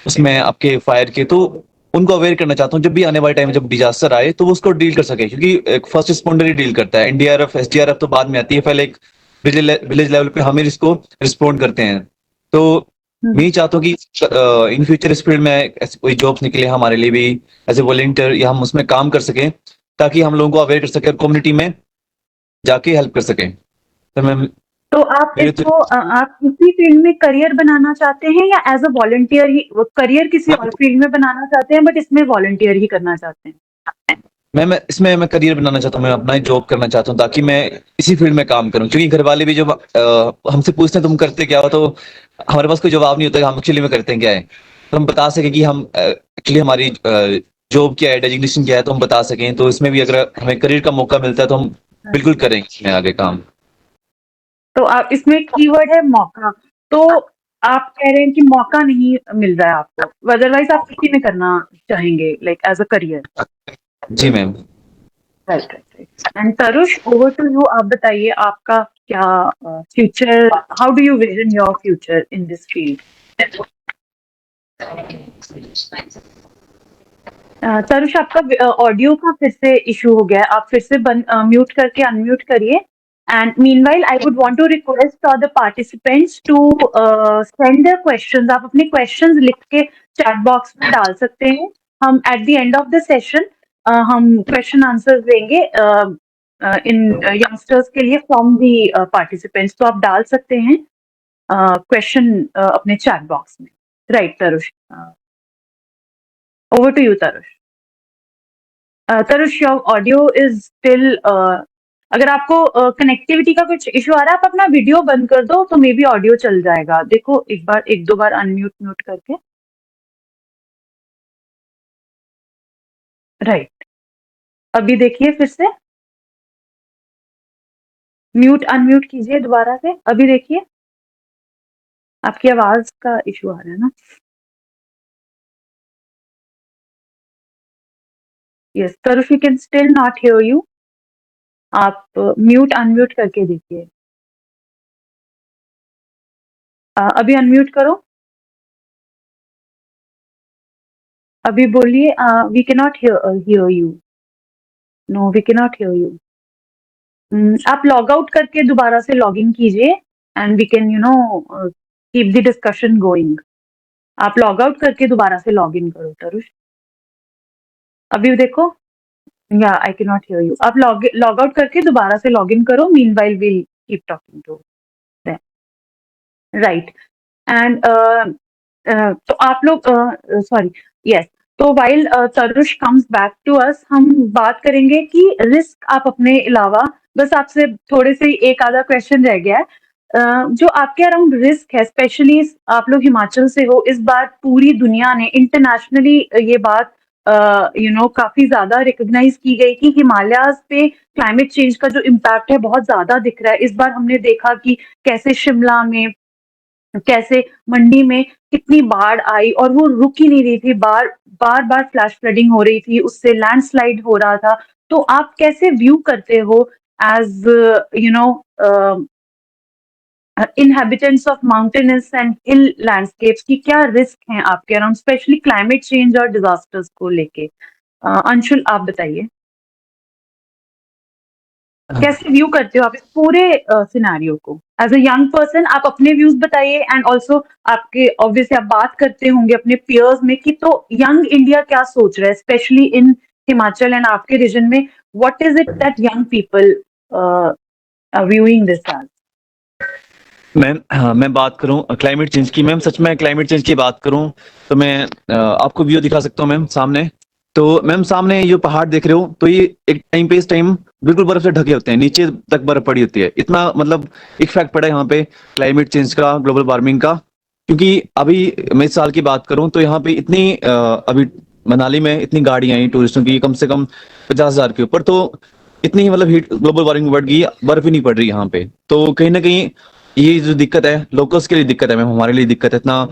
उसमें आपके फायर के, तो उनको अवेयर करना चाहता हूँ जब भी आने वाले टाइम में जब डिजास्टर आए तो वो उसको डील कर सके, क्योंकि एक फर्स्ट रिस्पॉन्डर ही डील करता है, एनडीआरएफ एसडीआरएफ तो बाद में आती है, पहले एक विलेज लेवल पे हम इसको रिस्पॉन्ड करते हैं। तो मैं ही चाहता हूँ कि इन फ्यूचर इस फील्ड में ऐसी कोई जॉब्स निकले हमारे लिए भी एज ए वॉलंटियर, या हम उसमें काम कर सकें ताकि हम लोगों को अवेयर कर सकें और कम्युनिटी में जाके हेल्प कर सकें। तो मैं तो आप मेरे तो इसको आप इसी फील्ड में करियर बनाना चाहते हैं या एज अ वॉलंटियर ही, करियर किसी और फील्ड में बनाना चाहते हैं बट इसमें वॉलंटियर ही करना चाहते हैं? मैं इसमें मैं करियर बनाना चाहता हूँ, मैं अपना जॉब करना चाहता हूँ ताकि मैं इसी फील्ड में काम करूँ, क्योंकि घर वाले भी जब हमसे पूछते हैं तुम करते क्या हो, तो हमारे पास कोई जवाब नहीं होता कि हम एक्चुअली में करते हैं क्या है, तो हम बता सकें कि हम एक्चुअली हमारी जॉब क्या है, डेजिग्नेशन क्या है, तो हम बता सकें। तो इसमें भी अगर हमें करियर का मौका मिलता है तो हम बिल्कुल करेंगे इसमें आगे काम। तो आप इसमें कीवर्ड है मौका, तो आप कह रहे हैं कि मौका नहीं मिल रहा है आपको, अदरवाइज आप किसी में करना चाहेंगे लाइक एज अ करियर? जी ma'am. Right right right. And Tarush, over to you. आप बताइए आपका क्या future, how do you vision your future in this field? Tarush, आपका ऑडियो का फिर से इशू हो गया है, आप फिर से म्यूट करके अनम्यूट करिए. And meanwhile I would want to request for the participants to send their questions. आप अपने क्वेश्चंस लिख के चैट बॉक्स में डाल सकते हैं. हम eight the end of the session हम क्वेश्चन आंसर्स देंगे इन यंगस्टर्स के लिए फ्रॉम द पार्टिसिपेंट्स. तो आप डाल सकते हैं क्वेश्चन अपने चैट बॉक्स में. Right Tarush, over to you, Tarush. Tarush, your audio is still. अगर आपको कनेक्टिविटी का कुछ इशू आ रहा है, आप अपना वीडियो बंद कर दो तो मे बी ऑडियो चल जाएगा. देखो एक दो बार अनम्यूट म्यूट करके. राइट, अभी देखिए फिर से म्यूट अनम्यूट कीजिए दोबारा से. अभी देखिए आपकी आवाज का इशू आ रहा है ना? Yes Tarush, we can still not hear you. आप म्यूट अनम्यूट करके देखिए. अभी अनम्यूट करो. अभी बोलिए. We can not hear you. No, we can not hear you. आप लॉग आउट करके दोबारा से लॉग इन कीजिए and we can keep the discussion going. आप लॉग आउट करके दोबारा से लॉग इन करो तरुष. अभी देखो. Yeah I can not hear you. आप लॉग आउट करके दोबारा से लॉग इन करो. Meanwhile will keep talking to them. Right. And तो आप लोग सॉरी, यस. तो while Tarush comes back to us, हम बात करेंगे कि रिस्क आप अपने अलावा, बस आपसे थोड़े से एक आधा क्वेश्चन रह गया है. जो आपके अराउंड रिस्क है, स्पेशली आप लोग हिमाचल से हो, इस बार पूरी दुनिया ने इंटरनेशनली ये बात काफी ज्यादा रिकॉग्नाइज की गई कि हिमालयाज पे क्लाइमेट चेंज का जो इम्पैक्ट है बहुत ज्यादा दिख रहा है। इस बार हमने देखा कि कैसे शिमला में, कैसे मंडी में कितनी बाढ़ आई और वो रुक ही नहीं रही थी, बार बार फ्लैश फ्लडिंग हो रही थी, उससे लैंडस्लाइड हो रहा था। तो आप कैसे व्यू करते हो as inhabitants of mountainous and hill landscapes की क्या रिस्क हैं आपके अराउंड, स्पेशली क्लाइमेट चेंज और डिजास्टर्स को लेके? अंशुल, आप बताइए कैसे व्यू करते हो आप इस पूरे सिनेरियो को एज अ यंग पर्सन? आप अपने व्यूज बताइए एंड ऑल्सो आपके ऑब्वियसली आप बात करते होंगे अपने पियर्स में कि तो यंग इंडिया क्या सोच रहा है, स्पेशली इन हिमाचल एंड आपके रीजन में। What is it that young people are viewing this as? Ma'am, हाँ, मैं बात करूं क्लाइमेट चेंज की। मैम सच में क्लाइमेट चेंज की बात करूं तो मैं आपको व्यू दिखा सकता हूं मैम सामने। तो मैम सामने ये पहाड़ देख रहे हो, तो ये एक टाइम पे इस टाइम बिल्कुल बर्फ से ढके होते हैं, नीचे तक बर्फ पड़ी होती है। इतना मतलब इफेक्ट पड़ा है यहाँ पे क्लाइमेट चेंज का, ग्लोबल वार्मिंग का। क्योंकि अभी मैं इस साल की बात करूं तो यहाँ पे इतनी अभी मनाली में इतनी गाड़ियां आई टूरिस्टों की, कम से कम 50,000 के ऊपर। तो इतनी मतलब हीट, ग्लोबल वार्मिंग बढ़ गई, बर्फ ही नहीं पड़ रही यहाँ पे। तो कहीं ना कहीं ये जो दिक्कत है लोकल्स के लिए दिक्कत है मैम, हमारे लिए दिक्कत है। इतना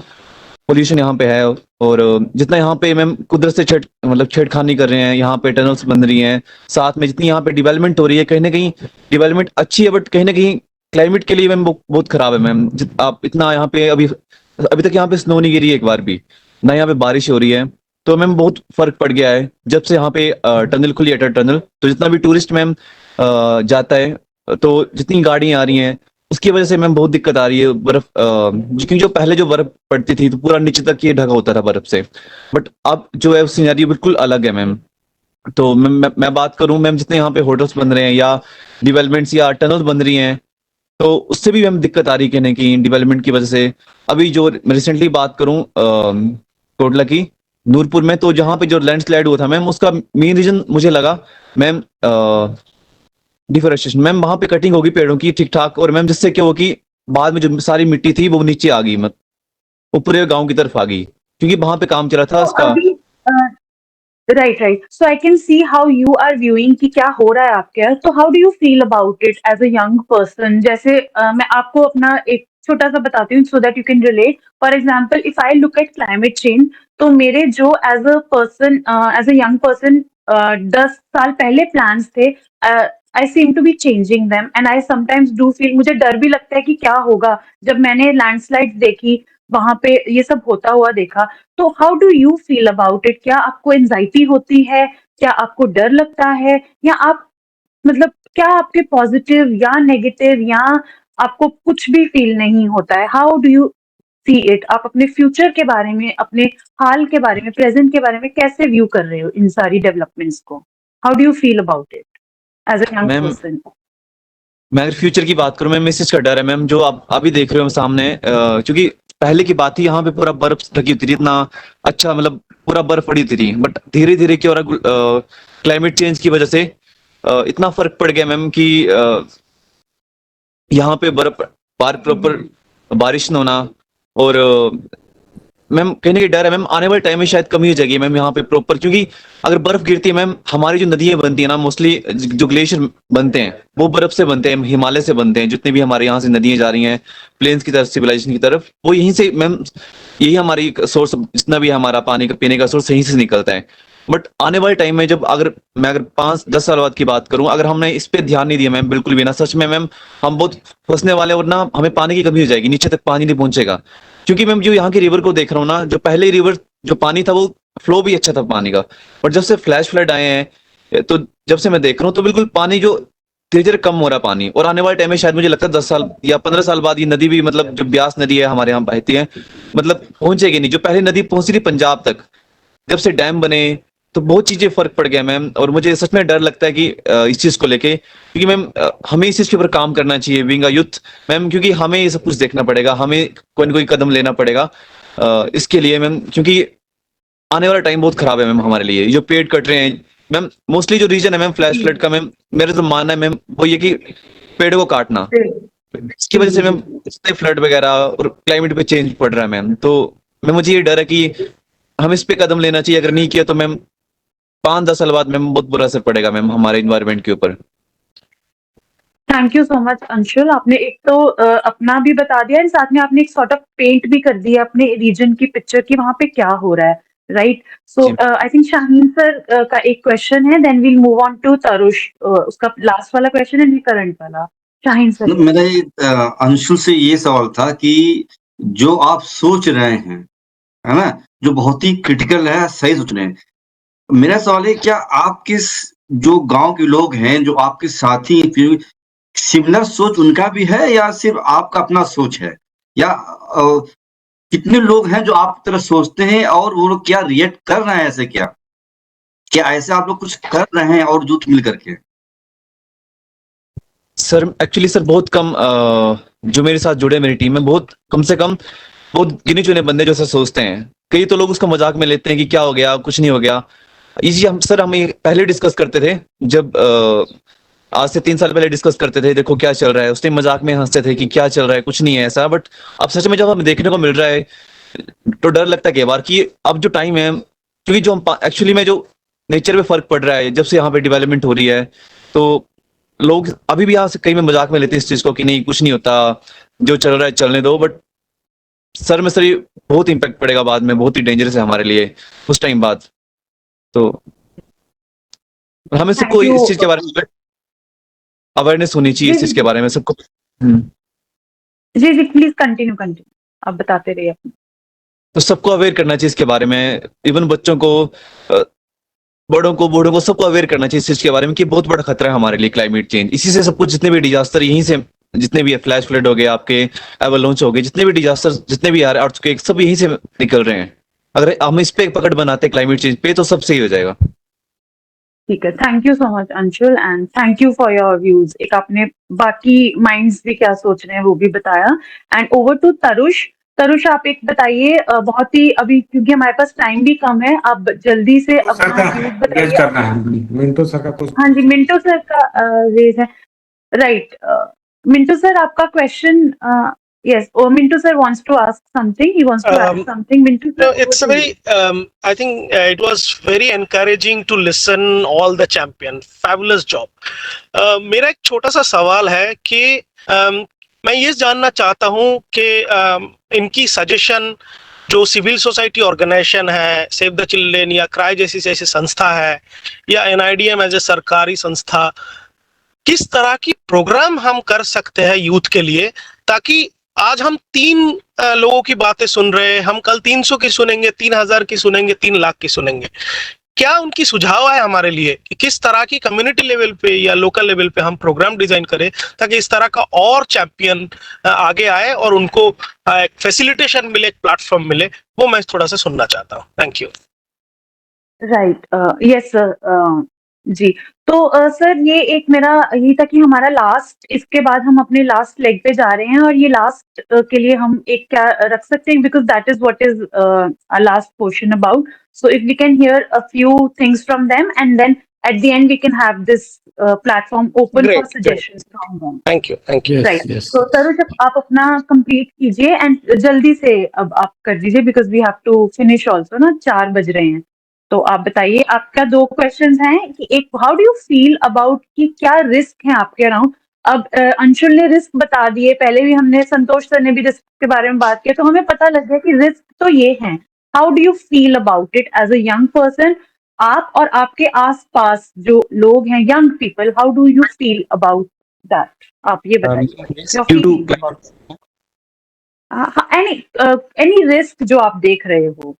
पोल्यूशन यहाँ पे है, और जितना यहाँ पे मैम कुदरत से छेड़खानी कर रहे हैं, यहाँ पे टनल्स बन रही हैं, साथ में जितनी यहाँ पे डेवलपमेंट हो रही है, कहीं ना कहीं डेवलपमेंट अच्छी है बट कहीं ना कहीं क्लाइमेट के लिए मैम बहुत खराब है मैम। आप इतना यहाँ पे अभी तक यहाँ पे स्नो नहीं गिरी एक बार भी, ना यहाँ पे बारिश हो रही है। तो मैम बहुत फर्क पड़ गया है जब से यहाँ पे टनल खुली, अटल टनल। तो जितना भी टूरिस्ट मैम जाता है, तो जितनी गाड़ियां आ रही हैं उसकी वजह से मैम बहुत दिक्कत आ रही है। बर्फ क्योंकि जो पहले जो बर्फ पड़ती थी तो पूरा नीचे तक ये ढका होता था बर्फ से, बट अब जो है सिनेरियो बिल्कुल अलग है मैम। तो मैं बात करूं मैम, जितने यहाँ पे होटल्स बन रहे हैं या डेवलपमेंट्स या टनल्स बन रही हैं, तो उससे भी मैम दिक्कत आ रही है कहने की डेवलपमेंट की वजह से। अभी जो रिसेंटली बात करूं कोटला की, नूरपुर में, तो जहाँ पे जो लैंडस्लाइड हुआ था मैम, उसका मेन रीजन मुझे लगा मैम डिफोरेस्टेशन। मैम वहां पे कटिंग होगी पेड़ों की ठीक ठाक, और मैम जिससे क्या हो कि बाद में जो सारी मिट्टी थी वो नीचे आ गई, मत वो पूरे गांव की तरफ आ गई, क्योंकि वहां पे काम चला था उसका। Right, so I can see how you are viewing कि क्या हो रहा है आपके यहाँ। तो how do you feel about it as a young person? जैसे मैं आपको अपना एक छोटा सा बताती हूँ so that you can relate. For example, if I look at climate change, तो मेरे जो as a person, as a young person 10 साल पहले प्लान्स थे, I seem to be changing them and I sometimes do feel, मुझे डर भी लगता है कि क्या होगा। जब मैंने लैंडस्लाइड्स देखी, वहां पे ये सब होता हुआ देखा, तो how do you feel about it? क्या आपको एंजाइटी होती है, क्या आपको डर लगता है, या आप मतलब क्या आपके पॉजिटिव या नेगेटिव, या आपको कुछ भी फील नहीं होता है? How do you see it? आप अपने फ्यूचर के बारे में, अपने हाल के बारे में, प्रेजेंट के बारे में कैसे व्यू कर रहे हो इन सारी डेवलपमेंट्स को? How do you feel about it as a young ma'am person? मैं अगर फ्यूचर की बात करूं मैम, इस चीज का डर है मैम, जो आप अभी देख रहे हो सामने। क्योंकि पहले की बात थी, यहाँ पे पूरा बर्फ ढकी होती थी, इतना अच्छा मतलब पूरा बर्फ पड़ी होती थी। बट धीरे धीरे क्या हो रहा, क्लाइमेट चेंज की वजह से इतना फर्क पड़ गया मैम कि यहाँ पे बर्फ प्रॉपर बारिश न होना, और मैम कहने की डर है मैम आने वाले टाइम में शायद कमी हो जाएगी मैम यहाँ पे प्रॉपर। क्योंकि अगर बर्फ गिरती है मैम, हमारी जो नदियां बनती है ना, मोस्टली जो ग्लेशियर बनते हैं वो बर्फ से बनते हैं, हिमालय से बनते हैं। जितने भी हमारे यहाँ से नदियां जा रही हैं प्लेन्स की तरफ, सिविलाइजेशन की तरफ, वो यहीं से मैम, यही हमारी सोर्स, जितना भी हमारा पानी का पीने का सोर्स यहीं से निकलता है। बट आने वाले टाइम में जब अगर 5-10 साल बाद की बात करूं, अगर हमने इस पे ध्यान नहीं दिया मैम, बिल्कुल भी ना, सच में मैम हम बहुत फंसने वाले हैं, और ना हमें पानी की कमी हो जाएगी, नीचे तक पानी नहीं पहुंचेगा। क्योंकि मैम जो यहाँ की रिवर को देख रहा हूँ ना, जो पहले रिवर जो पानी था वो फ्लो भी अच्छा था पानी का, बट जब से फ्लैश फ्लड आए हैं, तो जब से मैं देख रहा हूँ तो बिल्कुल पानी जो धीरे धीरे कम हो रहा पानी। और आने वाले टाइम में शायद मुझे लगता है 10 साल या 15 साल बाद ये नदी भी, मतलब जो ब्यास नदी है हमारे यहाँ बहती है, मतलब पहुंचेगी नहीं जो पहले नदी पहुंची थी पंजाब तक। जब से डैम बने तो बहुत चीजें फर्क पड़ गया मैम, और मुझे सच में डर लगता है कि इस चीज को लेके, क्योंकि मैम हमें इस चीज के ऊपर काम करना चाहिए बीइंग अ यूथ मैम, क्योंकि हमें ये सब कुछ देखना पड़ेगा, हमें कोई ना कोई कदम लेना पड़ेगा इसके लिए मैम। क्योंकि आने वाला टाइम बहुत खराब है मैम हमारे लिए। जो पेड़ कट रहे हैं मैम, मोस्टली जो रीजन है मैम फ्लैश फ्लड का मैम, मेरा तो मानना है मैम वो ये कि पेड़ों को काटना, इसकी वजह से मैम इतने फ्लड वगैरह और क्लाइमेट पे चेंज पड़ रहा है मैम। तो मैम मुझे ये डर है कि हम इस पे कदम लेना चाहिए, अगर नहीं किया तो मैम 5-10 साल बाद मैम बहुत बुरा असर पड़ेगा मैम हमारे इन्वायरमेंट के ऊपर। Thank you so much Anshul. आपने एक तो अपना भी बता दिया और साथ में आपने एक सॉर्ट ऑफ पेंट भी कर दिया अपने रीजन की पिक्चर की वहां पे क्या हो रहा है, राइट? सो जी। आई थिंक शाहीन सर का एक क्वेश्चन है, then we'll move on to Tarush. उसका लास्ट वाला क्वेश्चन है, करंट वाला। शाहीन सर। मेरा ये अंशुल से ये सवाल था कि जो आप सोच रहे हैं, है ना, जो बहुत ही क्रिटिकल है, सही सोच रहे हैं। मेरा सवाल है, क्या आपके जो गांव के लोग हैं, जो आपके साथी हैं, फिर सिमिलर सोच उनका भी है या सिर्फ आपका अपना सोच है? या कितने लोग हैं जो आप तरह सोचते हैं और वो लोग क्या रिएक्ट कर रहे हैं? ऐसे क्या ऐसे आप लोग कुछ कर रहे हैं और जुट मिल करके? सर एक्चुअली सर बहुत कम जो मेरे साथ जुड़े मेरी टीम में बहुत कम से कम बहुत गिने चुने बंदे जो ऐसा सोचते हैं। कई तो लोग उसको मजाक में लेते हैं कि क्या हो गया, कुछ नहीं हो गया। ये चीज हम पहले डिस्कस करते थे, जब आज से 3 साल पहले डिस्कस करते थे, देखो क्या चल रहा है, उस टाइम मजाक में हंसते थे कि क्या चल रहा है, कुछ नहीं है ऐसा। बट अब सच में जब हमें देखने को मिल रहा है तो डर लगता है कई बार कि अब जो टाइम है, क्योंकि जो हम एक्चुअली में जो नेचर पे फर्क पड़ रहा है जब से यहाँ पे डेवलपमेंट हो रही है, तो लोग अभी भी यहाँ से कई में मजाक में लेते हैं इस चीज को कि नहीं कुछ नहीं होता, जो चल रहा है चलने दो। बट सर ये बहुत इम्पैक्ट पड़ेगा बाद में, बहुत ही डेंजरस है हमारे लिए उस टाइम बाद। तो हमें सबको इस चीज के बारे में अवेयरनेस होनी चाहिए, इस चीज के बारे में सबको। जी जी प्लीज कंटिन्यू आप बताते रहिए। तो सबको अवेयर करना चाहिए इसके बारे में, इवन बच्चों को, बड़ों को, बूढ़ों को, सबको अवेयर करना चाहिए इस चीज के बारे में कि बहुत बड़ा खतरा है हमारे लिए क्लाइमेट चेंज। इसी से सब कुछ, जितने भी डिजास्टर यहीं से, जितने भी फ्लैश फ्लड हो गए, आपके एवलांच हो गए, जितने भी डिजास्टर, जितने भी अर्थक्वेक, सब यहीं से निकल रहे हैं। अगर हम इस पे पकड़ बनाते क्लाइमेट चेंज पे तो सब सही हो जाएगा। ठीक है, thank you so much Anshul and thank you for your views. एक आपने बाकी माइंड्स भी क्या सोच रहे हैं वो भी बताया। And over to Tarush. Tarush आप एक बताइए, बहुत ही अभी क्योंकि हमारे पास टाइम भी कम है, आप जल्दी से अपना व्यूज बताइए। करना है मिंटो सर का कुछ। हाँ जी, मिंटो सर का रेज है, राइट। मिंटो सर आपका question, yes, Mintu sir wants to ask something. He wants to ask something. Mintu sir, no, it's a very I think it was very encouraging to listen all the champion. Fabulous job. मेरा एक छोटा सा सवाल है कि मैं ये जानना चाहता हूँ कि इनकी सजेशन जो सिविल सोसाइटी ऑर्गेनाइजेशन है, सेव द चिल्ड्रेन या क्राई जैसी संस्था है, या NIDM एज ए सरकारी संस्था, किस तरह की प्रोग्राम हम कर सकते हैं यूथ के लिए, ताकि आज हम 3 लोगों की बातें सुन रहे हैं, हम कल 300 की सुनेंगे, 3000 की सुनेंगे, 3 लाख की सुनेंगे। क्या उनकी सुझाव है हमारे लिए कि किस तरह की कम्युनिटी लेवल पे या लोकल लेवल पे हम प्रोग्राम डिजाइन करें ताकि इस तरह का और चैंपियन आगे आए और उनको एक फैसिलिटेशन मिले, एक प्लेटफॉर्म मिले? वो मैं थोड़ा सा सुनना चाहता हूँ। Thank you. Right, yes sir. जी, तो सर ये एक मेरा यही था कि हमारा लास्ट, इसके बाद हम अपने लास्ट लेग पे जा रहे हैं और ये लास्ट के लिए हम एक क्या रख सकते हैं, because that is what is last portion about. So if we can hear a few things from them and then at the end we can have this platform open for suggestions from them. Thank you. Right, तो तरुष आप अपना complete कीजिए and जल्दी से अब आप कर दीजिए, because we have to finish also ना, 4 बज रहे हैं। तो आप बताइए, आपका 2 क्वेश्चंस हैं कि एक, how do you feel about कि क्या रिस्क है आपके अराउंड। अब अंशुल ने रिस्क बता दिए, पहले भी हमने, संतोष सर ने भी रिस्क के बारे में बात की, तो हमें पता लग गया कि रिस्क तो ये है। How do you feel about it as a young person, आप और आपके आसपास जो लोग हैं, young people, how do you feel about that? आप ये बताइए। एनी रिस्क जो आप देख रहे हो।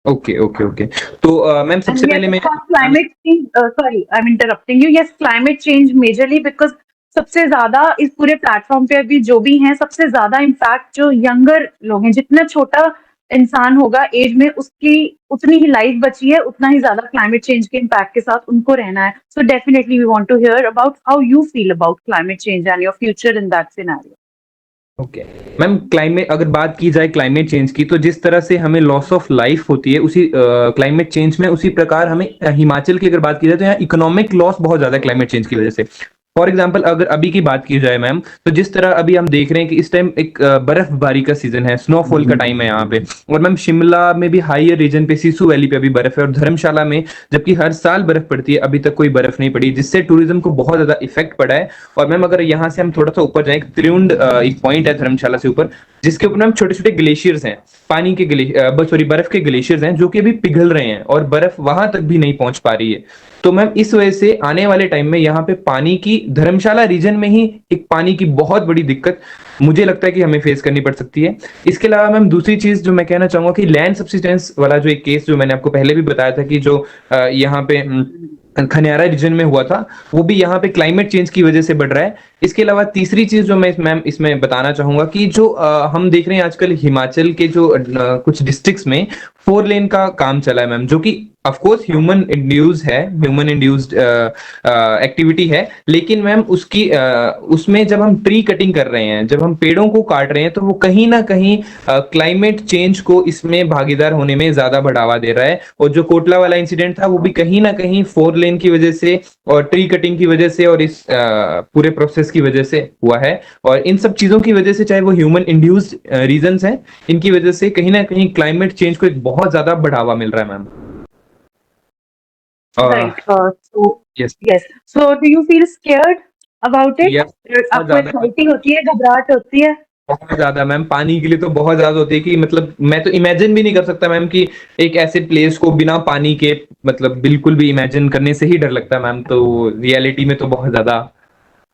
ओके। तो मैम सबसे पहले मैं climate change, sorry I am interrupting you, yes climate change majorly, because सबसे ज्यादा इस पूरे प्लेटफॉर्म पे अभी जो भी हैं, सबसे ज्यादा इम्पैक्ट जो यंगर लोग हैं, जितना छोटा इंसान होगा एज में, उसकी उतनी ही लाइफ बची है, उतना ही ज्यादा क्लाइमेट चेंज के इम्पैक्ट के साथ उनको रहना है। So definitely we want to hear about how you feel about climate change and your future in that scenario. Okay ma'am, climate, अगर बात की जाए क्लाइमेट चेंज की, तो जिस तरह से हमें लॉस ऑफ लाइफ होती है उसी क्लाइमेट चेंज में, उसी प्रकार हमें हिमाचल की अगर बात की जाए तो यहाँ इकोनॉमिक लॉस बहुत ज्यादा है क्लाइमेट चेंज की वजह से। फॉर एग्जाम्पल अगर अभी की बात की जाए मैम, तो जिस तरह अभी हम देख रहे हैं कि इस टाइम एक बर्फबारी का सीजन है, स्नोफॉल का टाइम है यहाँ पे, और मैम शिमला में भी हायर रीजन पे सिसु वैली पे अभी बर्फ है, और धर्मशाला में जबकि हर साल बर्फ पड़ती है, अभी तक कोई बर्फ नहीं पड़ी, जिससे टूरिज्म को बहुत ज्यादा इफेक्ट पड़ा है। और मैम अगर यहाँ से हम थोड़ा सा ऊपर जाएं, त्रिउंड एक पॉइंट है धर्मशाला से ऊपर, जिसके ऊपर मैम छोटे छोटे ग्लेशियर्स हैं, पानी के बर्फ के ग्लेशियर्स हैं जो कि अभी पिघल रहे हैं, और बर्फ वहां तक भी नहीं पहुंच पा रही है। तो मैम इस वजह से आने वाले टाइम में यहाँ पे पानी की, धर्मशाला रीजन में ही एक पानी की बहुत बड़ी दिक्कत मुझे लगता है कि हमें फेस करनी पड़ सकती है। इसके अलावा मैम दूसरी चीज जो मैं कहना चाहूंगा कि लैंड सब्सिडेंस वाला जो एक केस जो मैंने आपको पहले भी बताया था कि जो यहाँ पे खनियारा रीजन में हुआ था, वो भी यहाँ पे क्लाइमेट चेंज की वजह से बढ़ रहा है। इसके अलावा तीसरी चीज जो मैं मैम इसमें बताना चाहूंगा कि जो हम देख रहे हैं आजकल हिमाचल के जो कुछ डिस्ट्रिक्ट्स में 4 लेन का काम चला है मैम, जो कि of course human induced activity है, लेकिन मैम उसमें जब हम ट्री कटिंग कर रहे हैं, जब हम पेड़ों को काट रहे हैं, तो वो कहीं ना कहीं क्लाइमेट चेंज को इसमें भागीदार होने में ज्यादा बढ़ावा दे रहा है। और जो कोटला वाला इंसिडेंट था वो भी कहीं ना कहीं 4 लेन की वजह से और ट्री कटिंग की वजह से और इस पूरे प्रोसेस की वजह से हुआ है। और इन सब चीजों की वजह से, चाहे वो ह्यूमन इंड्यूस्ड रीजंस हैं, इनकी वजह से कहीं ना कहीं क्लाइमेट चेंज को एक बहुत ज्यादा बढ़ावा मिल रहा है ma'am. Right. So yes. yes. So do you feel scared about it? Yes, बहुत आपको ज्यादा anxiety होती है, घबराहट होती है? बहुत ज्यादा मैम, पानी के लिए तो बहुत ज्यादा होती है कि मतलब मैं तो इमेजिन भी नहीं कर सकता मैम कि एक ऐसे प्लेस को बिना पानी के, मतलब बिल्कुल भी इमेजिन करने से ही डर लगता है मैम। तो रियलिटी में तो बहुत ज्यादा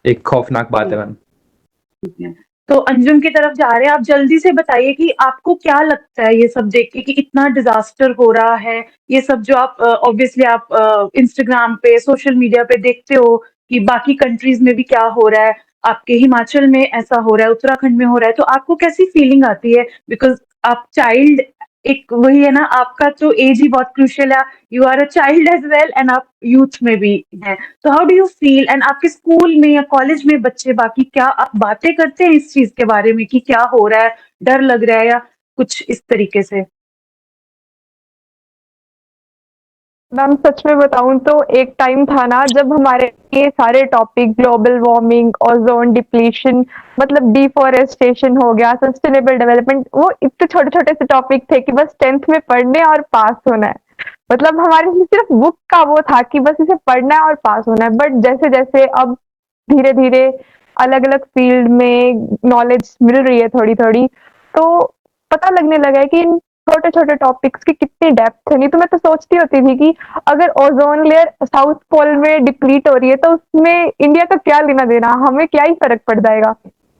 एक खौफनाक बात है मैम। तो अंजुम की तरफ जा रहे हैं, आप जल्दी से बताइए कि आपको क्या लगता है ये सब देख के कि इतना डिजास्टर हो रहा है, ये सब जो आप ऑब्वियसली आप इंस्टाग्राम पे, सोशल मीडिया पे देखते हो कि बाकी कंट्रीज में भी क्या हो रहा है, आपके हिमाचल में ऐसा हो रहा है, उत्तराखंड में हो रहा है, तो आपको कैसी फीलिंग आती है? बिकॉज आप चाइल्ड, एक वही है ना, आपका तो एज ही बहुत क्रूशियल है, you are a child as well and आप यूथ में भी हैं, तो how do you feel? And आपके स्कूल में या कॉलेज में बच्चे बाकी क्या आप बातें करते हैं इस चीज के बारे में कि क्या हो रहा है, डर लग रहा है या कुछ इस तरीके से? मैम सच में बताऊं तो एक टाइम था ना जब हमारे ये सारे topic, global warming, ozone depletion, मतलब डिफोरेस्टेशन हो गया, सस्टेनेबल डेवलपमेंट, वो इतने छोटे छोटे से टॉपिक थे कि बस 10th में पढ़ने और पास होना है। मतलब हमारे लिए सिर्फ बुक का वो था कि बस इसे पढ़ना है और पास होना है। बट जैसे जैसे अब धीरे धीरे अलग अलग फील्ड में नॉलेज मिल रही है थोड़ी थोड़ी, तो पता लगने लगा है कि इन छोटे छोटे टॉपिक्स की कितनी डेप्थ है। नहीं तो मैं तो सोचती होती थी कि अगर ओजोन लेयर साउथ पोल में डिप्लीट हो रही है तो उसमें इंडिया का क्या लेना देना, हमें क्या ही फर्क पड़ जाएगा।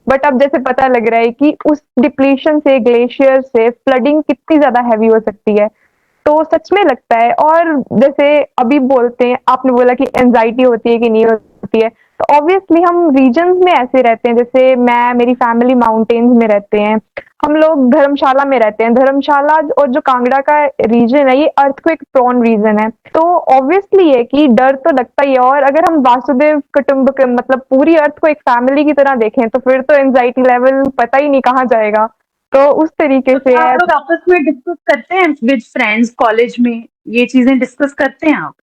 बट अब जैसे पता लग रहा है कि उस डिप्लीशन से, ग्लेशियर से फ्लडिंग कितनी ज्यादा हैवी हो सकती है, तो सच में लगता है। और जैसे अभी बोलते हैं, आपने बोला कि एंजाइटी होती है कि नहीं होती है, तो ऑब्वियसली हम रीजन्स में ऐसे रहते हैं, जैसे मैं, मेरी फैमिली माउंटेन्स में रहते हैं, हम लोग धर्मशाला में रहते हैं। धर्मशाला और जो कांगड़ा का रीजन है ये अर्थक्वेक प्रोन रीजन है, तो ऑब्वियसली है कि डर तो लगता ही है। और अगर हम वासुदेव कुटुंबकम मतलब पूरी अर्थ को एक फैमिली की तरह देखें तो फिर तो एंजाइटी लेवल पता ही नहीं कहाँ जाएगा। तो उस तरीके से आप लोग आपस में डिस्कस करते हैं विद फ्रेंड्स कॉलेज में, ये चीजें डिस्कस करते हैं आप?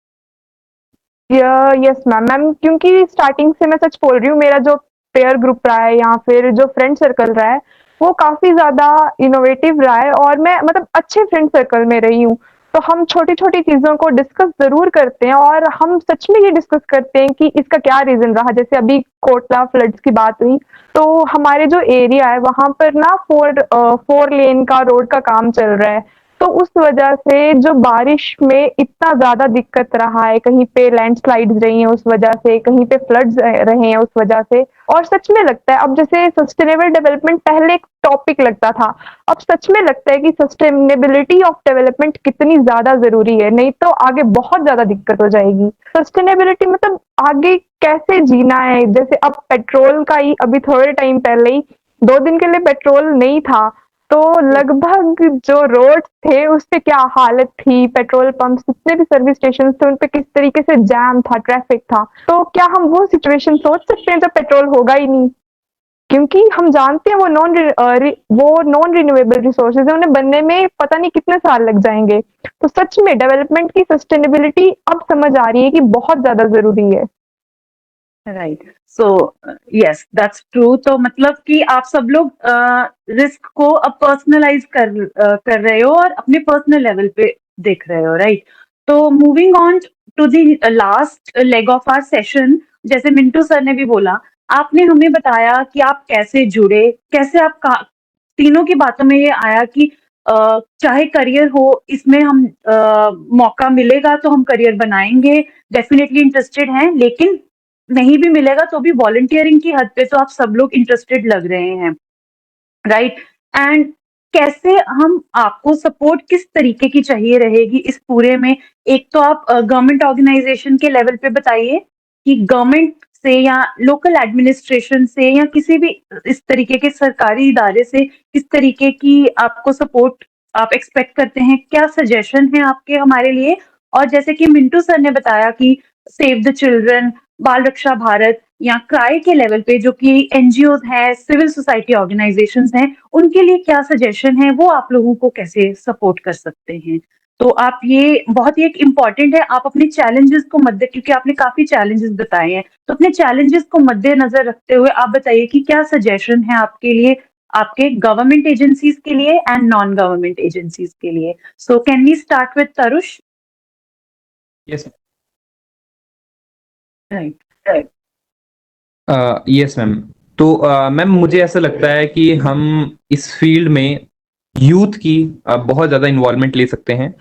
यस मैम, क्योंकि स्टार्टिंग से मैं सच बोल रही हूँ, मेरा जो पेयर ग्रुप रहा है या फिर जो फ्रेंड सर्कल रहा है वो काफी ज्यादा इनोवेटिव रहा है, और मैं मतलब अच्छे फ्रेंड सर्कल में रही हूँ। तो हम छोटी छोटी चीजों को डिस्कस जरूर करते हैं, और हम सच में ये डिस्कस करते हैं कि इसका क्या रीजन रहा। जैसे अभी कोटला फ्लड्स की बात हुई, तो हमारे जो एरिया है वहां पर ना 4 लेन का रोड का काम चल रहा है, तो उस वजह से जो बारिश में इतना ज्यादा दिक्कत रहा है, कहीं पे लैंडस्लाइड्स रही हैं उस वजह से, कहीं पे फ्लड्स रहे हैं उस वजह से। और सच में लगता है अब जैसे सस्टेनेबल डेवलपमेंट पहले एक टॉपिक लगता था, अब सच में लगता है कि सस्टेनेबिलिटी ऑफ डेवलपमेंट कितनी ज्यादा जरूरी है, नहीं तो आगे बहुत ज्यादा दिक्कत हो जाएगी। सस्टेनेबिलिटी मतलब आगे कैसे जीना है। जैसे अब पेट्रोल का ही, अभी थोड़े टाइम पहले ही 2 दिन के लिए पेट्रोल नहीं था, तो लगभग जो रोड थे उस पे क्या हालत थी, पेट्रोल पंप, जितने भी सर्विस स्टेशन थे उन पे किस तरीके से जैम था, ट्रैफिक था। तो क्या हम वो सिचुएशन सोच सकते हैं जब पेट्रोल होगा ही नहीं? क्योंकि हम जानते हैं वो नॉन रिन्यूएबल रिसोर्सेज है, उन्हें बनने में पता नहीं कितने साल लग जाएंगे। तो सच में डेवलपमेंट की सस्टेनेबिलिटी अब समझ आ रही है कि बहुत ज्यादा जरूरी है। Right so yes that's true. तो मतलब कि आप सब लोग रिस्क को अब पर्सनलाइज कर रहे हो और अपने पर्सनल लेवल पे देख रहे हो, राइट? तो moving on to the last leg of our session, जैसे मिंटू सर ने भी बोला, आपने हमें बताया कि आप कैसे जुड़े, कैसे आप तीनों की बातों में ये आया कि चाहे करियर हो, इसमें हम मौका मिलेगा तो हम करियर बनाएंगे, डेफिनेटली इंटरेस्टेड हैं, लेकिन नहीं भी मिलेगा तो भी वॉलंटियरिंग की हद पे तो आप सब लोग इंटरेस्टेड लग रहे हैं, राइट? एंड कैसे हम आपको सपोर्ट किस तरीके की चाहिए रहेगी इस पूरे में? एक तो आप गवर्नमेंट ऑर्गेनाइजेशन के लेवल पे बताइए कि गवर्नमेंट से या लोकल एडमिनिस्ट्रेशन से या किसी भी इस तरीके के सरकारी इदारे से किस तरीके की आपको सपोर्ट आप एक्सपेक्ट करते हैं, क्या सजेशन है आपके हमारे लिए? और जैसे कि मिंटू सर ने बताया कि सेव द चिल्ड्रन, बाल रक्षा भारत या क्राई के लेवल पे जो कि एनजीओ है, सिविल सोसाइटी ऑर्गेनाइजेशंस हैं, उनके लिए क्या सजेशन है, वो आप लोगों को कैसे सपोर्ट कर सकते हैं? तो आप ये बहुत ही एक इम्पॉर्टेंट है, आप अपने चैलेंजेस को क्योंकि आपने काफी चैलेंजेस बताए हैं, तो अपने चैलेंजेस को मद्देनजर रखते हुए आप बताइए कि क्या सजेशन है आपके लिए, आपके गवर्नमेंट एजेंसीज के लिए एंड नॉन गवर्नमेंट एजेंसीज के लिए? So can we start with Tarush? Yes right yes ma'am. तो मैम मुझे ऐसा लगता है कि हम इस फील्ड में यूथ की बहुत ज़्यादा इन्वॉल्वमेंट ले सकते हैं,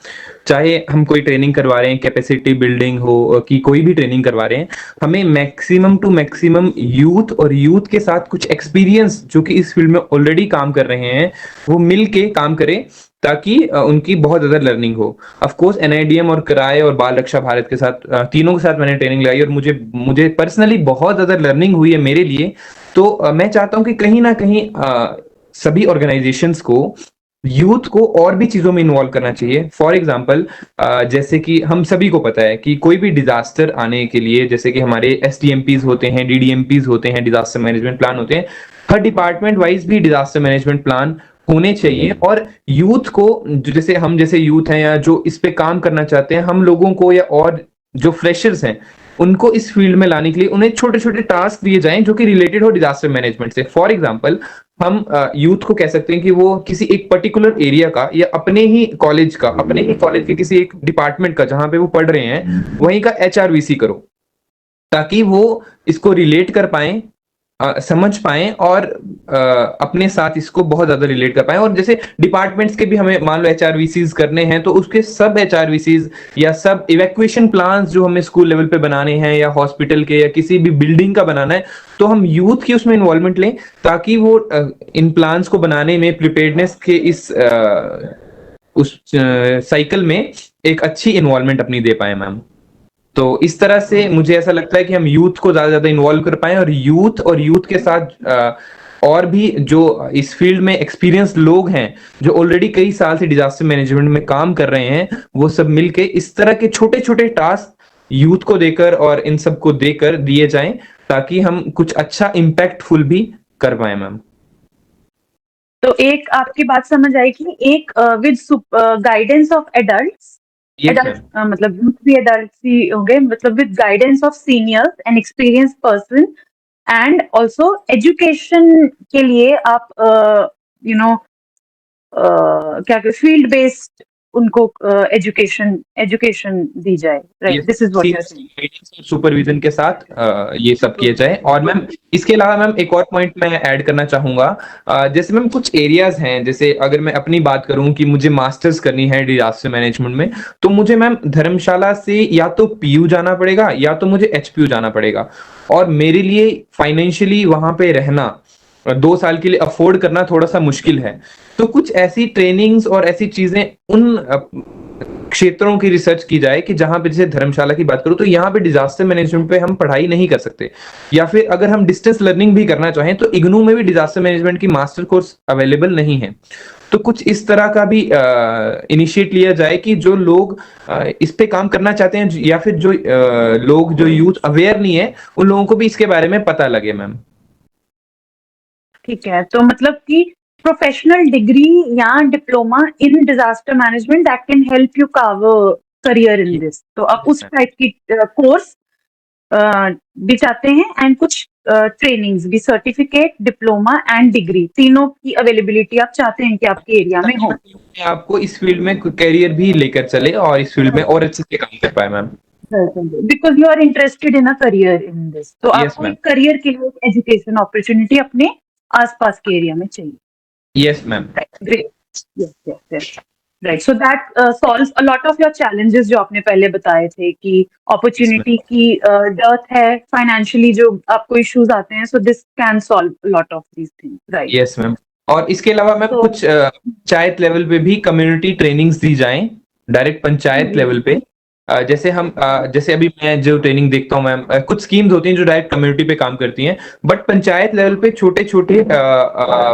चाहे हम कोई ट्रेनिंग करवा रहे हैं, कैपेसिटी बिल्डिंग हो कि कोई भी ट्रेनिंग करवा रहे हैं, हमें मैक्सिमम टू मैक्सिमम यूथ और यूथ के साथ कुछ एक्सपीरियंस जो कि इस फील्ड में ऑलरेडी काम कर रहे हैं वो मिल के काम करें, ताकि उनकी बहुत ज़्यादा लर्निंग हो। ऑफ कोर्स एनआईडीएम और किराए और बाल रक्षा भारत के साथ तीनों के साथ मैंने ट्रेनिंग लगाई और मुझे पर्सनली बहुत ज़्यादा लर्निंग हुई है मेरे लिए। तो मैं चाहता हूं कि कहीं ना कहीं सभी ऑर्गेनाइजेशंस को यूथ को और भी चीजों में इन्वॉल्व करना चाहिए। फॉर एग्जाम्पल जैसे कि हम सभी को पता है कि कोई भी डिजास्टर आने के लिए, जैसे कि हमारे एसडीएमपीज होते हैं, डीडीएमपीज होते हैं, डिजास्टर मैनेजमेंट प्लान होते हैं, हर डिपार्टमेंट वाइज भी डिजास्टर मैनेजमेंट प्लान होने चाहिए। और यूथ को, जैसे हम जैसे यूथ हैं या जो इस पे काम करना चाहते हैं, हम लोगों को या और जो फ्रेशर्स हैं उनको इस फील्ड में लाने के लिए उन्हें छोटे छोटे टास्क दिए जाएं जो कि रिलेटेड हो डिजास्टर मैनेजमेंट से। फॉर एग्जांपल हम यूथ को कह सकते हैं कि वो किसी एक पर्टिकुलर एरिया का या अपने ही कॉलेज के किसी एक डिपार्टमेंट का जहां पे वो पढ़ रहे हैं वहीं का एचआरवीसी करो, ताकि वो इसको रिलेट कर पाए, समझ पाए और अपने साथ इसको बहुत ज्यादा रिलेट कर पाए। और जैसे डिपार्टमेंट्स के भी हमें मान लो एचआरवीसीज करने हैं, तो उसके सब एचआरवीसीज या सब इवैक्यूएशन प्लान्स जो हमें स्कूल लेवल पे बनाने हैं या हॉस्पिटल के या किसी भी बिल्डिंग का बनाना है, तो हम यूथ की उसमें इन्वॉल्वमेंट लें, ताकि वो इन प्लान्स को बनाने में, प्रिपेयर्डनेस के उस साइकिल में एक अच्छी इन्वॉल्वमेंट अपनी दे पाए मैम। तो इस तरह से मुझे ऐसा लगता है कि हम यूथ को ज्यादा इन्वॉल्व कर पाए, और यूथ के साथ और भी जो इस फील्ड में एक्सपीरियंस लोग हैं जो ऑलरेडी कई साल से डिजास्टर मैनेजमेंट में काम कर रहे हैं, वो सब मिलके इस तरह के छोटे छोटे टास्क यूथ को देकर और इन सब को देकर दिए जाएं, ताकि हम कुछ अच्छा इम्पैक्टफुल भी कर पाए मैम। तो एक आपकी बात समझ आई कि एक विद गाइडेंस ऑफ एडल्ट्स, मतलब यूथ भी एडल्ट ही होंगे, मतलब with guidance of seniors and experience person, and also education के लिए आप क्या फील्ड बेस्ड उनको एजुकेशन दी जाए, right? This is what you are saying. Supervision के साथ ये सब किया जाए। और मैम इसके अलावा मैम एक और पॉइंट मैं ऐड करना चाहूंगा, जैसे मैम कुछ एरियाज हैं, जैसे अगर मैं अपनी बात करूं कि मुझे मास्टर्स करनी है डिजास्टर मैनेजमेंट में, तो मुझे मैम धर्मशाला से या तो पीयू जाना पड़ेगा या तो मुझे एचपीयू जाना पड़ेगा, और मेरे लिए फाइनेंशियली वहां पे रहना 2 साल के लिए अफोर्ड करना थोड़ा सा मुश्किल है। तो कुछ ऐसी ट्रेनिंग्स और ऐसी चीजें उन क्षेत्रों की रिसर्च की जाए कि जहां पे, जैसे धर्मशाला की बात करूं तो यहाँ पे डिजास्टर मैनेजमेंट पे हम पढ़ाई नहीं कर सकते, या फिर अगर हम डिस्टेंस लर्निंग भी करना चाहें तो इग्नू में भी डिजास्टर मैनेजमेंट की मास्टर कोर्स अवेलेबल नहीं है। तो कुछ इस तरह का भी इनिशिएट लिया जाए कि जो लोग इस पे काम करना चाहते हैं या फिर जो लोग जो यूथ अवेयर नहीं है उन लोगों को भी इसके बारे में पता लगे मैम। ठीक है, तो मतलब कि प्रोफेशनल डिग्री या diploma in disaster management that can help you cover career in this, तो आप उस टाइप की कोर्स भी चाहते हैं एंड कुछ ट्रेनिंग्स भी, सर्टिफिकेट, डिप्लोमा एंड डिग्री, तीनों की अवेलेबिलिटी आप चाहते हैं कि आपके एरिया में हो। आपको इस फील्ड में करियर भी लेकर चले और इस फील्ड में और अच्छे से काम कर पाए ma'am. Because you are interested in a career in this, तो Yes, आपको ma'am. एक करियर के लिए एक एजुकेशन अपॉर्चुनिटी अपने आसपास के एरिया में चाहिए। Yes ma'am. Great. Yes. Right. So that solves a lot of your challenges जो आपने पहले बताए थे कि अपॉर्चुनिटी की डर्थ है, फाइनेंशियली जो आपको इश्यूज आते हैं, so this can solve a lot of these things. Right. Yes ma'am. और इसके अलावा मैम So- कुछ पंचायत लेवल पे भी कम्युनिटी ट्रेनिंग्स दी जाएं, डायरेक्ट पंचायत लेवल पे। जैसे हम जैसे अभी मैं जो ट्रेनिंग देखता हूँ मैम, कुछ स्कीम्स होती हैं जो डायरेक्ट कम्युनिटी पे काम करती हैं, बट पंचायत लेवल पे छोटे छोटे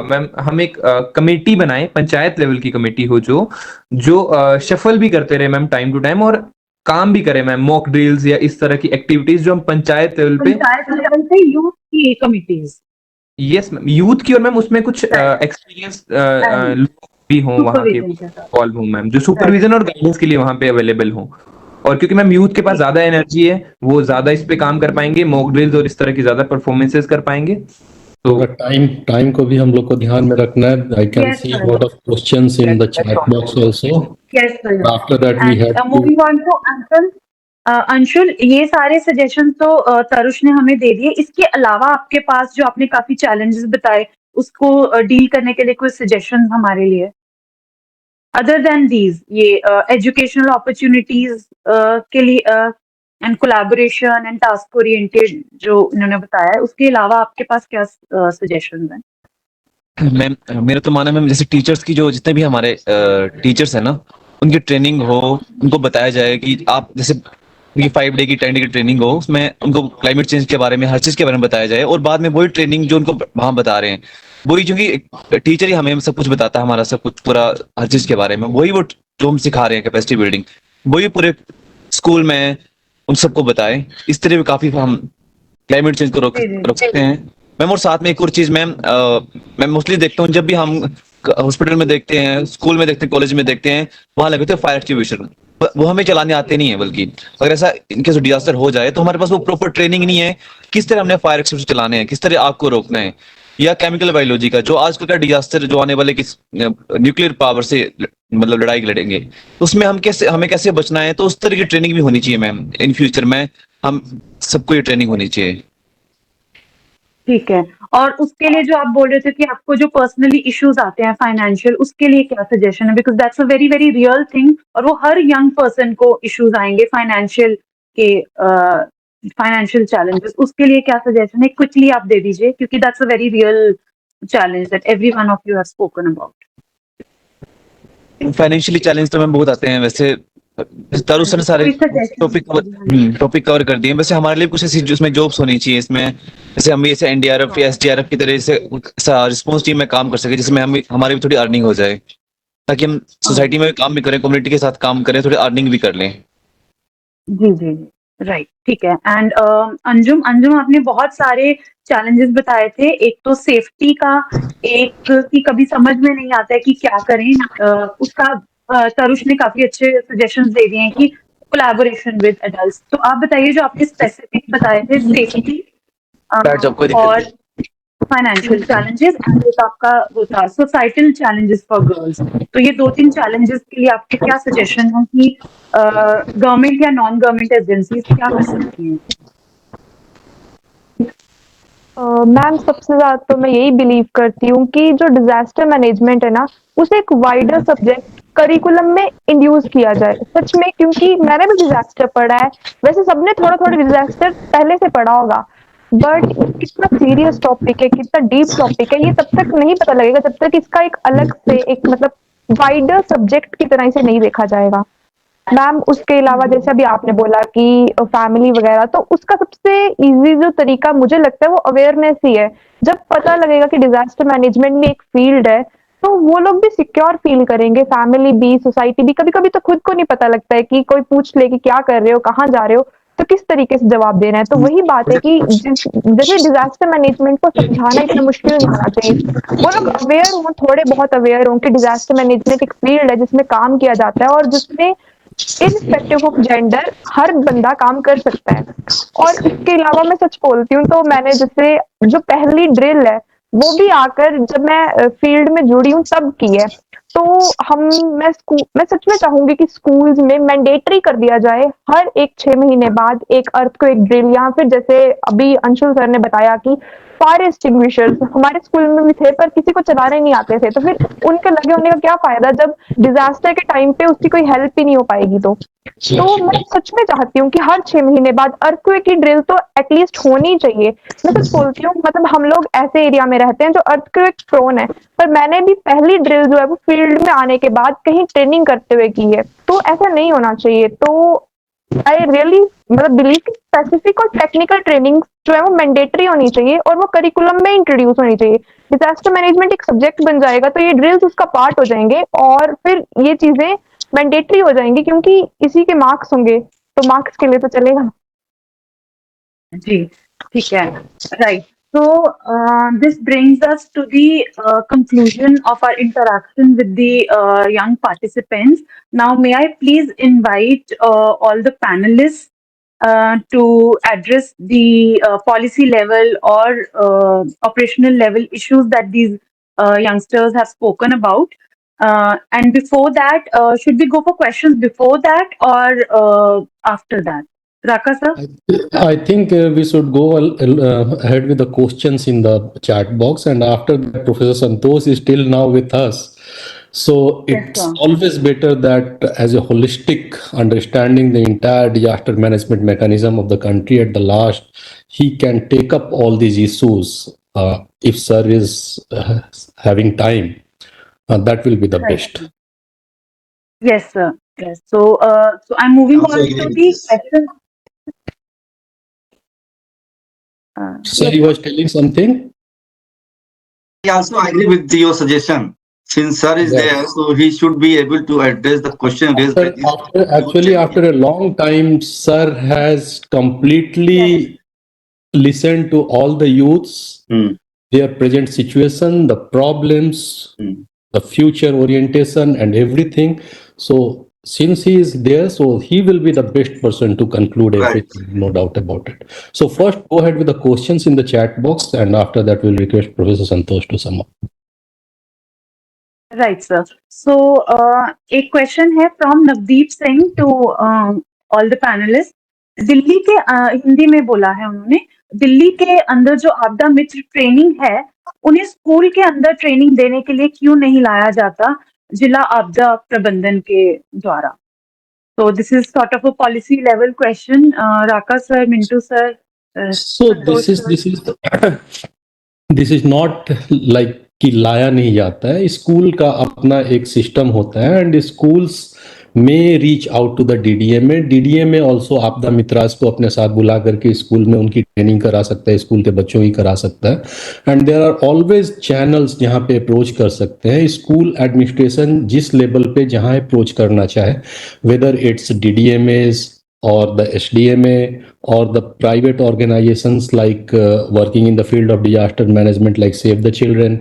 मैम हम एक कमेटी बनाएं, पंचायत लेवल की कमेटी हो जो शफल भी करते रहे मैम टाइम टू टाइम, और काम भी करे मैम, मॉक ड्रिल्स या इस तरह की एक्टिविटीज जो हम पंचायत लेवल पे। पंचायत लेवल पे यूथ की कमिटीज। यस मैम, यूथ की, और मैम उसमें कुछ एक्सपीरियंस लोग भी हों वहाँ के इन्वॉल्व हों मैम, जो सुपरविजन और गाइडेंस के लिए वहाँ पे अवेलेबल हों। और क्योंकि मैम यूथ के पास ज्यादा एनर्जी है, वो ज्यादा इस पे काम कर पाएंगे, मॉक ड्रिल्स और इस तरह की ज्यादा परफॉर्मेंसेस कर पाएंगे। तो टाइम को भी हम लोग को ध्यान में रखना है। I can Yes, see sir. Lot of questions in the chat box also. Yes, sir. After that we have to moving on to Anshul. Anshul, ये सारे सजेशन तो तरुष ने हमें दे दिए, इसके अलावा आपके पास जो आपने काफी चैलेंजेस बताए, उसको डील करने के लिए कोई सजेशन हमारे लिए, अदर देन दीज, ये एजुकेशनल अपॉर्चुनिटीज के लिए and collaboration and task oriented जो इन्होंने बताया है, उसके अलावा आपके पास क्या सजेशंस हैं? मैम मेरा तो मानना है मैम, जैसे टीचर्स की जो जितने भी हमारे टीचर्स हैं ना, उनकी ट्रेनिंग हो, उनको बताया जाए कि आप जैसे 5 डे की 10 डे की ट्रेनिंग हो, उसमें उनको क्लाइमेट चेंज के बारे में, हर चीज के बारे में बताया जाए, और बाद में वही ट्रेनिंग जो उनको वहां बता रहे हैं, वही, क्योंकि टीचर ही हमें सब कुछ बताता है, हमारा सब कुछ पूरा हर चीज के बारे में, वही वो जो हम सिखा रहे हैं कैपेसिटी बिल्डिंग, वही पूरे स्कूल में उन सबको बताए। इस तरह भी काफी हम क्लाइमेट चेंज को रोक सकते हैं मैम। और साथ में एक और चीज मैम, मैं मोस्टली देखता हूँ जब भी हम हॉस्पिटल में देखते हैं, स्कूल में देखते हैं, कॉलेज में देखते हैं, वहां लगे थे फायर एक्सटिंग्विशर, वो हमें चलाने आते नहीं है, बल्कि अगर ऐसा इनके डिजास्टर हो जाए तो हमारे पास वो प्रॉपर ट्रेनिंग नहीं है, किस तरह हमने फायर एक्सटिंग्विशर चलाने हैं, किस तरह आग को रोकना है, या केमिकल बायोलॉजी का जो आजकल का डिजास्टर जो आने वाले किस न्यूक्लियर पावर से मतलब लड़ाई लड़ेंगे, तो उसमें हमें कैसे बचना है, तो उस तरह की ट्रेनिंग भी होनी चाहिए मैम इन फ्यूचर में, हम सबको ये ट्रेनिंग होनी चाहिए। ठीक है, और उसके लिए जो आप बोल रहे थे कि आपको जो पर्सनली इश्यूज आते हैं फाइनेंशियल, उसके लिए क्या सजेशन है? Because that's a very very real thing, और वो हर यंग पर्सन को इश्यूज आएंगे फाइनेंशियल के, फाइनेंशियल चैलेंजेस, उसके लिए क्या सजेशन है? क्विकली आप दे दीजिए, क्योंकि that's a very real challenge that every one of you have spoken about. Financially challenge तो मैम बहुत आते हैं, वैसे तारू सर ने सारे टॉपिक कवर कर दिए। वैसे हमारे लिए कुछ ऐसी जिसमें जॉब्स होनी चाहिए इसमें, जैसे हम ऐसे एनडीआरएफ या एसडीआरएफ की तरह से रिस्पॉन्स टीम में काम कर सके, जिसमें हम हमारी भी थोड़ी अर्निंग हो जाए, ताकि हम सोसाइटी में काम भी करें, कम्युनिटी के साथ काम करें, थोड़ी अर्निंग भी कर लें। जी जी जी, राइट, ठीक है। एंड अंजुम, आपने बहुत सारे चैलेंजेस बताए थे, एक तो सेफ्टी का, एक की कभी समझ में नहीं आता है कि क्या करें, उसका तरुष ने काफी अच्छे सजेशंस दे दिए हैं कि कोलैबोरेशन विद एडल्ट्स। तो आप बताइए जो आपने स्पेसिफिक बताए थे, सेफ्टी और फाइनेंशियल चैलेंजेस, एंड एक आपका वो था सोसाइटल चैलेंजेस फॉर गर्ल्स। तो ये 2-3 चैलेंजेस के लिए आपके क्या सजेशन है कि गवर्नमेंट या नॉन गवर्नमेंट एजेंसीज क्या कर सकती हैं? मैम सबसे ज्यादा तो मैं यही बिलीव करती हूँ कि जो डिजास्टर मैनेजमेंट है ना, उसे एक वाइडर सब्जेक्ट करिकुलम में इंड्यूस किया जाए सच में, क्योंकि मैंने भी डिजास्टर पढ़ा है, वैसे सबने थोड़ा थोड़ा डिजास्टर पहले से पढ़ा होगा, बट कितना सीरियस टॉपिक है, कितना डीप टॉपिक है, ये तब तक नहीं पता लगेगा जब तक इसका एक अलग से एक मतलब वाइडर सब्जेक्ट की तरह से नहीं देखा जाएगा। मैम उसके अलावा जैसे अभी आपने बोला कि फैमिली वगैरह, तो उसका सबसे इजी जो तरीका मुझे लगता है वो अवेयरनेस ही है। जब पता लगेगा कि डिजास्टर मैनेजमेंट में एक फील्ड है, तो वो लोग भी सिक्योर फील करेंगे, फैमिली भी, सोसाइटी भी। कभी कभी तो खुद को नहीं पता लगता है कि कोई पूछ ले कि क्या कर रहे हो, कहाँ जा रहे हो, तो किस तरीके से जवाब देना है। तो वही बात है कि जैसे डिजास्टर मैनेजमेंट को समझाना इतना मुश्किल नहीं होना चाहिए, वो लोग अवेयर हों, थोड़े बहुत अवेयर हों कि डिजास्टर मैनेजमेंट एक फील्ड है जिसमें काम किया जाता है और जिसमें इनरिस्पेक्टिव ऑफ जेंडर हर बंदा काम कर सकता है। और इसके अलावा मैं सच बोलती हूँ तो मैंने जैसे जो पहली ड्रिल है वो भी आकर जब मैं फील्ड में जुड़ी हूँ तब की है। तो मैं सच में चाहूंगी कि स्कूल्स में मैंडेटरी कर दिया जाए हर एक 6 महीने बाद एक अर्थक्वेक ड्रिल, या फिर जैसे अभी अंशुल सर ने बताया कि फायर एक्सटिंग्विशर्स हमारे स्कूल में भी थे पर किसी को चलाने नहीं आते थे, तो फिर उनके लगे होने का क्या फायदा जब डिजास्टर के टाइम पे उसकी कोई हेल्प ही नहीं हो पाएगी। तो मैं सच में चाहती हूँ कि हर 6 महीने बाद अर्थक्वेक की ड्रिल तो एटलीस्ट होनी चाहिए। मैं सच बोलती हूँ, मतलब हम लोग ऐसे एरिया में रहते हैं जो अर्थक्वेक प्रोन है, पर मैंने भी पहली ड्रिल जो है वो फील्ड में आने के बाद कहीं ट्रेनिंग करते हुए की है, तो ऐसा नहीं होना चाहिए। तो आई रियली मतलब बिलीव कि स्पेसिफिक और टेक्निकल ट्रेनिंग जो है वो मैंडेटरी होनी चाहिए और वो करिकुलम में इंट्रोड्यूस होनी चाहिए। डिजास्टर मैनेजमेंट एक सब्जेक्ट बन जाएगा तो ये ड्रिल्स उसका पार्ट हो जाएंगे और फिर ये चीजें मैंडेटरी हो जाएंगी क्योंकि इसी के मार्क्स होंगे, तो मार्क्स के लिए तो चलेगा। जी, ठीक है, right. So this brings us to the conclusion of our interaction with the young participants. Now, may I please invite all the panelists to address the policy level or operational level issues that these youngsters have spoken about. And before that, should we go for questions before that or after that? Raka sir? I think we should go ahead with the questions in the chat box, and after that, Professor Santosh is still now with us. So it's always better that as a holistic understanding the entire disaster management mechanism of the country at the last, he can take up all these issues if sir is having time. That will be the best. Yes, sir. Yes. So, so I'm moving on to the question. Sir, you was telling something? I also agree with your suggestion. Since sir is there, so he should be able to address the question raised by this. After a long time, sir has completely listened to all the youths, their present situation, the problems, the future orientation and everything. So since he is there, so he will be the best person to conclude everything, no doubt about it. So first, go ahead with the questions in the chat box, and after that, we'll request Professor Santosh to sum up. Right, sir. So, a question है from Navdeep Singh to all the panelists. Delhi के हिंदी में बोला है उन्होंने, दिल्ली के अंदर जो आपदा मित्र ट्रेनिंग है, उन्हें स्कूल के अंदर ट्रेनिंग देने के लिए क्यों नहीं लाया जाता जिला आपदा प्रबंधन के द्वारा? So this is sort of a policy level question. Raka sir, Mintu sir. So this is not like कि लाया नहीं जाता है, स्कूल का अपना एक सिस्टम होता है एंड स्कूल्स में reach out to the DDMA also आपदा मित्रास को अपने साथ बुला करके स्कूल में उनकी ट्रेनिंग करा सकता है, स्कूल के बच्चों की करा सकता है। And there are always channels जहाँ पे अप्रोच कर सकते हैं स्कूल एडमिनिस्ट्रेशन जिस लेवल पे जहाँ अप्रोच करना चाहे, whether it's DDMS or the SDMA or the private organizations like working in the field of disaster management like Save the Children.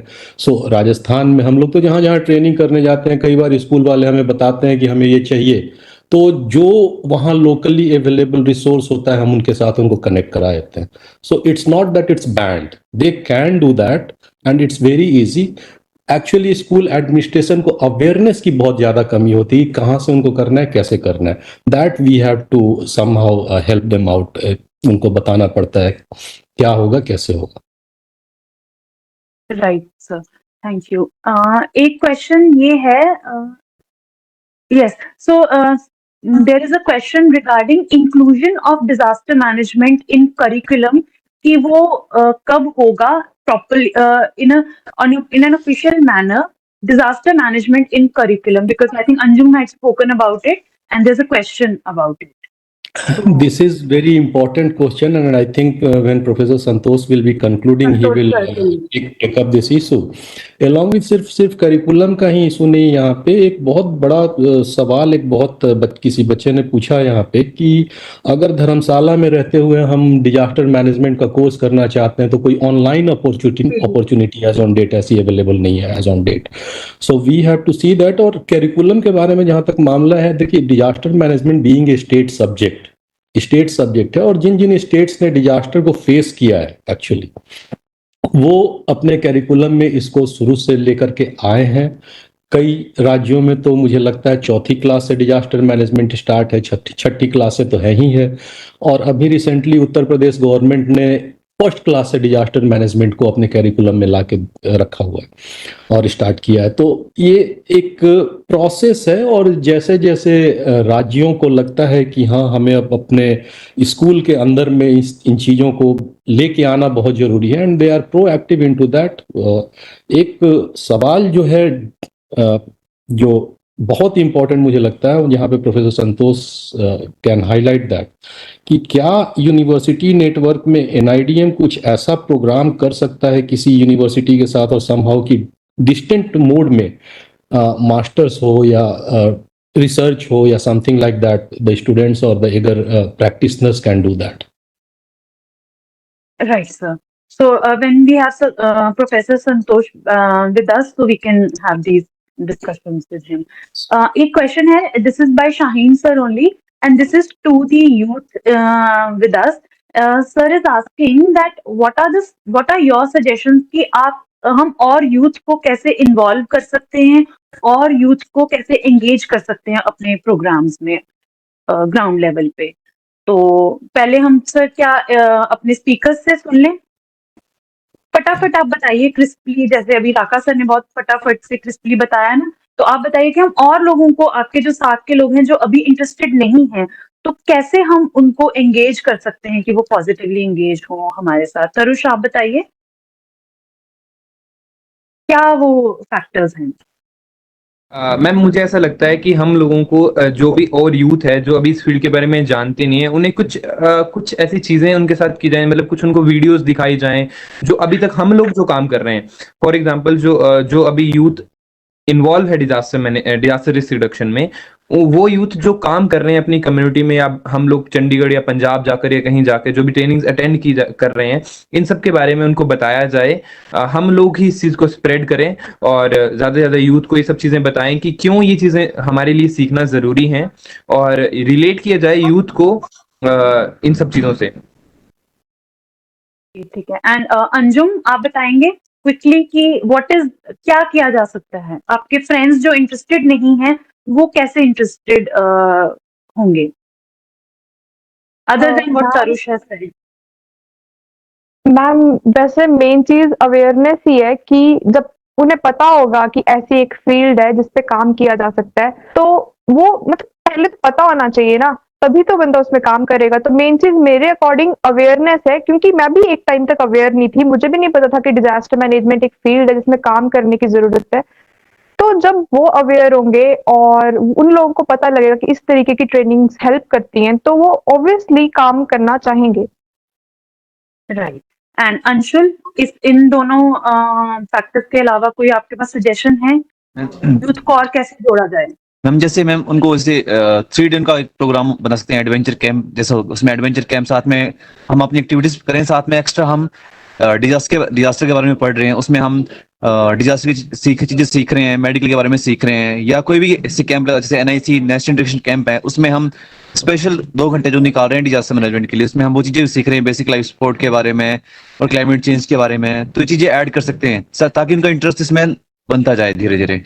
So Rajasthan में हम लोग तो जहाँ जहाँ ट्रेनिंग करने जाते हैं, कई बार स्कूल वाले हमें बताते हैं कि हमें ये चाहिए, तो जो वहाँ लोकली अवेलेबल रिसोर्स होता है हम उनके साथ उनको कनेक्ट करा देते हैं। So it's not that it's band, they can do that and it's very easy. Actually school administration को अवेयरनेस की बहुत ज्यादा कमी होती है, कहाँ से उनको करना है, कैसे करना है। That we have to somehow help them out, उनको बताना पड़ता है क्या होगा कैसे होगा। Right sir, thank you. एक क्वेश्चन ये है, yes, so there is a question regarding inclusion of disaster management in curriculum, कि वो कब होगा properly in an official manner, disaster management in curriculum, because I think Anjum had spoken about it and there's a question about it. This is very important question, and I think when Professor Santosh will be concluding, he will take up this issue. Along with सिर्फ curriculum का ही issue नहीं, यहाँ पे एक बहुत बड़ा सवाल एक बहुत किसी बच्चे ने पूछा यहाँ पे कि अगर धर्मशाला में रहते हुए हम डिजास्टर मैनेजमेंट का कोर्स करना चाहते हैं तो कोई online opportunity as on date ऐसी अवेलेबल नहीं है as on date. So we have to see that. और करिकुलम के बारे में जहाँ तक मामला है, देखिए disaster management being a state subject है, और जिन जिन स्टेट्स ने डिजास्टर को फेस किया है एक्चुअली वो अपने करिकुलम में इसको शुरू से लेकर के आए हैं. कई राज्यों में तो मुझे लगता है 4th क्लास से डिजास्टर मैनेजमेंट स्टार्ट है, 6ठी क्लास से तो है ही है, और अभी रिसेंटली उत्तर प्रदेश गवर्नमेंट ने 1st क्लास से डिजास्टर मैनेजमेंट को अपने करिकुलम में लाके रखा हुआ है और स्टार्ट किया है. तो ये एक प्रोसेस है, और जैसे जैसे राज्यों को लगता है कि हाँ हमें अब अपने स्कूल के अंदर में इन चीज़ों को लेके आना बहुत जरूरी है, and they are proactive into that. एक सवाल जो है जो बहुत इंपॉर्टेंट मुझे लगता है, जहाँ पे professor Santosh can highlight that, कि क्या यूनिवर्सिटी नेटवर्क में एनआईडीएम कुछ ऐसा प्रोग्राम कर सकता है किसी यूनिवर्सिटी के साथ, और समहाउ की डिस्टेंट मोड में मास्टर्स हो या रिसर्च हो या something like that, the students or the other practitioners can do that. Right, sir. So when we have Professor Santosh with us, so we can have these discussions with him. A question है, this is by Shaheen sir only, and this is to the youth with us. Sir is asking that what are your suggestions कि आप हम और youth को कैसे involve कर सकते हैं और youth को कैसे engage कर सकते हैं अपने programs में ground level पे. तो पहले हम सर क्या अपने स्पीकर्स से सुन लें. फटाफट आप बताइए क्रिस्पली, जैसे अभी राका सर ने बहुत फटाफट से क्रिस्पली बताया ना, तो आप बताइए कि हम और लोगों को, आपके जो साथ के लोग हैं जो अभी इंटरेस्टेड नहीं हैं, तो कैसे हम उनको एंगेज कर सकते हैं कि वो पॉजिटिवली एंगेज हो हमारे साथ. तरुष आप बताइए क्या वो फैक्टर्स हैं. मैम मुझे ऐसा लगता है कि हम लोगों को जो भी और यूथ है जो अभी इस फील्ड के बारे में जानते नहीं है, उन्हें कुछ ऐसी चीजें उनके साथ की जाए, मतलब कुछ उनको वीडियोस दिखाई जाएं जो अभी तक हम लोग जो काम कर रहे हैं. फॉर एग्जांपल जो अभी यूथ इन्वॉल्व है डिजास्टर रिस्क रिडक्शन में, वो यूथ जो काम कर रहे हैं अपनी कम्युनिटी में, या हम लोग चंडीगढ़ या पंजाब जाकर या कहीं जाकर जो भी ट्रेनिंग्स अटेंड कर रहे हैं, इन सब के बारे में उनको बताया जाए. हम लोग ही इस चीज को स्प्रेड करें और ज्यादा से ज्यादा यूथ को ये सब चीजें बताएं कि क्यों ये चीजें हमारे लिए सीखना जरूरी है, और रिलेट किया जाए यूथ को इन सब चीजों से. ठीक है. एंड अंजुम आप बताएंगे क्विकली कि क्या किया जा सकता है. आपके फ्रेंड्स जो इंटरेस्टेड नहीं हैं वो कैसे इंटरेस्टेड होंगे other than what Tarush has said. Ma'am वैसे मेन चीज अवेयरनेस ही है कि जब उन्हें पता होगा कि ऐसी एक फील्ड है जिस पे काम किया जा सकता है, तो वो मतलब पहले तो पता होना चाहिए ना, तभी तो बंदा उसमें काम करेगा. तो मेन चीज मेरे अकॉर्डिंग अवेयरनेस है, क्योंकि मैं भी एक टाइम तक अवेयर नहीं थी, मुझे भी नहीं पता था कि डिजास्टर मैनेजमेंट एक फील्ड है जिसमें काम करने की जरूरत है. तो जब वो अवेयर होंगे और उन लोगों को पता लगेगा कि इस तरीके की ट्रेनिंग्स हेल्प करती हैं, तो वो ऑब्वियसली काम करना चाहेंगे. राइट. एंड अंशुल, इन दोनों फैक्टर्स के अलावा कोई आपके पास सजेशन है यूथ को और कैसे जोड़ा जाए. मैम जैसे मैम उनको जैसे 3 दिन का एक प्रोग्राम बना सकते हैं, एडवेंचर कैंप जैसा, उसमें एडवेंचर कैंप साथ में हम अपनी एक्टिविटीज करें, साथ में एक्स्ट्रा हम डिजास्टर के बारे में पढ़ रहे हैं, उसमें हम डिजास्टर की चीजें सीख रहे हैं, मेडिकल के बारे में सीख रहे हैं, या कोई भी ऐसे कैंप जैसे एनआईसी नेशनल न्यूट्रिशन कैंप है, उसमें हम स्पेशल 2 घंटे जो निकाल रहे हैं डिजास्टर मैनेजमेंट के लिए, उसमें हम वो चीजें सीख रहे हैं, बेसिक लाइफ सपोर्ट के बारे में और क्लाइमेट चेंज के बारे में. तो ये चीजें ऐड कर सकते हैं सर, ताकि उनका इंटरेस्ट इसमें बनता जाए धीरे धीरे.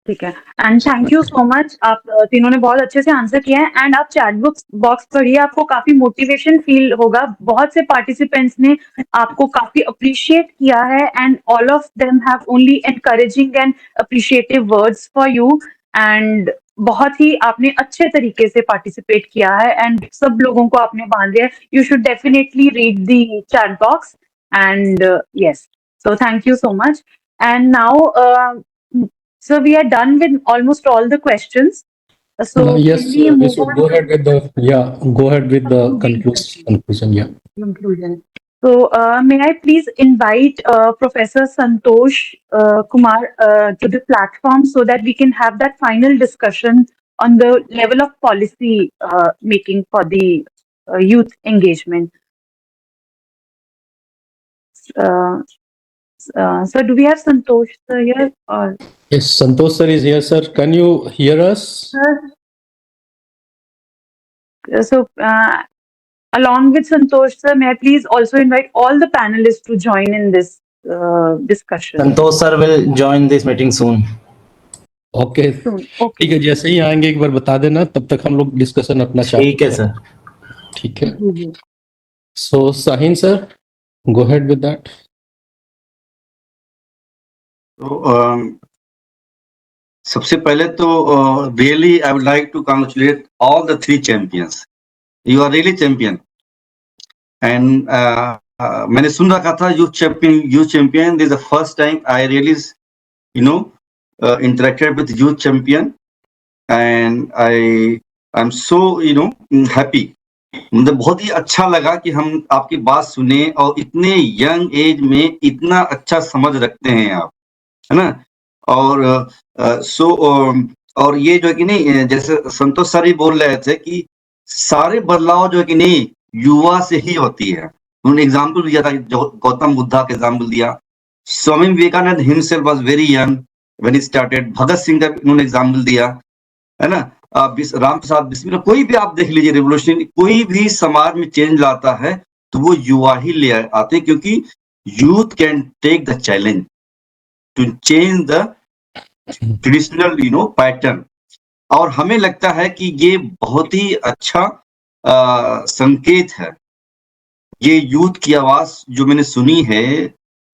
ठीक है. And thank you so much. आप तीनों ने बहुत अच्छे से आंसर किया है. एंड आप चैट बॉक्स पढ़िए, आपको काफी मोटिवेशन फील होगा. बहुत से पार्टिसिपेंट्स ने आपको काफी अप्रिशिएट किया है, and all of them have only encouraging and appreciative words for you. And बहुत ही आपने अच्छे तरीके से पार्टिसिपेट किया है, एंड सब लोगों को आपने बांध दिया. You should definitely read the chat box. And yes, so thank you so much. And now so we are done with almost all the questions. So Yes, can we we move should on go to ahead with the concluding conclusion. Yeah. conclusion? So may I please invite Professor Santosh Kumar to the platform so that we can have that final discussion on the level of policy making for the youth engagement. Uh, so do we have Santosh sir here? Or Yes, Santosh sir is here, sir. Can you hear us? so along with Santosh sir, may I please also invite all the panelists to join in this discussion Santosh sir will join this meeting soon. Okay soon. ठीक Okay. है, जैसे ही आएंगे एक बार बता देना, तब तक हम लोग डिस्कशन अपना चालू ठीक है करें। सर। ठीक है, जी जी। So Shaheen sir, go ahead with that. तो सबसे पहले तो really I would like to congratulate all the 3 champions. You are really champion. And मैंने सुन रखा था youth champion this is the first time I really interacted with youth champion and I'm so happy। मुझे बहुत ही अच्छा लगा कि हम आपकी बात सुने और इतने यंग एज में इतना अच्छा समझ रखते हैं आप, है ना। और और ये जो है कि नहीं, जैसे संतोष सर ही बोल रहे थे कि सारे बदलाव जो है कि नहीं युवा से ही होती है। उन्होंने एग्जाम्पल दिया था, जो गौतम बुद्धा का एग्जाम्पल दिया। Swami Vivekananda himself was very young when he started. Bhagat Singh का उन्होंने एग्जाम्पल दिया, है ना। राम प्रसाद बिस्मिल, कोई भी आप देख लीजिए, रिवोल्यूशन कोई भी समाज में चेंज लाता है तो वो युवा ही ले आते हैं, क्योंकि youth can take the challenge to change the traditional pattern. और हमें लगता है कि ये बहुत ही अच्छा संकेत है। ये यूथ की आवाज जो मैंने सुनी है,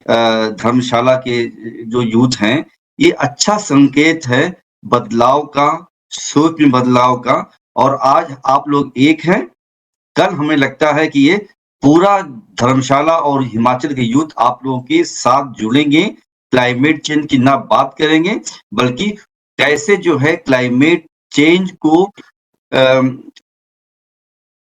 धर्मशाला के जो यूथ हैं, ये अच्छा संकेत है बदलाव का, सोच में बदलाव का। और आज आप लोग एक हैं, कल हमें लगता है कि ये पूरा धर्मशाला और हिमाचल के यूथ आप लोगों के साथ जुड़ेंगे। क्लाइमेट चेंज की ना बात करेंगे, बल्कि कैसे जो है क्लाइमेट चेंज को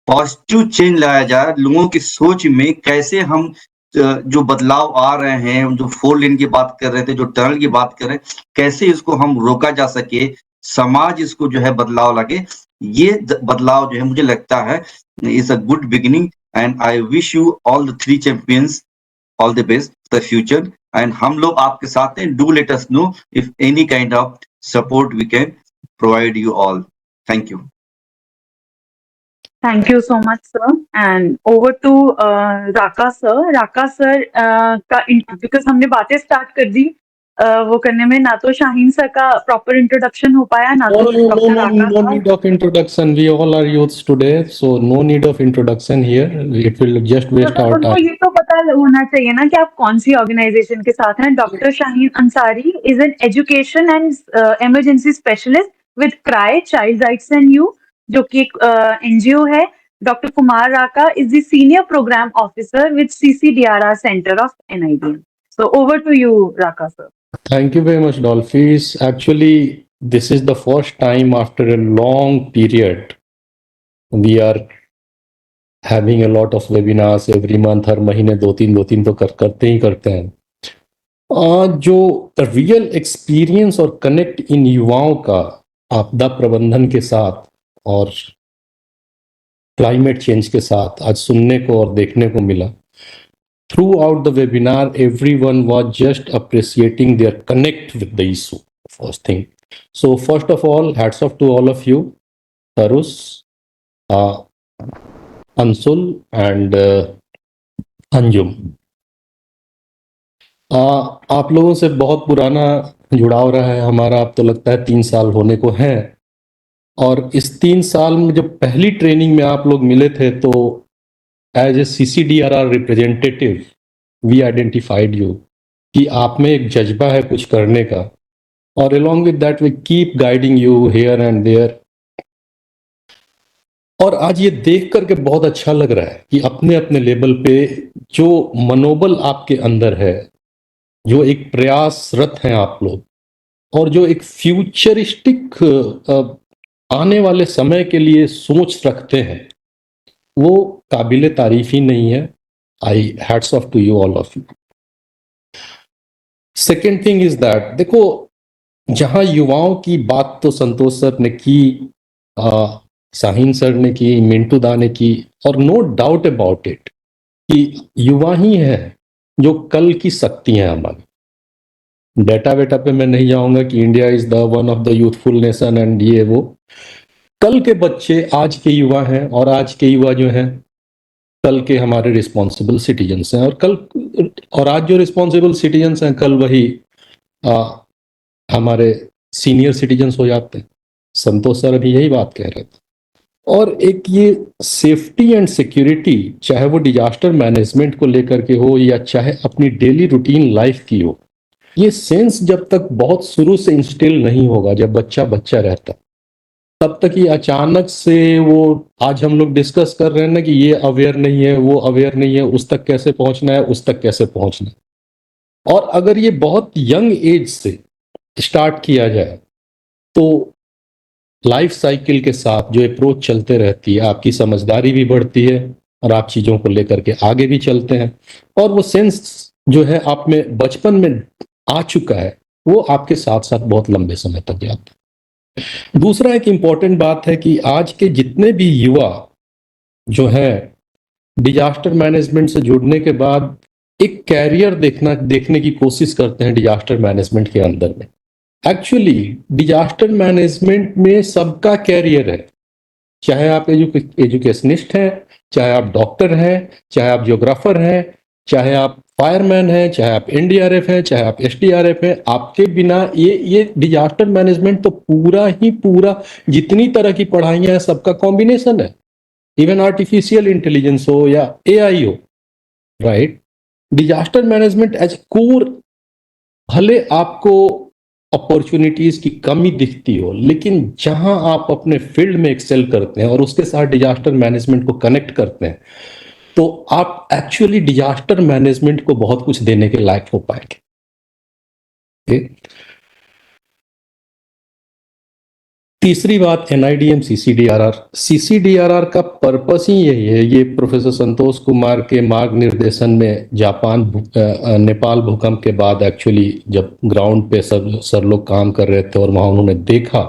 पॉजिटिव चेंज लाया जाए, लोगों की सोच में कैसे हम जो बदलाव आ रहे हैं, जो 4 लेन की बात कर रहे थे, जो टनल की बात कर रहे हैं, कैसे इसको हम रोका जा सके, समाज इसको जो है बदलाव लागे। ये बदलाव जो है मुझे लगता है is a good beginning. And I wish you all the 3 champions all the best for the future. एंड हम लोग आपके साथ हैं। Do let us know if any kind of support we can provide you all. Thank you. Thank you so much, sir. And over to Raka sir. Raka sir का because हमने बातें start कर दी, वो करने में ना तो शाहीन सर का प्रॉपर इंट्रोडक्शन हो पाया, ना तो doctor Raka No need of introduction. We all are youths today, so no need of introduction here. It will just waste our उनको time. ये तो पता होना चाहिए ना कि आप कौन सी ऑर्गेनाइजेशन के साथ हैं। Doctor Shaheen Ansari is an education and emergency specialist with CRY child rights and you, जो कि एक एनजीओ है। Doctor Kumar Raka is the senior programme officer with CCDRR centre of NIDM. So over to you, Raka sir. Thank you very much, Dolphis. Actually, this is the first time after a long period we are having a lot of webinars every month. हर महीने 2-3 तो करते ही करते हैं। जो real experience और connect in युवाओं का आपदा प्रबंधन के साथ और क्लाइमेट चेंज के साथ आज सुनने को और देखने को मिला। Throughout the webinar, everyone was just appreciating their connect with the issue, first thing. So first of all, hats off to all of you, Tarus, Ansul and Anjum. आप लोगों से बहुत पुराना जुड़ाव रहा है हमारा, अब तो लगता है 3 साल होने को हैं। और इस 3 साल में जब पहली ट्रेनिंग में आप लोग मिले थे तो as a CCDRR representative we identified you कि आप में एक जज्बा है कुछ करने का, और along with that we keep guiding you here and there। और आज ये देख करके बहुत अच्छा लग रहा है कि अपने अपने लेवल पे जो मनोबल आपके अंदर है, जो एक प्रयासरत हैं आप लोग, और जो एक फ्यूचरिस्टिक आने वाले समय के लिए सोच रखते हैं, वो काबिले तारीफ ही नहीं है। I hats off to you all of you. Second thing is that, देखो, जहां युवाओं की बात तो संतोष सर ने की, शाहीन सर ने की, मिंटू दा ने की, और नो डाउट अबाउट इट कि युवा ही है जो कल की शक्ति है हमारी। डेटा वेटा पे मैं नहीं जाऊंगा कि India is the one of the youthful nation and ये वो। कल के बच्चे आज के युवा हैं, और आज के युवा जो हैं कल के हमारे रिस्पॉन्सिबल सिटीजन्स हैं, और आज जो रिस्पॉन्सिबल सिटीजन्स हैं कल वही हमारे सीनियर सिटीजन्स हो जाते हैं। संतोष सर अभी यही बात कह रहे थे। और एक ये सेफ्टी एंड सिक्योरिटी, चाहे वो डिजास्टर मैनेजमेंट को लेकर के हो या चाहे अपनी डेली रूटीन लाइफ की हो, ये सेंस जब तक बहुत शुरू से इंस्टिल नहीं होगा, जब बच्चा बच्चा रहता, तब तक ये अचानक से वो, आज हम लोग डिस्कस कर रहे हैं ना कि ये अवेयर नहीं है, वो अवेयर नहीं है, उस तक कैसे पहुंचना है, उस तक कैसे पहुंचना है। और अगर ये बहुत यंग एज से स्टार्ट किया जाए तो लाइफ साइकिल के साथ जो अप्रोच चलते रहती है, आपकी समझदारी भी बढ़ती है और आप चीज़ों को लेकर के आगे भी चलते हैं, और वो सेंस जो है आप में बचपन में आ चुका है, वो आपके साथ साथ बहुत लंबे समय तक जाता है। दूसरा एक इम्पॉर्टेंट बात है कि आज के जितने भी युवा जो है डिजास्टर मैनेजमेंट से जुड़ने के बाद एक कैरियर देखने की कोशिश करते हैं डिजास्टर मैनेजमेंट के अंदर में। एक्चुअली डिजास्टर मैनेजमेंट में सबका कैरियर है, चाहे आप एजुकेशनिस्ट हैं, चाहे आप डॉक्टर हैं, चाहे आप जियोग्राफर हैं, चाहे आप फायरमैन हैं, चाहे आप एनडीआरएफ हैं, चाहे आप एसडीआरएफ हैं। आपके बिना ये डिजास्टर मैनेजमेंट तो पूरा ही पूरा, जितनी तरह की पढ़ाइयाँ हैं सबका कॉम्बिनेशन है। इवन आर्टिफिशियल इंटेलिजेंस हो या एआई हो, right. Disaster management as core, भले आपको अपॉर्चुनिटीज की कमी दिखती हो, लेकिन जहां आप अपने फील्ड में एक्सेल करते हैं और उसके साथ डिजास्टर मैनेजमेंट को कनेक्ट करते हैं, तो आप एक्चुअली डिजास्टर मैनेजमेंट को बहुत कुछ देने के लायक हो पाएंगे। तीसरी बात, एनआईडीएम सीसीडीआरआर। सीसीडीआरआर का पर्पस ही यही है, ये प्रोफेसर संतोष कुमार के मार्ग निर्देशन में नेपाल भूकंप के बाद एक्चुअली जब ग्राउंड पे सर लोग काम कर रहे थे और वहाँ उन्होंने देखा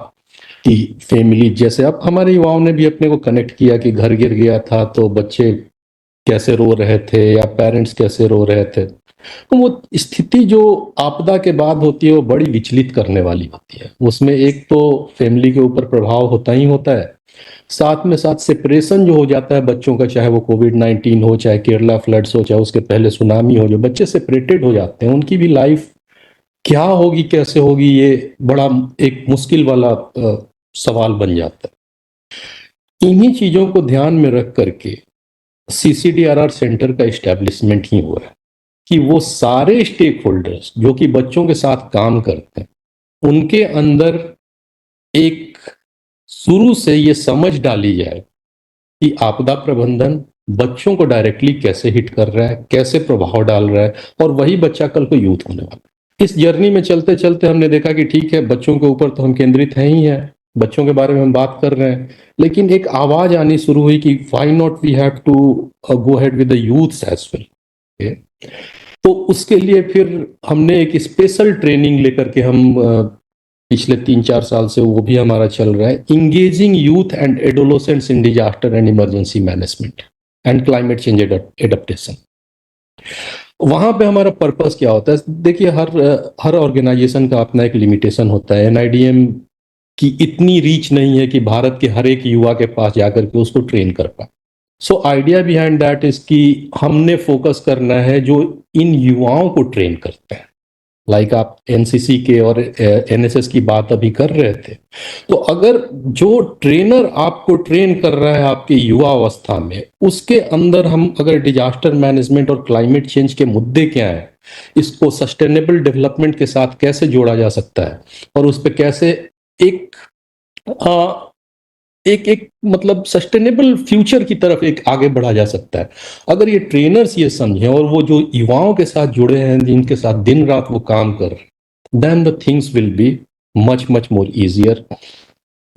कि फैमिली, जैसे अब हमारे युवाओं ने भी अपने को कनेक्ट किया कि घर गिर गया था तो बच्चे कैसे रो रहे थे या पेरेंट्स कैसे रो रहे थे, तो वो स्थिति जो आपदा के बाद होती है वो बड़ी विचलित करने वाली होती है। उसमें एक तो फैमिली के ऊपर प्रभाव होता ही होता है, साथ में साथ सेपरेशन जो हो जाता है बच्चों का, चाहे वो कोविड-19 हो, चाहे केरला फ्लड्स हो, चाहे उसके पहले सुनामी हो, जो बच्चे सेपरेटेड हो जाते हैं, उनकी भी लाइफ क्या होगी, कैसे होगी, ये बड़ा एक मुश्किल वाला सवाल बन जाता है। इन्हीं चीज़ों को ध्यान में रख करके सीसीडीआरआर सेंटर का इस्टेब्लिशमेंट ही हुआ है कि वो सारे स्टेक होल्डर्स जो कि बच्चों के साथ काम करते हैं, उनके अंदर एक शुरू से ये समझ डाली जाए कि आपदा प्रबंधन बच्चों को डायरेक्टली कैसे हिट कर रहा है, कैसे प्रभाव डाल रहा है, और वही बच्चा कल को यूथ होने वाला है। इस जर्नी में चलते चलते हमने देखा कि ठीक है, बच्चों के ऊपर तो हम केंद्रित हैं ही हैं, बच्चों के बारे में हम बात कर रहे हैं, लेकिन एक आवाज आनी शुरू हुई कि why not we have to go ahead with the youths as well. तो उसके लिए फिर हमने एक स्पेशल ट्रेनिंग लेकर के हम पिछले 3-4 साल से वो भी हमारा चल रहा है, engaging youth and adolescents in disaster and emergency management and climate change adaptation. वहां पे हमारा पर्पस क्या होता है? देखिए, हर ऑर्गेनाइजेशन का अपना एक लिमिटेशन होता है। एनआईडीएम की इतनी रीच नहीं है कि भारत के हर एक युवा के पास जाकर के उसको ट्रेन कर पाए। So idea behind that is कि हमने फोकस करना है जो इन युवाओं को ट्रेन करते हैं। लाइक आप एनसीसी के और एनएसएस की बात अभी कर रहे थे, तो अगर जो ट्रेनर आपको ट्रेन कर रहा है आपके युवा अवस्था में, उसके अंदर हम अगर डिजास्टर मैनेजमेंट और क्लाइमेट चेंज के मुद्दे क्या हैं, इसको सस्टेनेबल डेवलपमेंट के साथ कैसे जोड़ा जा सकता है और उस पर कैसे एक मतलब सस्टेनेबल फ्यूचर की तरफ एक आगे बढ़ा जा सकता है, अगर ये ट्रेनर्स ये समझें और वो जो युवाओं के साथ जुड़े हैं, जिनके साथ दिन रात वो काम कर रहे हैं, then the things will be much more easier.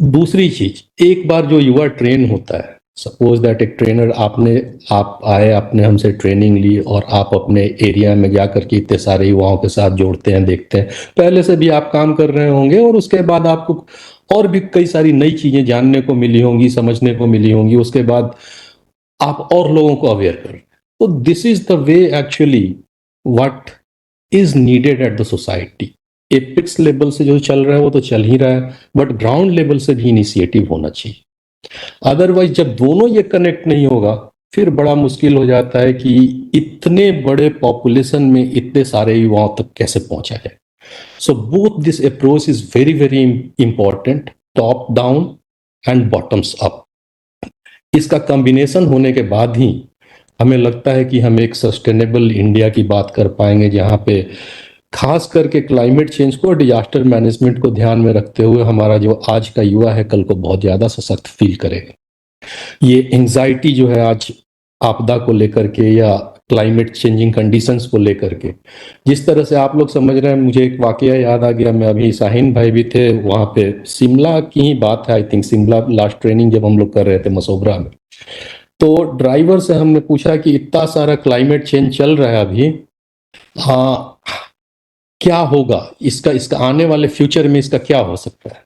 दूसरी चीज, एक बार जो युवा ट्रेन होता है, सपोज दैट एक ट्रेनर आप आए, आपने हमसे ट्रेनिंग ली और आप अपने एरिया में जाकर के इतने सारे युवाओं के साथ जोड़ते हैं, देखते हैं, पहले से भी आप काम कर रहे होंगे और उसके बाद आपको और भी कई सारी नई चीजें जानने को मिली होंगी, समझने को मिली होंगी, उसके बाद आप और लोगों को अवेयर कर। तो this is the way actually what is needed at the society. Apex level से जो चल रहा है वो तो चल ही रहा है, बट ग्राउंड लेवल से भी इनिशिएटिव होना चाहिए। अदरवाइज जब दोनों ये कनेक्ट नहीं होगा फिर बड़ा मुश्किल हो जाता है कि इतने बड़े पॉपुलेशन में इतने सारे युवाओं तक कैसे पहुंचा जाए। So both this approach is very very important, top down and bottoms up. इसका कॉम्बिनेशन होने के बाद ही हमें लगता है कि हम एक सस्टेनेबल इंडिया की बात कर पाएंगे, जहां पे खास करके क्लाइमेट चेंज को और डिजास्टर मैनेजमेंट को ध्यान में रखते हुए हमारा जो आज का युवा है कल को बहुत ज्यादा सशक्त फील करेगा। ये एंजाइटी जो है आज आपदा को लेकर के या क्लाइमेट चेंजिंग कंडीशंस को लेकर के, जिस तरह से आप लोग समझ रहे हैं, मुझे एक वाकया याद आ गया। मैं अभी शाहीन भाई भी थे वहां पे, शिमला की ही बात है, I think Shimla last training जब हम लोग कर रहे थे मसोबरा में, तो ड्राइवर से हमने पूछा कि इतना सारा क्लाइमेट चेंज चल रहा है अभी, क्या होगा इसका आने वाले फ्यूचर में इसका क्या हो सकता है?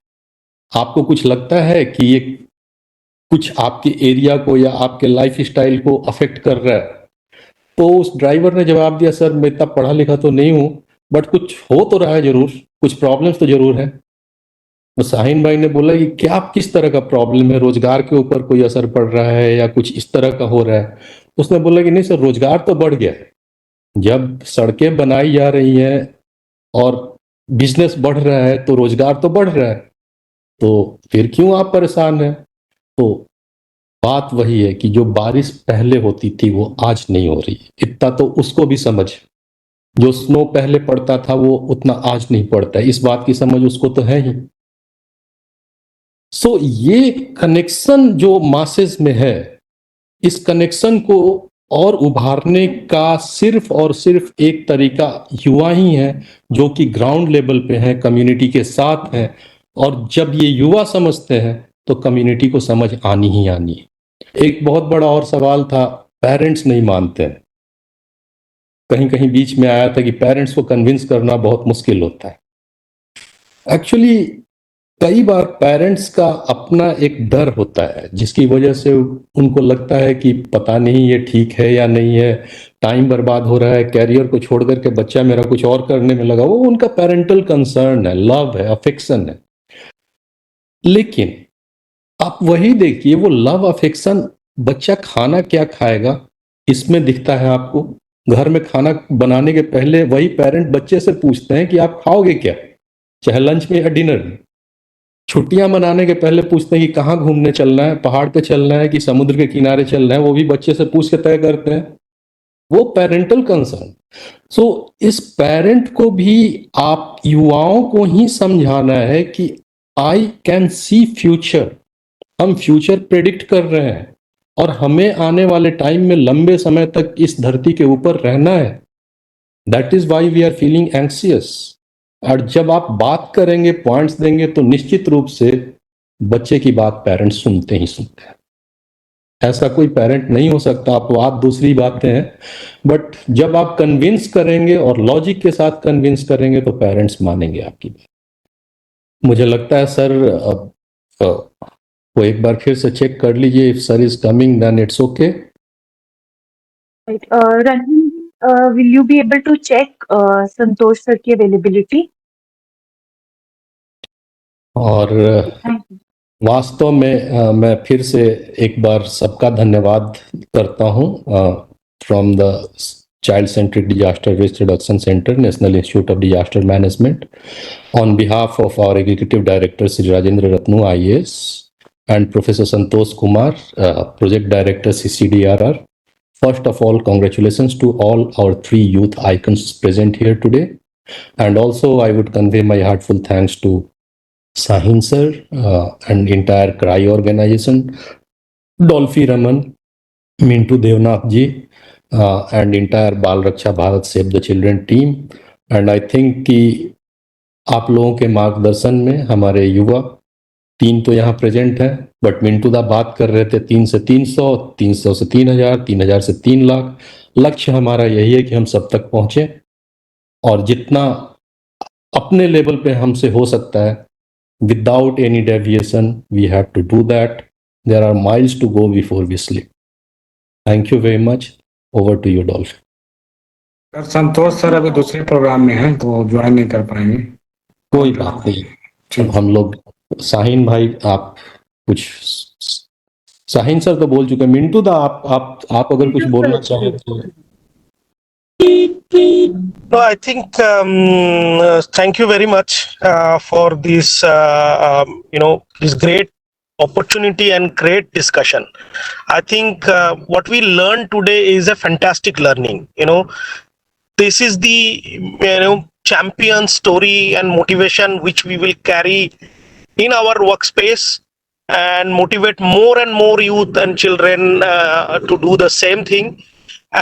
आपको कुछ लगता है कि ये कुछ आपके एरिया को या आपके लाइफ स्टाइल को अफेक्ट कर रहा है? तो उस ड्राइवर ने जवाब दिया, सर मैं इतना पढ़ा लिखा तो नहीं हूं, बट कुछ हो तो रहा है जरूर, कुछ प्रॉब्लम्स तो जरूर है। तो शाहीन भाई ने बोला कि क्या किस तरह का प्रॉब्लम है, रोजगार के ऊपर कोई असर पड़ रहा है या कुछ इस तरह का हो रहा है? उसने बोला कि नहीं सर, रोजगार तो बढ़ गया है, जब सड़कें बनाई जा रही हैं और बिजनेस बढ़ रहा है तो रोजगार तो बढ़ रहा है, तो फिर क्यों आप परेशान हैं? तो बात वही है कि जो बारिश पहले होती थी वो आज नहीं हो रही, इतना तो उसको भी समझ। जो स्नो पहले पड़ता था वो उतना आज नहीं पड़ता है, इस बात की समझ उसको तो है ही। सो ये कनेक्शन जो मासेस में है, इस कनेक्शन को और उभारने का सिर्फ और सिर्फ एक तरीका युवा ही है, जो कि ग्राउंड लेवल पे है, कम्युनिटी के साथ है। और जब ये युवा समझते हैं तो कम्युनिटी को समझ आनी ही आनी है। एक बहुत बड़ा और सवाल था, पेरेंट्स नहीं मानते हैं। कहीं कहीं बीच में आया था कि पेरेंट्स को कन्विंस करना बहुत मुश्किल होता है। एक्चुअली कई बार पेरेंट्स का अपना एक डर होता है, जिसकी वजह से उनको लगता है कि पता नहीं ये ठीक है या नहीं है, टाइम बर्बाद हो रहा है, कैरियर को छोड़ करके बच्चा मेरा कुछ और करने में लगा। वो उनका पेरेंटल कंसर्न है, लव है, अफेक्शन है। लेकिन आप वही देखिए, वो लव अफेक्शन बच्चा खाना क्या खाएगा इसमें दिखता है आपको। घर में खाना बनाने के पहले वही पेरेंट बच्चे से पूछते हैं कि आप खाओगे क्या, चाहे लंच में या डिनर में। छुट्टियां मनाने के पहले पूछते हैं कि कहाँ घूमने चलना है, पहाड़ पे चलना है कि समुद्र के किनारे चलना है, वो भी बच्चे से पूछ के तय करते हैं। वो पेरेंटल कंसर्न। सो इस पेरेंट को भी आप युवाओं को ही समझाना है कि आई कैन सी फ्यूचर, हम फ्यूचर प्रेडिक्ट कर रहे हैं और हमें आने वाले टाइम में लंबे समय तक इस धरती के ऊपर रहना है। That is why we are feeling anxious. और जब आप बात करेंगे, पॉइंट्स देंगे, तो निश्चित रूप से बच्चे की बात पेरेंट्स सुनते ही सुनते हैं। ऐसा कोई पेरेंट नहीं हो सकता, आप दूसरी बातें हैं, बट जब आप कन्विंस करेंगे और लॉजिक के साथ कन्विंस करेंगे तो पेरेंट्स मानेंगे आपकी बात। मुझे लगता है सर वो एक बार फिर से चेक कर लीजिए, if sir is coming then it's okay. Ranjan, will you be able to check Santosh sir की availability? और वास्तव में मैं फिर से एक बार सबका धन्यवाद करता हूं from the child centric disaster waste reduction centre, national institute of disaster management, on behalf of our executive director Shri Rajendra Ratnu IAS and Professor Santosh Kumar, Project Director CCDRR. First of all, congratulations to all our 3 youth icons present here today. And also, I would convey my heartfelt thanks to Shahin sir and entire CRY organization, Dolphy Raman, Mintu Devnath ji, and entire Bal Raksha Bharat Save the Children team. And I think कि आप लोगों के मार्गदर्शन में हमारे युवा तीन तो यहाँ प्रेजेंट है, बट मिंटू दा बात कर रहे थे 3 से 300, 300 से 3000, 3000 से 3 लाख। लक्ष्य हमारा यही है कि हम सब तक पहुंचे और जितना अपने लेवल पे हमसे हो सकता है, without any deviation, we have to do that. There are miles to go before we sleep. Thank you very much. Over to you, Dolphin. Sir Santosh sir अभी दूसरे प्रोग्राम में हैं तो ज्वाइन नहीं कर पाएंगे। कोई बात नहीं, अब हम लोग शाहीन भाई आप कुछ, शाहीन सर तो बोल चुके हैं, मिंटू दा आप अगर कुछ बोलना चाहें तो। No, I think thank you very much for this this great opportunity and great discussion. I think what we learned today is a fantastic learning. This is the champion story and motivation which we will carry in our workspace and motivate more and more youth and children to do the same thing.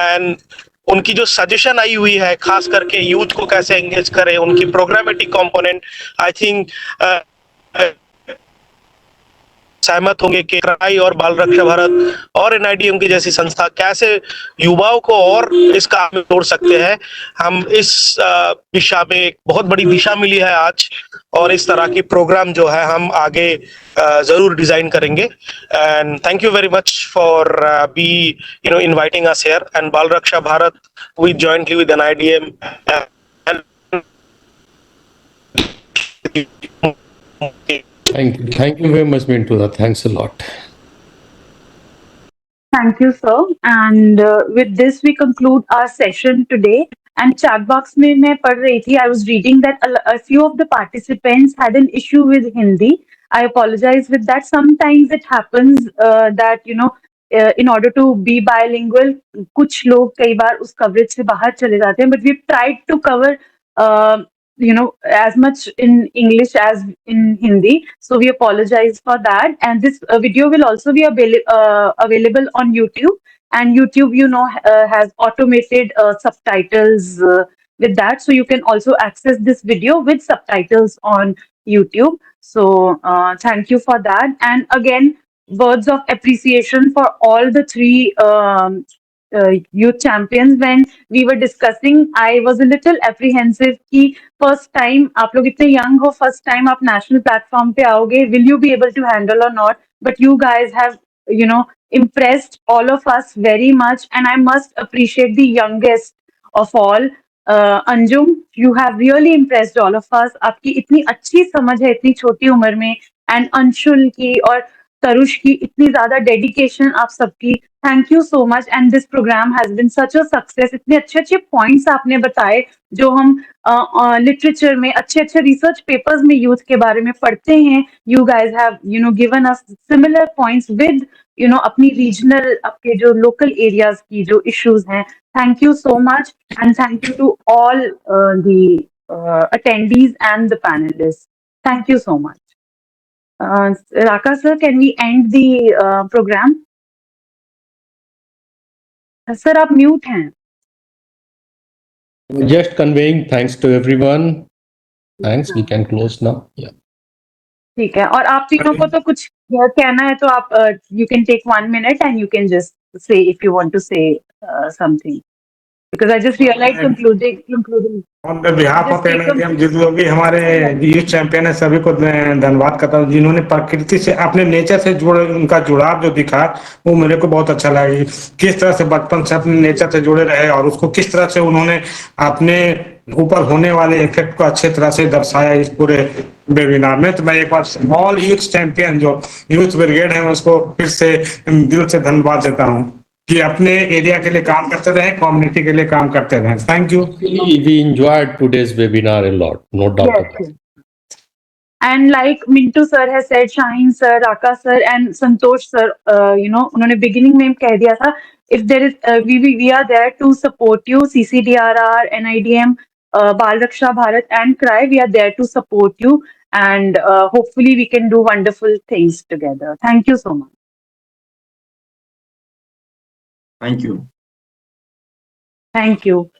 And उनकी जो suggestion I हुई है खास करके youth को कैसे engage करें, उनकी प्रोग्रामेटिक कंपोनेंट, आई थिंक सहमत होंगे कि क्राई और बाल रक्षा भारत और एनआईडीएम की जैसी संस्था कैसे युवाओं को और इस काम में जोड़ सकते हैं। हम इस दिशा में एक बहुत बड़ी दिशा मिली है आज, और इस तरह की प्रोग्राम जो है हम आगे जरूर डिजाइन करेंगे। And thank you very much for be inviting us here. And Bal Raksha Bharat we jointly with NIDM Thank you very much, Mintu. Thanks a lot. Thank you, sir. And with this, we conclude our session today. And chat box में मैं पढ़ रही थी, I was reading that a few of the participants had an issue with Hindi. I apologize with that. Sometimes it happens that in order to be bilingual, कुछ लोग कई बार उस coverage से बाहर चले जाते हैं. But we've tried to cover as much in English as in Hindi. So we apologize for that. And this video will also be available on YouTube. And YouTube, has automated subtitles with that. So you can also access this video with subtitles on YouTube. So thank you for that. And again, words of appreciation for all the three youth champions. When we were discussing, I was a little apprehensive कि first time आप लोग इतने young हो, first time आप national platform पे आओगे, will you be able to handle or not? But you guys have impressed all of us very much, and I must appreciate the youngest of all, Anjum. You have really impressed all of us. आपकी इतनी अच्छी समझ है इतनी छोटी उम्र में, and Anshul की और तरुष की इतनी ज्यादा डेडिकेशन आप सबकी, thank you so much. And this programme has been such a success. इतने अच्छे अच्छे पॉइंट्स आपने बताए जो हम लिटरेचर में अच्छे अच्छे रिसर्च पेपर्स में यूथ के बारे में पढ़ते हैं। You guys have given us similar points with अपनी रीजनल, आपके जो लोकल एरियाज की जो इश्यूज हैं। Thank you so much, and thank you to all the attendees and the panelists. Thank you so much. Raka sir, can we end the program? Sir, आप mute हैं. Just conveying thanks to everyone. Thanks. We can close now. Yeah. ठीक है, और आप तीनों को तो कुछ कहना है तो आप you can take 1 minute and you can just say if you want to say something. Because I just realized concluding. On behalf of NIDM, जो भी हमारे यूथ चैंपियन है सभी को धन्यवाद करता हूँ जिन्होंने प्रकृति से अपने नेचर से जुड़े, उनका जुड़ाव जो दिखा वो मेरे को बहुत अच्छा लगा। किस तरह से बचपन से अपने नेचर से जुड़े रहे और उसको किस तरह से उन्होंने अपने ऊपर होने वाले इफेक्ट को अच्छे तरह से दर्शाया इस पूरे वेबिनार में। तो मैं एक बार ऑल यूथ चैंपियन जो यूथ ब्रिगेड है उसको फिर से दिल से धन्यवाद देता हूँ कि अपने एरिया के लिए काम करते रहे, कम्युनिटी के लिए काम करते रहे। Thank you. We enjoyed today's webinar a lot, no doubt about it. And like Mintu sir has said, Shaheen sir, Raka sir, and Santosh sir, उन्होंने beginning में कह दिया था, if there is, we are there to support you, CCDRR, NIDM, Bal Raksha Bharat, and CRY, we are there to support you, and hopefully we can do wonderful things together. Thank you so much. Thank you. Thank you.